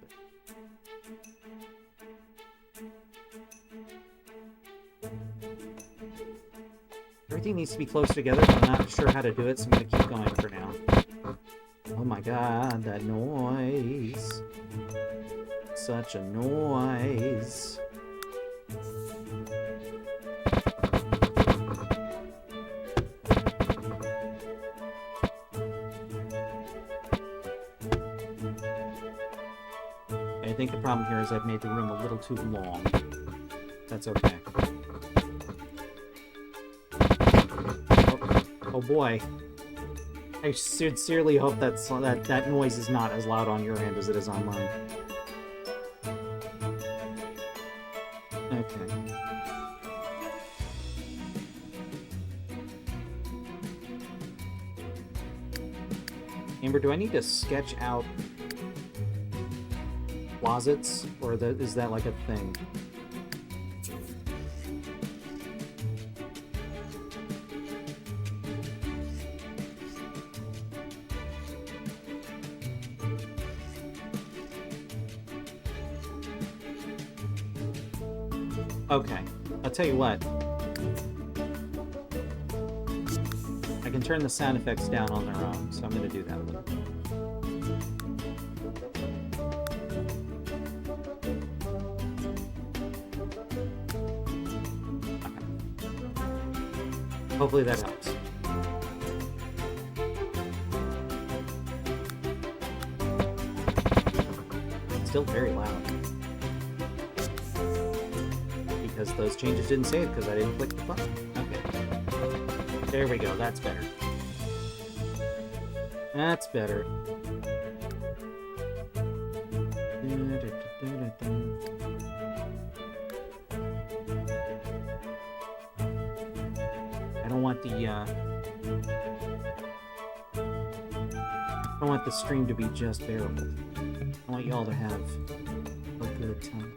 Everything needs to be close together, but I'm not sure how to do it, so I'm going to keep going for now. Oh my god, that noise. Such a noise. I think the problem here is I've made the room a little too long. That's okay. Oh boy. I sincerely hope that noise is not as loud on your end as it is on mine. Okay. Amber, do I need to sketch out closets, or is that like a thing? Okay, I'll tell you what. I can turn the sound effects down on their own, so I'm going to do that. Okay. Hopefully that helps. It's still very loud. Because those changes didn't save because I didn't click the button. Okay. There we go, that's better. That's better. I don't want the stream to be just bearable. I want y'all to have a good time.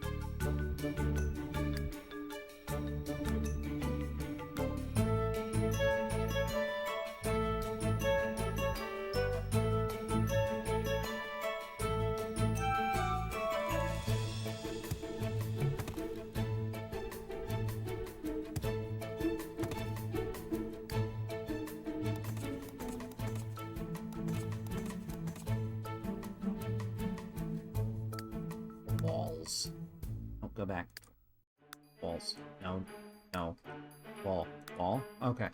Walls. Oh, go back. Walls. No. No. Wall. Wall? Okay.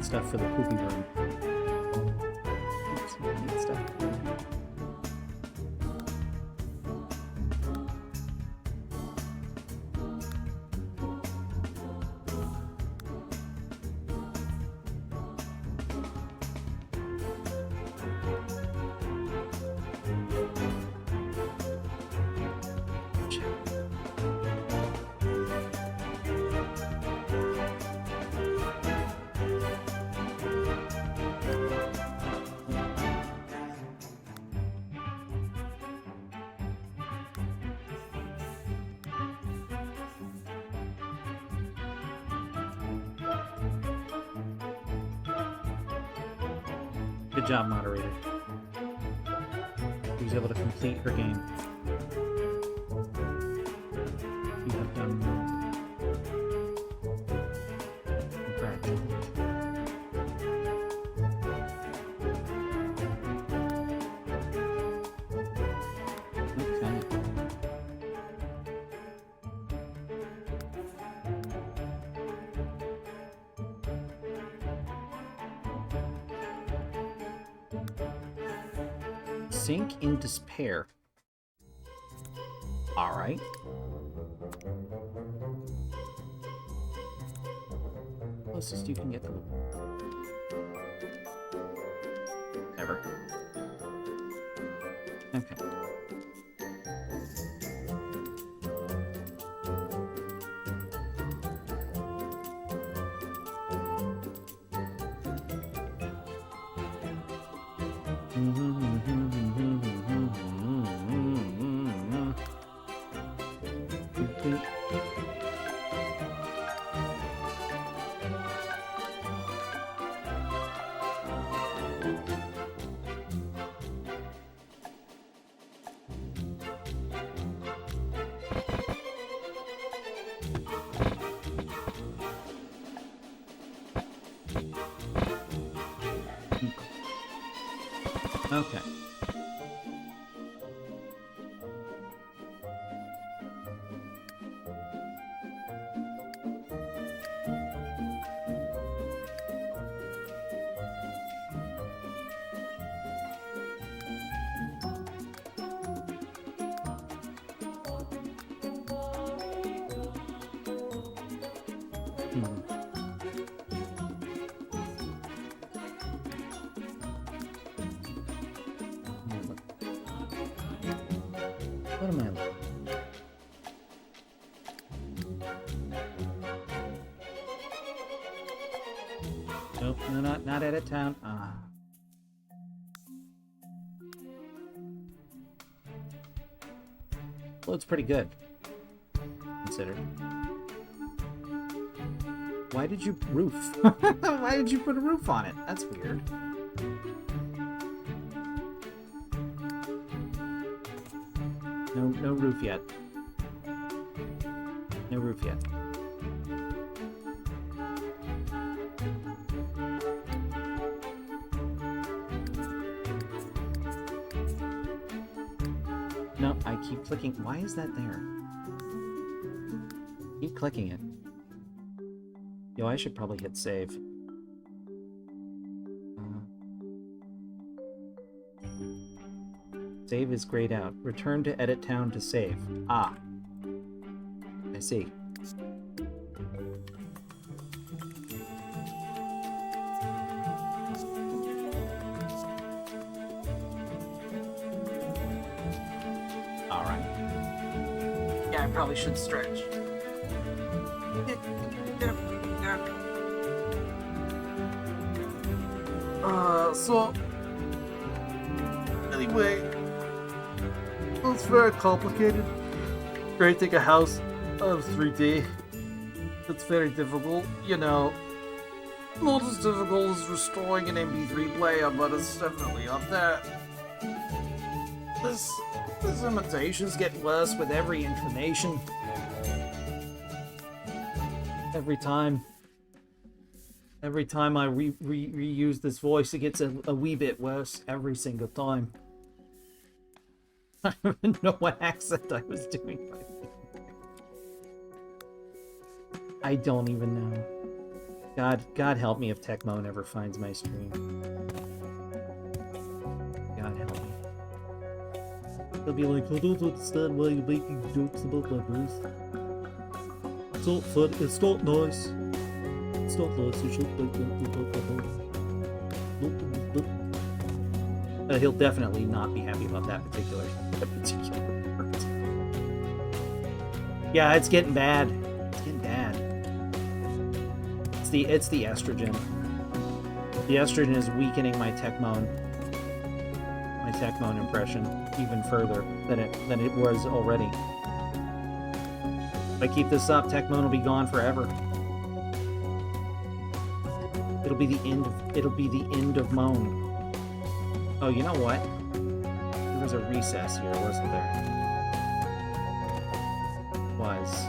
Stuff for the poopy room. Oops, I need stuff. Good job, moderator. She was able to complete her game. You have done congratulations. Okay. Sink in despair. All right. Closest you can get to the ever. Okay. Okay. What am I looking? Nope, no, not Edit Town. Ah. Well, it's pretty good, considered. Why did you roof? Why did you put a roof on it? That's weird. No roof yet. No roof yet. No, I keep clicking. Why is that there? Keep clicking it. Yo, I should probably hit save. Save is grayed out. Return to Edit Town to save. Ah. I see. Alright. Yeah, I probably should stretch. So... Anyway... It's very complicated. Creating a house of 3D. It's very difficult, you know. Not as difficult as restoring an MP3 player, but it's definitely up there. These limitations get worse with every information. Every time I reuse this voice, it gets a wee bit worse every single time. I don't even know what accent I was doing. I don't even know. God help me if Tecmo never finds my stream. God help me. They'll be like, I don't understand why you're making jokes about my voice. It's not fun. It's not nice. It's not nice. You shouldn't make jokes about my voice. He'll definitely not be happy about that particular word. Yeah, it's getting bad. It's getting bad. It's the estrogen. The estrogen is weakening my Tecmone impression even further than it was already. If I keep this up, Tecmone will be gone forever. It'll be the end of Moan. Oh, you know what? There was a recess here, wasn't there? Was.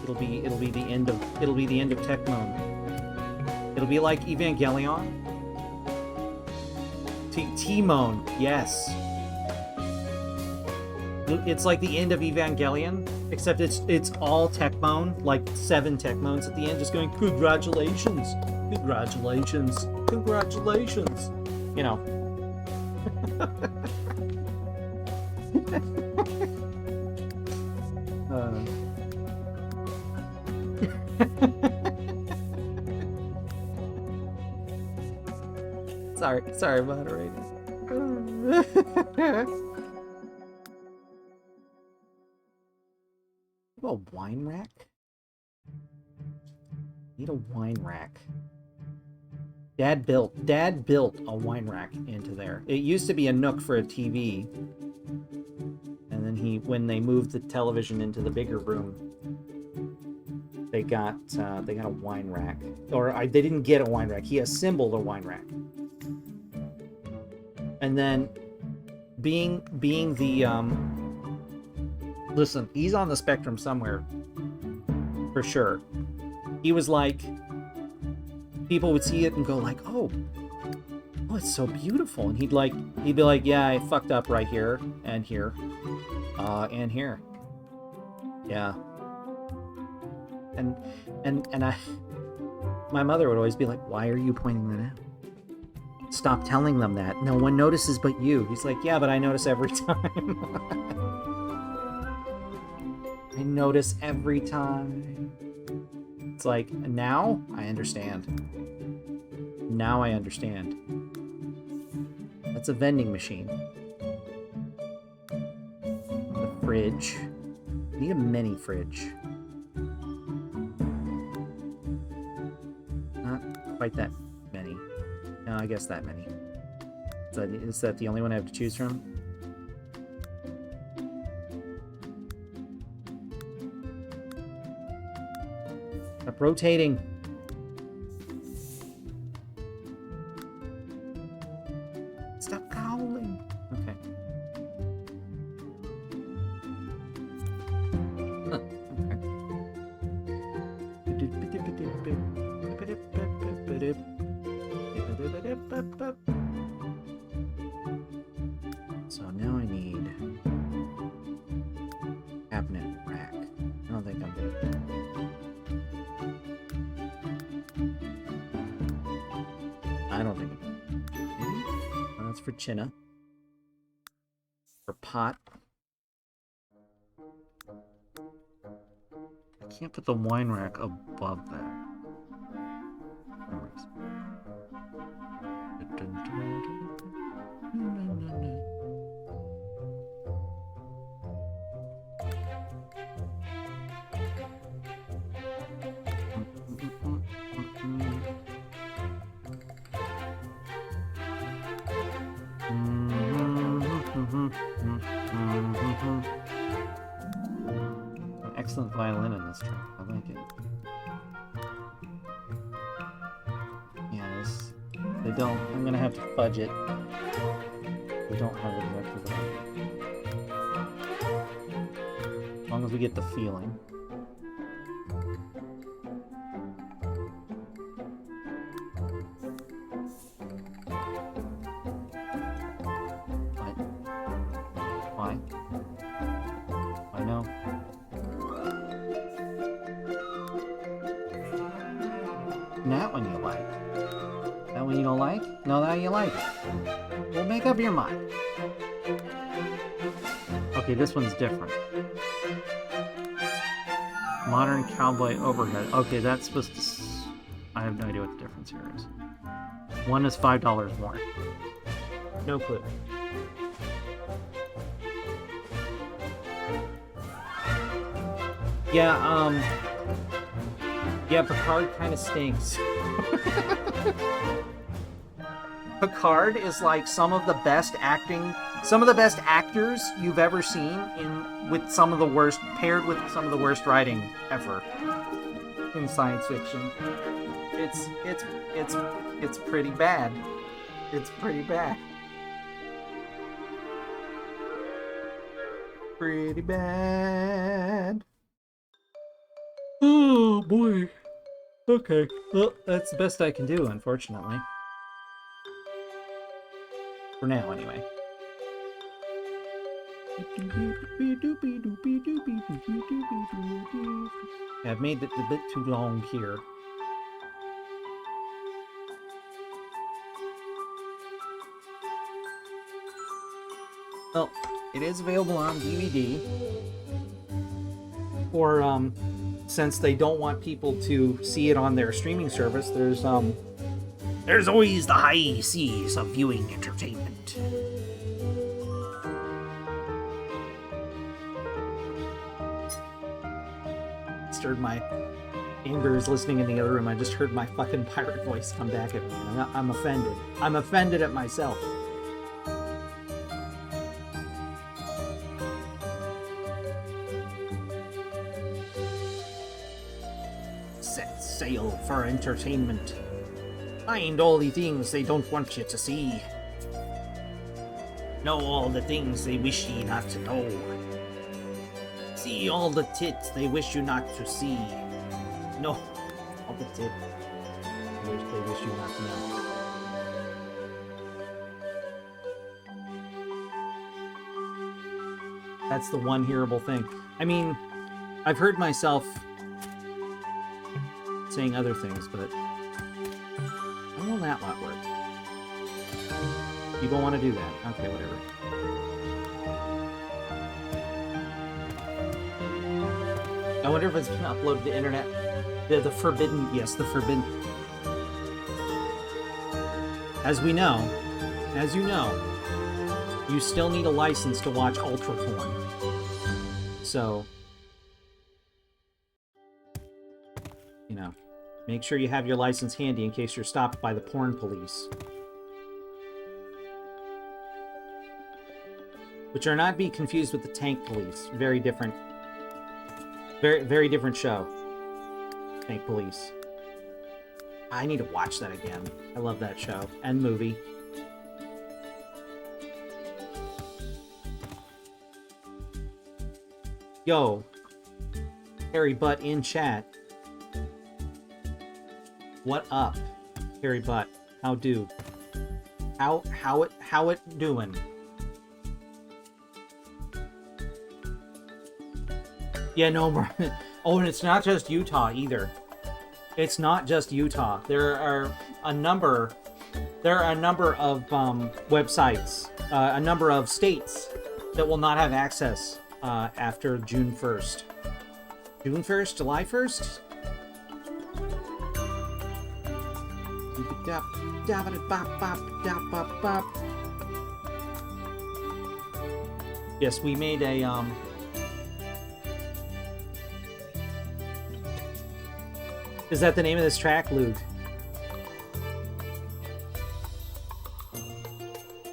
It'll be the end of Tecmone. It'll be like Evangelion. T-Moan, yes. It's like the end of Evangelion, except it's all Tecmone, like 7 Tecmones at the end, just going, congratulations, congratulations, congratulations. You know. Sorry, moderator. A wine rack? Need a wine rack. Dad built a wine rack into there. It used to be a nook for a TV. And then when they moved the television into the bigger room, they got a wine rack. Or they didn't get a wine rack. He assembled a wine rack. And then being the listen, he's on the spectrum somewhere for sure. He was like, people would see it and go like, oh, it's so beautiful, and he'd be like, yeah, I fucked up right here and here and here. Yeah. And my mother would always be like, why are you pointing that out? Stop telling them that. No one notices but you. He's like, yeah, but I notice every time. I notice every time. It's like, now I understand. Now I understand. That's a vending machine. The fridge. I need a mini fridge. Not quite that many. No, I guess that many. Is that the only one I have to choose from? Stop rotating. Stop howling. Okay. Huh, okay. So now I need cabinet rack. I don't think I'm gonna. I don't think I'm. Oh, that's for Chinna. For pot. I can't put the wine rack above that. No worries. An excellent violin in this track. I like it. Yeah, they don't. I'm gonna have to fudge it. We don't have exactly that. As long as we get the feeling. Why? Why no? That one you like. That one you don't like? No, that you like. Well, make up your mind. Okay, this one's different. Modern cowboy overhead. Okay, that's supposed to... I have no idea what the difference here is. One is $5 more. No clue. Yeah, yeah, Picard kind of stinks. Picard is like some of the best acting some of the best actors you've ever seen with some of the worst, paired with some of the worst writing ever in science fiction. It's pretty bad. It's pretty bad. Pretty bad. Oh boy. Okay. Well, that's the best I can do, unfortunately. For now, anyway. I've made it a bit too long here. Well, it is available on DVD. Or, since they don't want people to see it on their streaming service, there's always the high seas of viewing entertainment. Stirred my Amber is listening in the other room. I just heard my fucking pirate voice come back at me. I'm offended. I'm offended at myself. Set sail for entertainment. Find all the things they don't want you to see. Know all the things they wish ye not to know. See all the tits they wish you not to see. No, all the tits they wish you not to know. That's the one hearable thing. I mean, I've heard myself saying other things, but how will that not work? You don't want to do that. Okay, whatever. I wonder if it's been uploaded to the internet. The forbidden... Yes, the forbidden... As we know, as you know, you still need a license to watch ultra porn. So, you know, make sure you have your license handy in case you're stopped by the porn police. Which are not to be confused with the tank police. Very different. Very different show. Tank Police. I need to watch that again. I love that show. And movie. Yo. Harry Butt in chat. What up? Harry Butt. How do? How it doing? Yeah, no, oh, and it's not just Utah either. It's not just Utah. There are a number of websites, a number of states that will not have access after June 1st. June 1st? July 1st? Yes, we made a Is that the name of this track, Luke?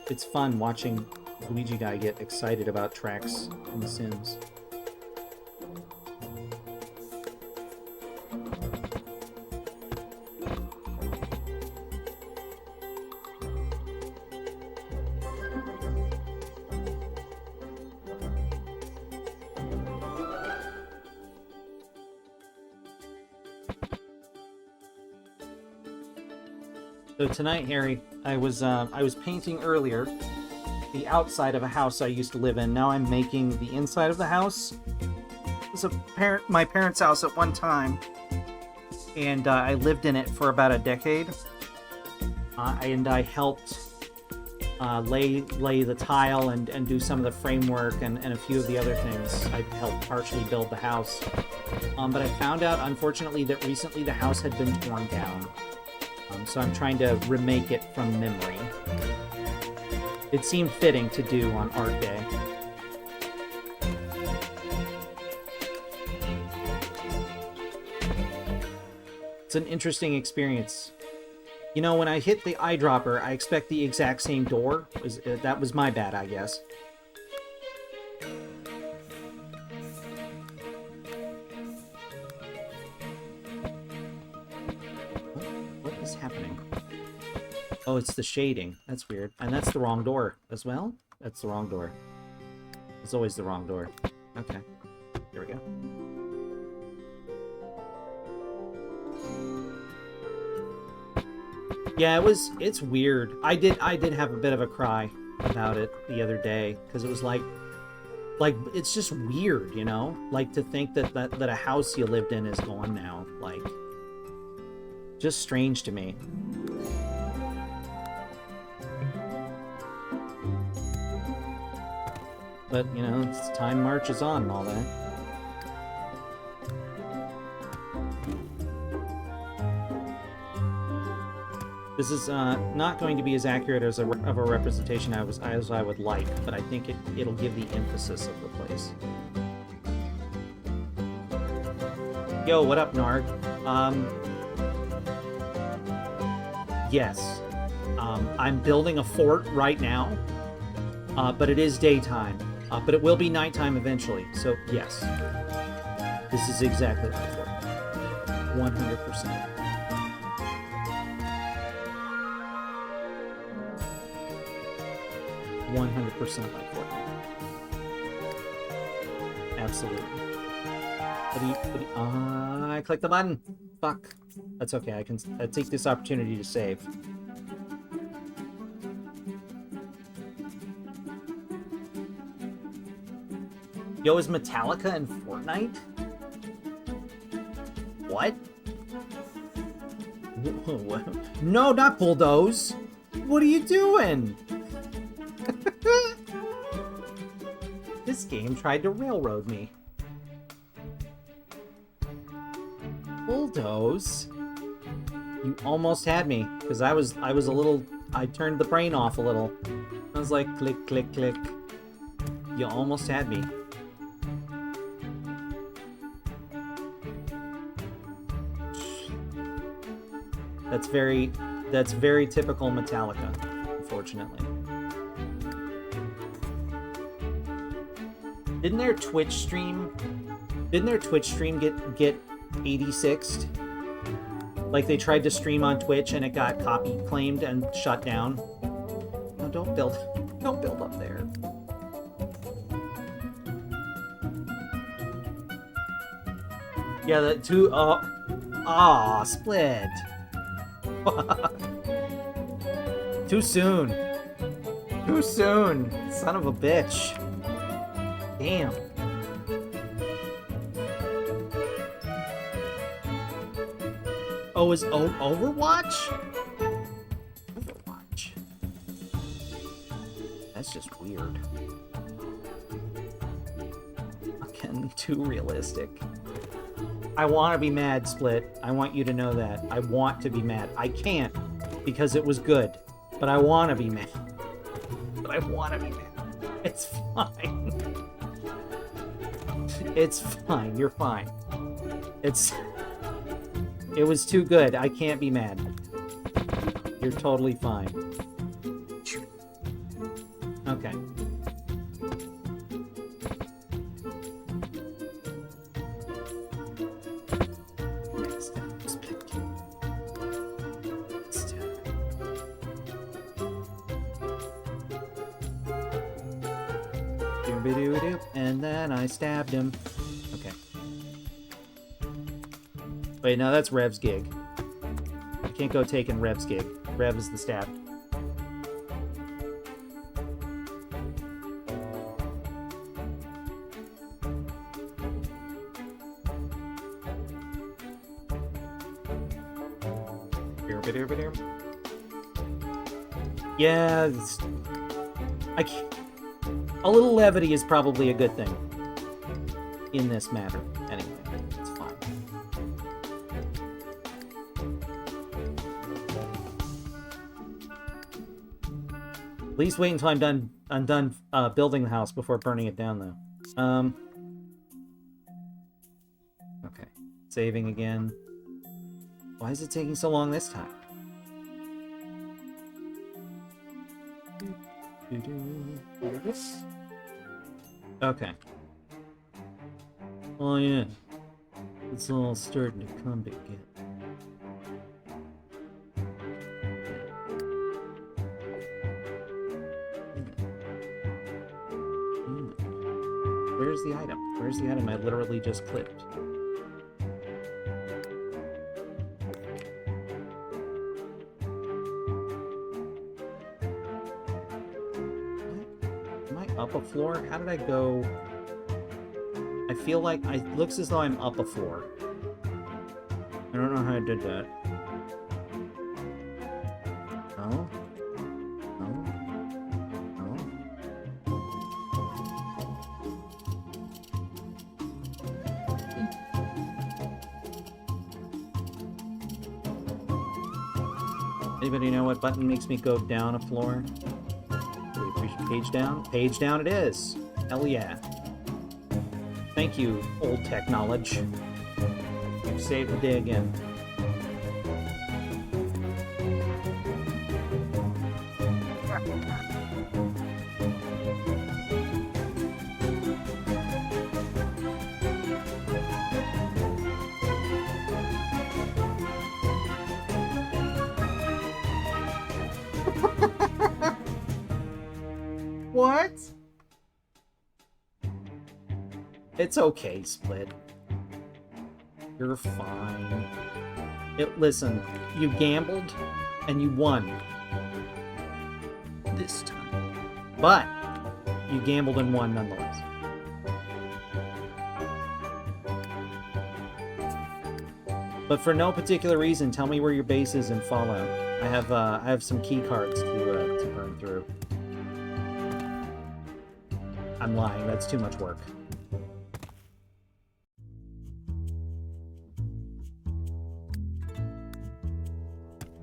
It's fun watching Luigi guy get excited about tracks in The Sims. So tonight, Harry, I was painting earlier the outside of a house I used to live in. Now I'm making the inside of the house. It was my parents' house at one time, and I lived in it for about a decade. And I helped lay the tile and do some of the framework and a few of the other things. I helped partially build the house. But I found out, unfortunately, that recently the house had been torn down. So I'm trying to remake it from memory. It seemed fitting to do on Art Day. It's an interesting experience You know, when I hit the eyedropper, I expect the exact same door. That was my bad, I guess. What is happening? Oh, it's the shading. That's weird. And that's the wrong door as well? That's the wrong door. It's always the wrong door. Okay. Here we go. Yeah, it's weird. I did have a bit of a cry about it the other day, because it was like it's just weird, you know? Like, to think that a house you lived in is gone now. Like, just strange to me. But, you know, time marches on and all that. This is not going to be as accurate as of a representation as I would like, but I think it'll give the emphasis of the place. Yo, what up, Narg? Yes. I'm building a fort right now, but it is daytime. But it will be nighttime eventually, so yes. This is exactly my fort. 100%. Like Fortnite. Absolutely. I clicked the button. Fuck. That's okay. I take this opportunity to save. Yo, is Metallica in Fortnite? What? No, not Bulldoze. What are you doing? This game tried to railroad me. Bulldoze? You almost had me, because I was a little... I turned the brain off a little. I was like, click, click, click. You almost had me. That's very typical Metallica, unfortunately. Didn't their Twitch stream get 86'd? Like, they tried to stream on Twitch and it got copy claimed and shut down. No, don't build up there. Yeah, the two split. Too soon. Too soon. Son of a bitch. Damn. Oh, is Overwatch? Overwatch. That's just weird. Fucking too realistic. I want to be mad, Split. I want you to know that. I want to be mad. I can't, because it was good. But I want to be mad. But I want to be mad. It's fine. It's fine. You're fine. It was too good. I can't be mad. You're totally fine. Okay. And then I stabbed him. Okay. Wait, no, that's Rev's gig. I can't go taking Rev's gig. Rev is the stabbed. Yeah, I can't. A little levity is probably a good thing in this matter. Anyway, it's fine. At least wait until I'm done building the house before burning it down, though. Okay, saving again. Why is it taking so long this time? Okay. Oh yeah. It's all starting to come together. Where's the item? Where's the item I literally just clipped? Am I up a floor? How did I go? I feel like it looks as though I'm up a floor. I don't know how I did that. No? No? No? Anybody know what button makes me go down a floor? Really appreciate page down. Page down it is. Hell yeah. Thank you, old tech knowledge. You've saved the day again. What? It's okay, Split. You're fine. Listen, you gambled, and you won. This time. But, you gambled and won nonetheless. But for no particular reason, tell me where your base is in Fallout. I have some key cards to burn through. I'm lying, that's too much work.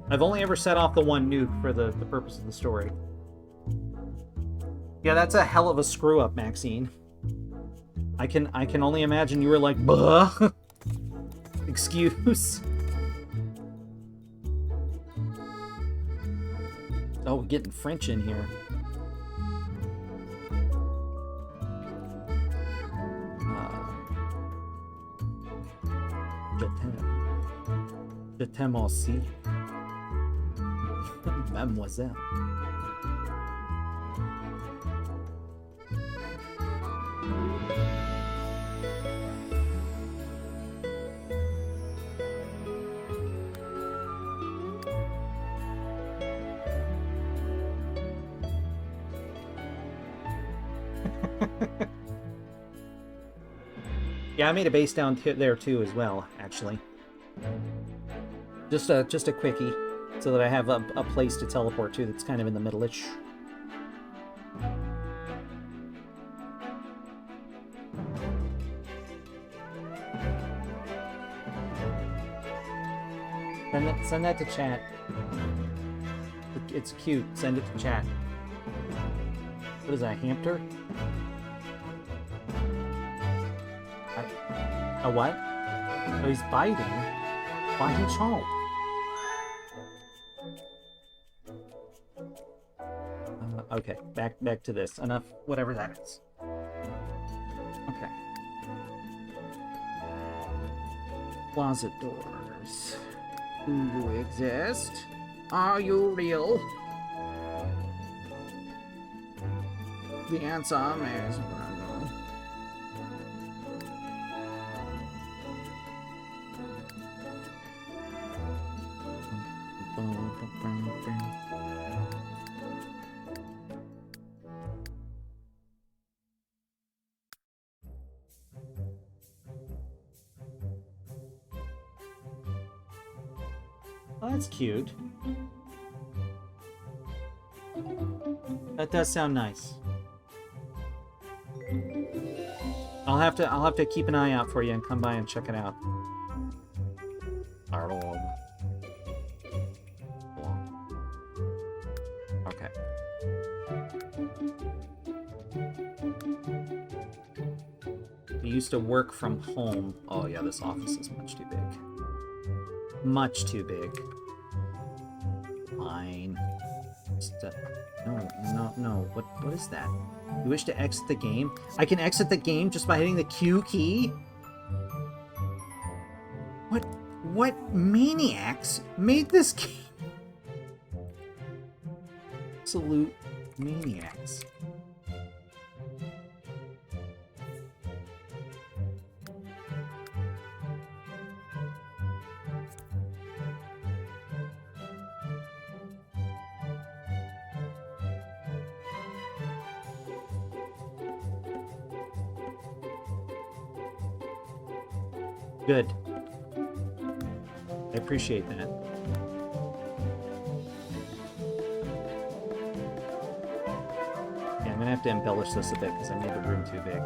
I've only ever set off the one nuke for the purpose of the story. Yeah, that's a hell of a screw-up, Maxine. I can only imagine you were like, buh. Excuse. Oh, we're getting French in here. Je t'aime aussi. Mademoiselle. Yeah, I made a base down there too as well, actually. Just a quickie, so that I have a place to teleport to that's kind of in the middle-ish. Send that to chat. It's cute. Send it to chat. What is that, hamster? A what? Oh, he's biting. Biting Chomp. Okay, back to this. Enough, whatever that is. Okay. Closet doors. Do you exist? Are you real? The answer is no. Oh, that's cute. That does sound nice. I'll have to keep an eye out for you and come by and check it out. Arnold. Okay. I used to work from home. Oh yeah, this office is much too big. Much too big. Fine. Just No, no, no. What is that? You wish to exit the game? I can exit the game just by hitting the Q key? What maniacs made this game? Absolute maniacs. Good. I appreciate that. Yeah, I'm gonna have to embellish this a bit because I made the room too big.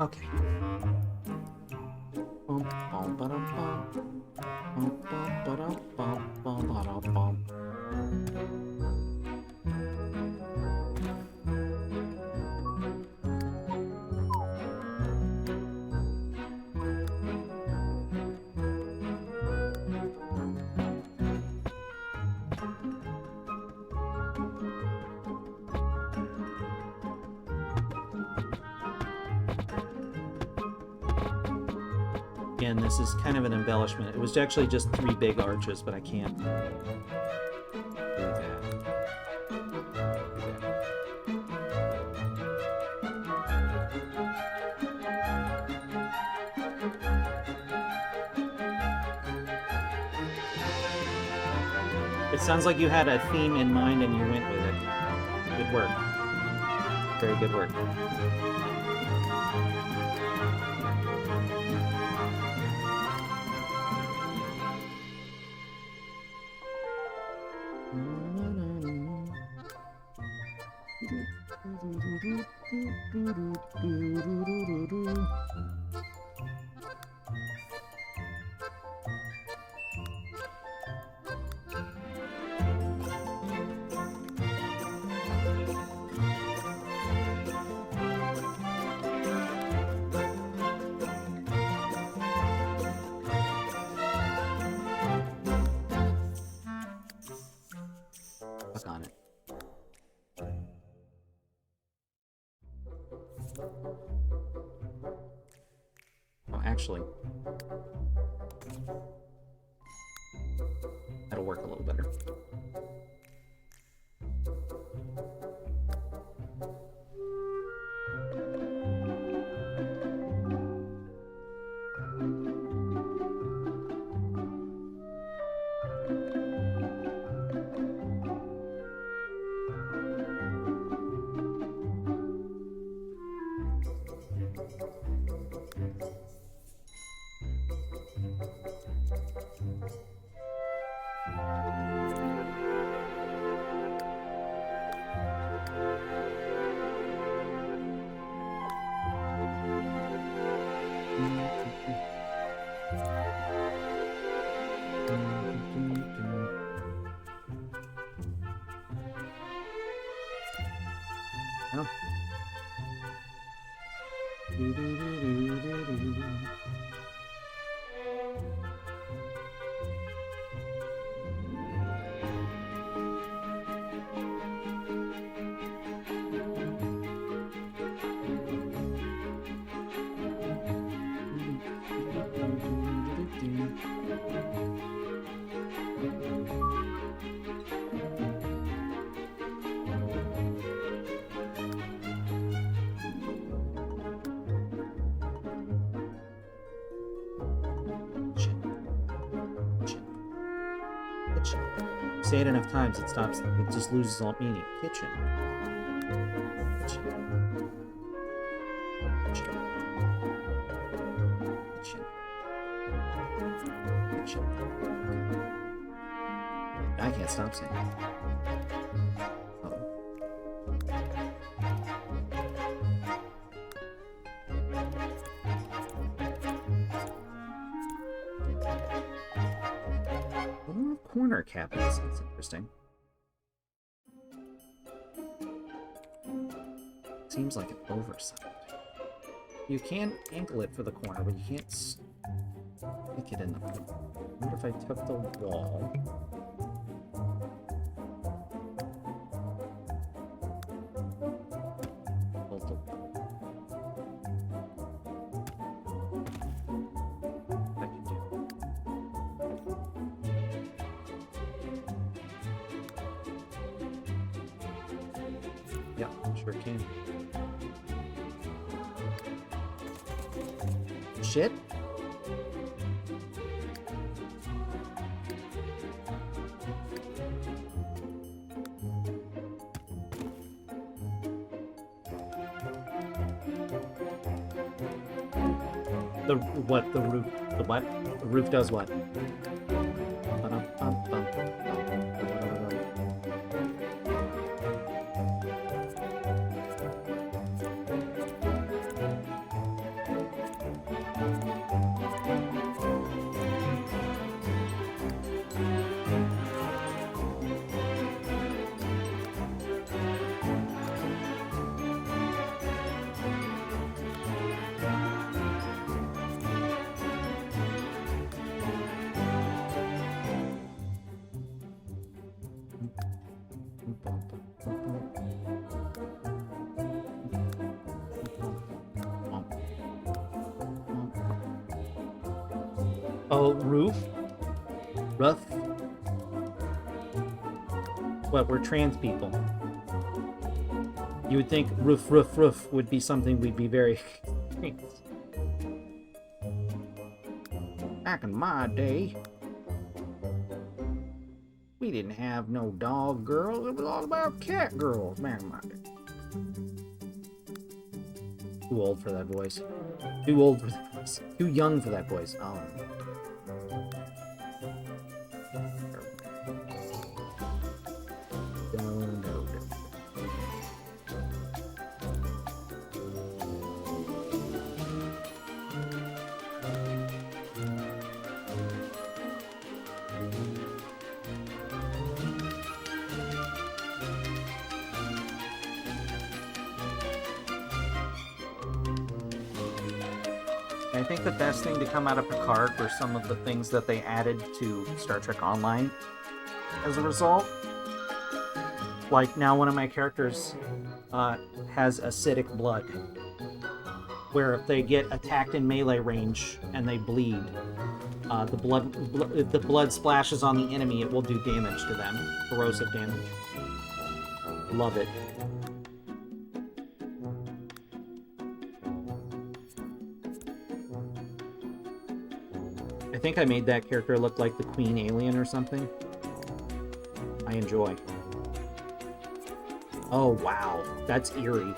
Okay. Again, this is kind of an embellishment. It was actually just 3 big arches, but I can't do that. It sounds like you had a theme in mind and you went with it. Good work. Very good work. Fuck on it. Oh, actually, that'll work a little better. Oh. Say it enough times, it stops. It just loses all meaning. Kitchen. Kitchen. Kitchen. Kitchen. Kitchen. I can't stop saying it. Oh. Corner cabinets. That's interesting. Seems like an oversight. You can angle it for the corner, but you can't stick it in the. I wonder if I took the wall. Yeah, sure can. Shit. The what? The roof? The what? The roof does what? Oh, roof? Rough? What, we're trans people. You would think roof would be something we'd be very... Back in my day, we didn't have no dog girls. It was all about cat girls. Back in my day. Too old for that voice. Too old for that voice. Too young for that voice. Oh. I think the best thing to come out of Picard were some of the things that they added to Star Trek Online as a result. Like, now one of my characters has acidic blood, where if they get attacked in melee range and they bleed, if the blood splashes on the enemy, it will do damage to them. Corrosive damage. Love it. I think I made that character look like the Queen Alien or something. I enjoy. Oh, wow. That's eerie.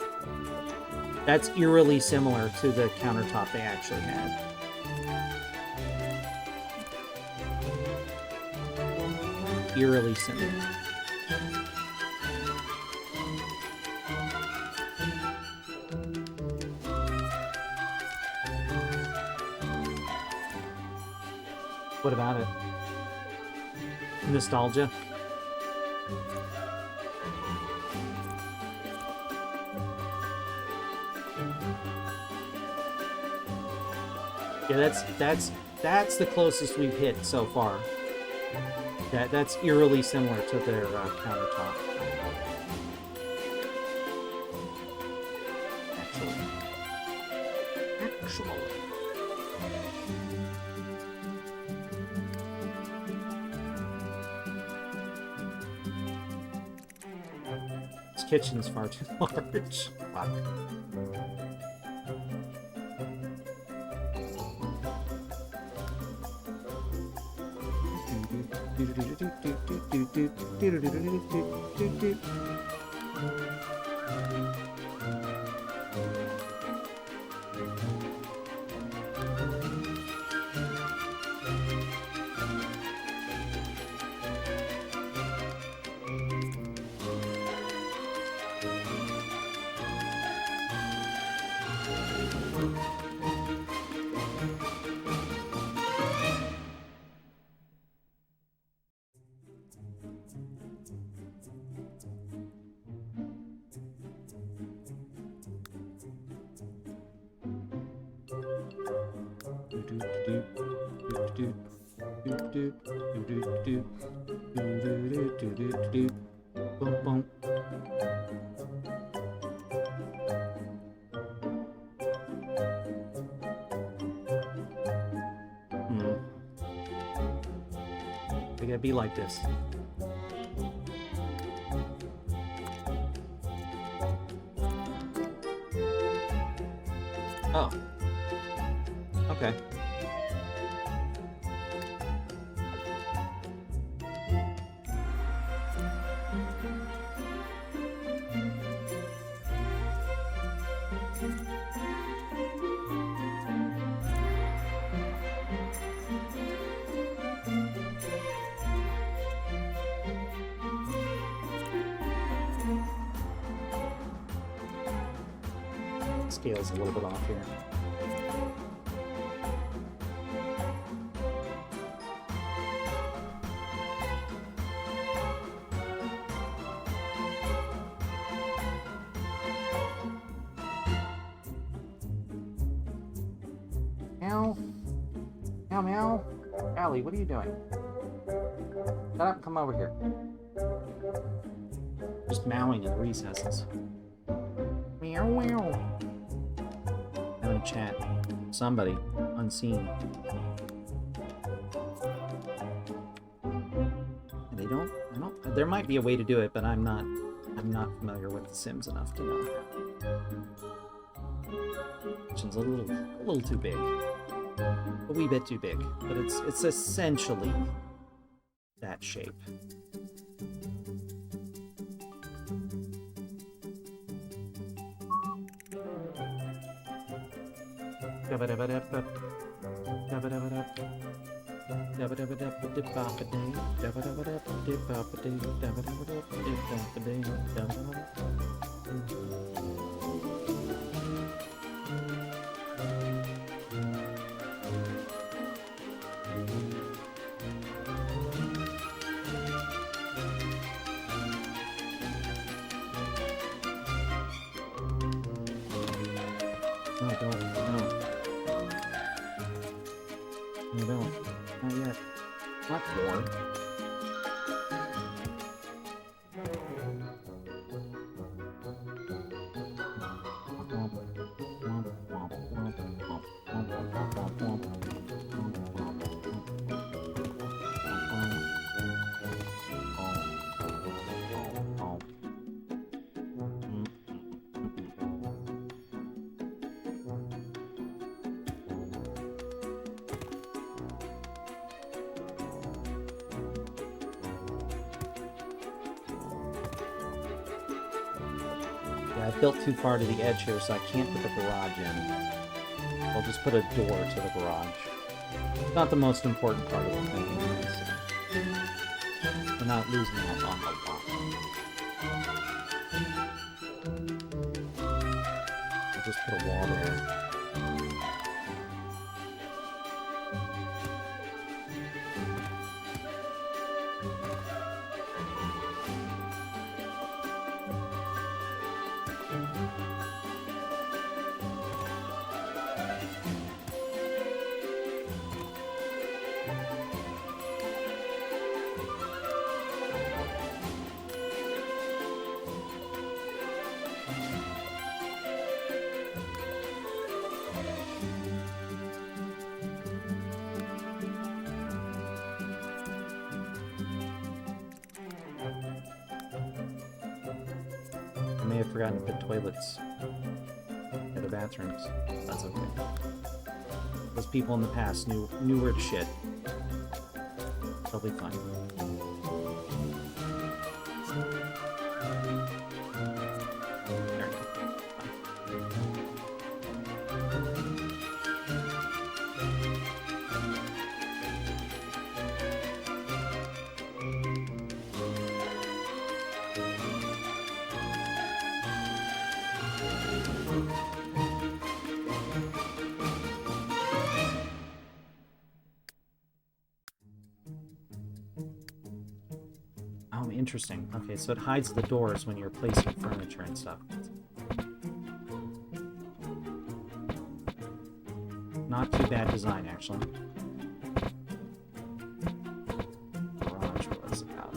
That's eerily similar to the countertop they actually had. Eerily similar. What about it? Nostalgia? Yeah, that's the closest we've hit so far. That's eerily similar to their countertop. Actually. This kitchen's far too large. Fuck. They gotta be like this. Oh. Okay. Scale's a little bit off here. Meow. Meow, meow. Allie, what are you doing? Shut up and come over here. Just meowing in the recesses. Meow, meow. Having a chat. Somebody unseen. And they don't. I don't. There might be a way to do it, but I'm not familiar with The Sims enough to know. Kitchen's a little too big. A wee bit too big, but it's essentially that shape. Not yet. Not more. I built too far to the edge here, so I can't put the garage in. I'll just put a door to the garage. It's not the most important part of the thing. So we're not losing out on the lot. I'll just put a wall there. I may have forgotten to put toilets in the bathrooms. That's okay. Those people in the past knew weird shit. They'll be fine. There we Oh, interesting. Okay, so it hides the doors when you're placing furniture and stuff. Not too bad design, actually. Garage was out.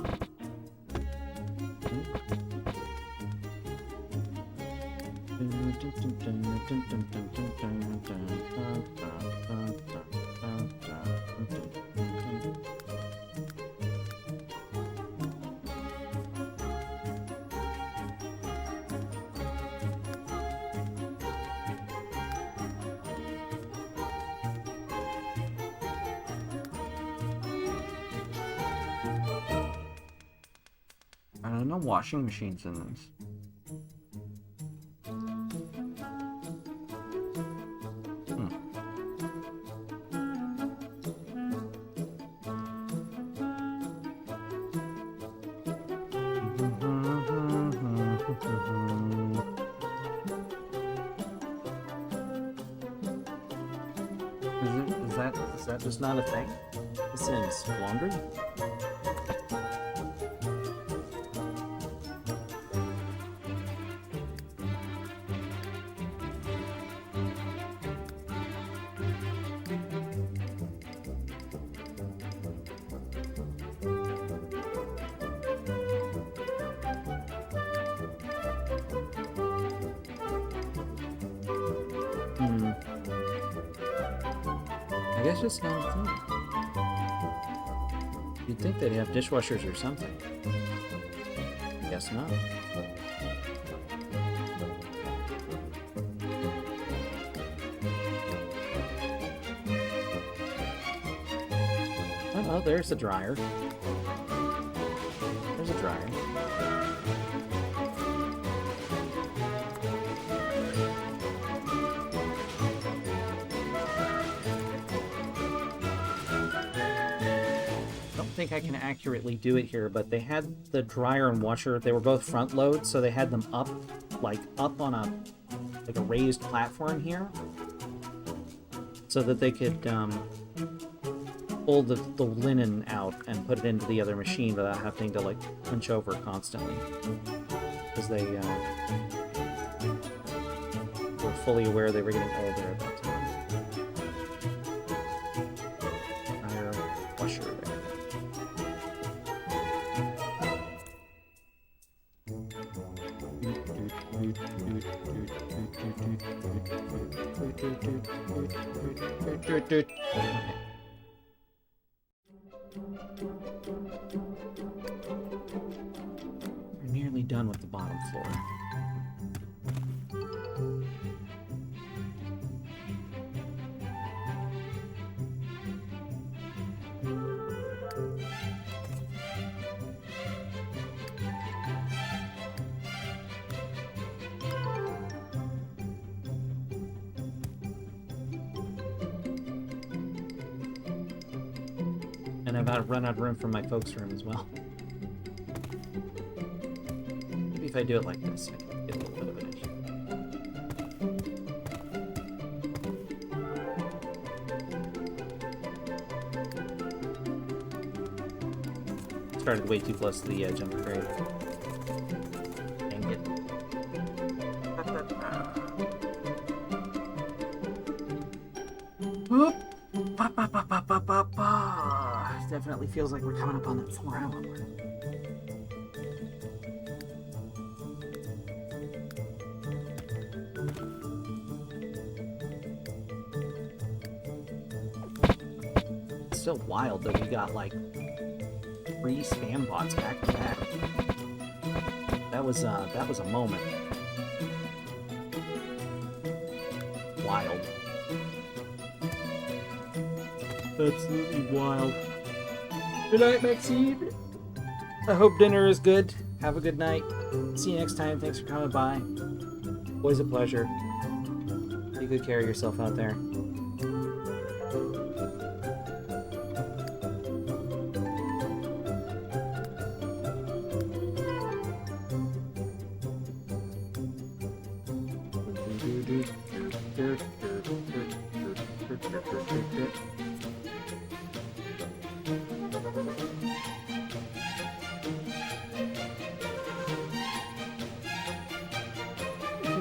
I don't know, washing machines in this. Is that just not a thing? This is laundry? I guess it's not a thing. You'd think they'd have dishwashers or something. Guess not. Oh, there's a dryer. There's a dryer. I think I can accurately do it here, but they had the dryer and washer, they were both front load, so they had them up on a raised platform here, so that they could pull the linen out and put it into the other machine without having to punch over constantly, because they were fully aware they were getting older at that time. Dryer, washer there. Okay. We're nearly done with the bottom floor. And I've run out of room for my folks' room as well. Maybe if I do it like this, I can get a little bit of an issue. Started way too close to the edge, I'm afraid. Dang it. Whoop! Ba, ba, ba, ba, ba, ba, ba. Definitely feels like we're coming up on that 4-hour mark. It's still wild that we got 3 spam bots back to back. That was a moment. Wild. Absolutely wild. Good night, Maxine. I hope dinner is good. Have a good night. See you next time. Thanks for coming by. Always a pleasure. Take good care of yourself out there.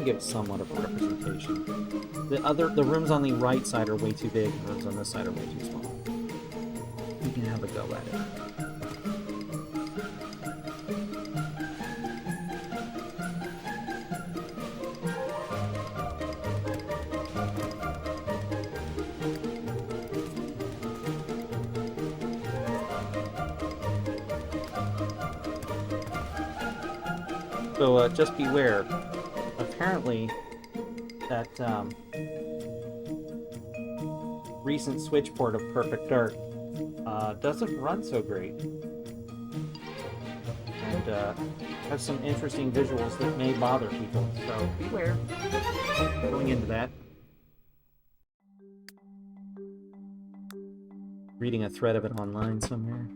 Give somewhat of a representation. The rooms on the right side are way too big, and the rooms on this side are way too small. You can have a go at it. So just beware. Apparently, that recent Switch port of Perfect Dark doesn't run so great, and has some interesting visuals that may bother people. So beware going into that. Reading a thread of it online somewhere.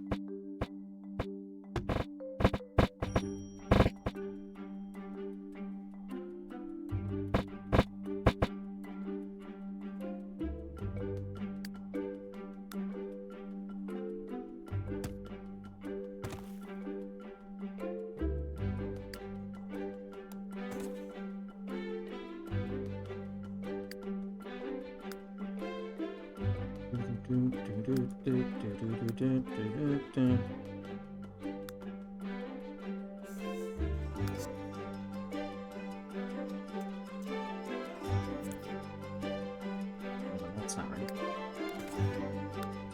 That's not right.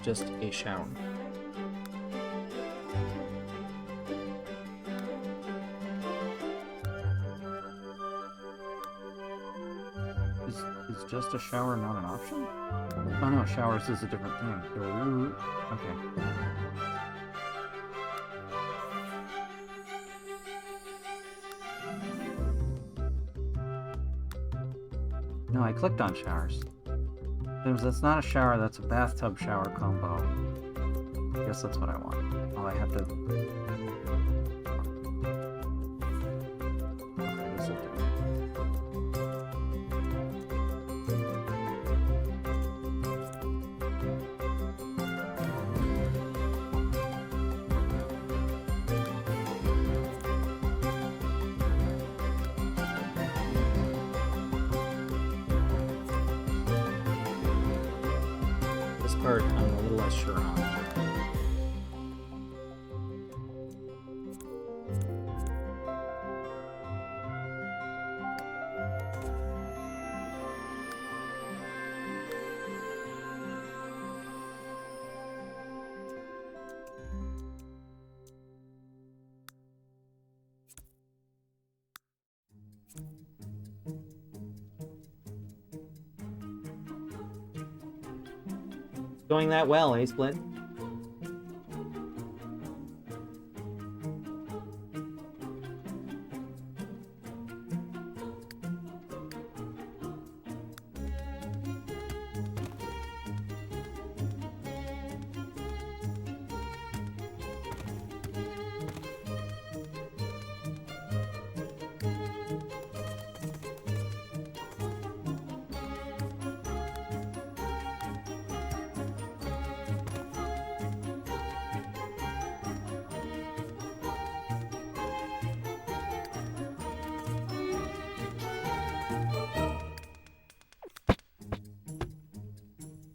Just a shower. Is just a shower not an option? Oh no, showers is a different thing. Okay. No, I clicked on showers. That's not a shower, that's a bathtub shower combo. I guess that's what I want. Oh, I have to... Okay, this will do. Part I'm a little less sure on. Going that well, eh, Split?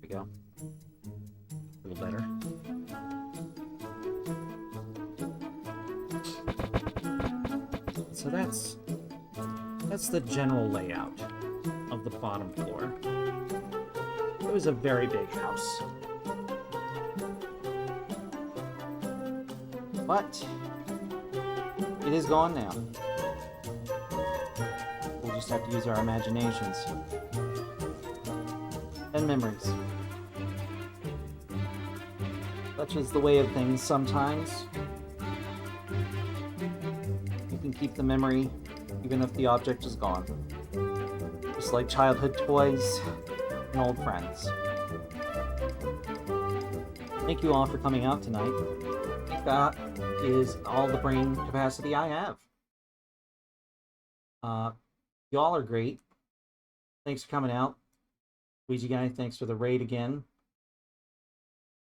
Go. A little better. So that's the general layout of the bottom floor. It was a very big house. But it is gone now. We'll just have to use our imaginations and memories. Such is the way of things sometimes. You can keep the memory even if the object is gone. Just like childhood toys and old friends. Thank you all for coming out tonight. That is all the brain capacity I have. Y'all are great. Thanks for coming out. Ouija Guy, thanks for the raid again.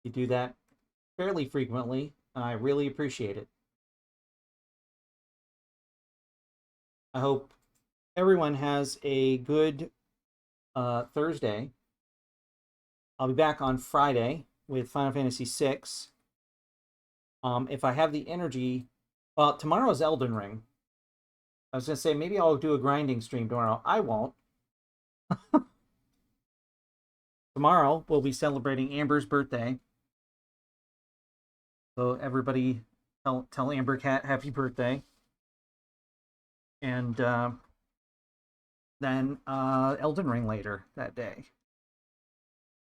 You do that fairly frequently, and I really appreciate it. I hope everyone has a good Thursday. I'll be back on Friday with Final Fantasy VI. If I have the energy... Well, tomorrow's Elden Ring. I was going to say, maybe I'll do a grinding stream tomorrow. I won't. Tomorrow, we'll be celebrating Amber's birthday. So everybody tell Amber Cat happy birthday. And then Elden Ring later that day.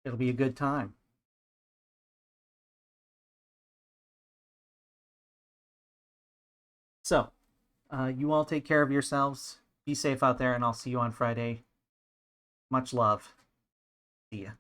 It'll be a good time. So, you all take care of yourselves. Be safe out there, and I'll see you on Friday. Much love. See ya.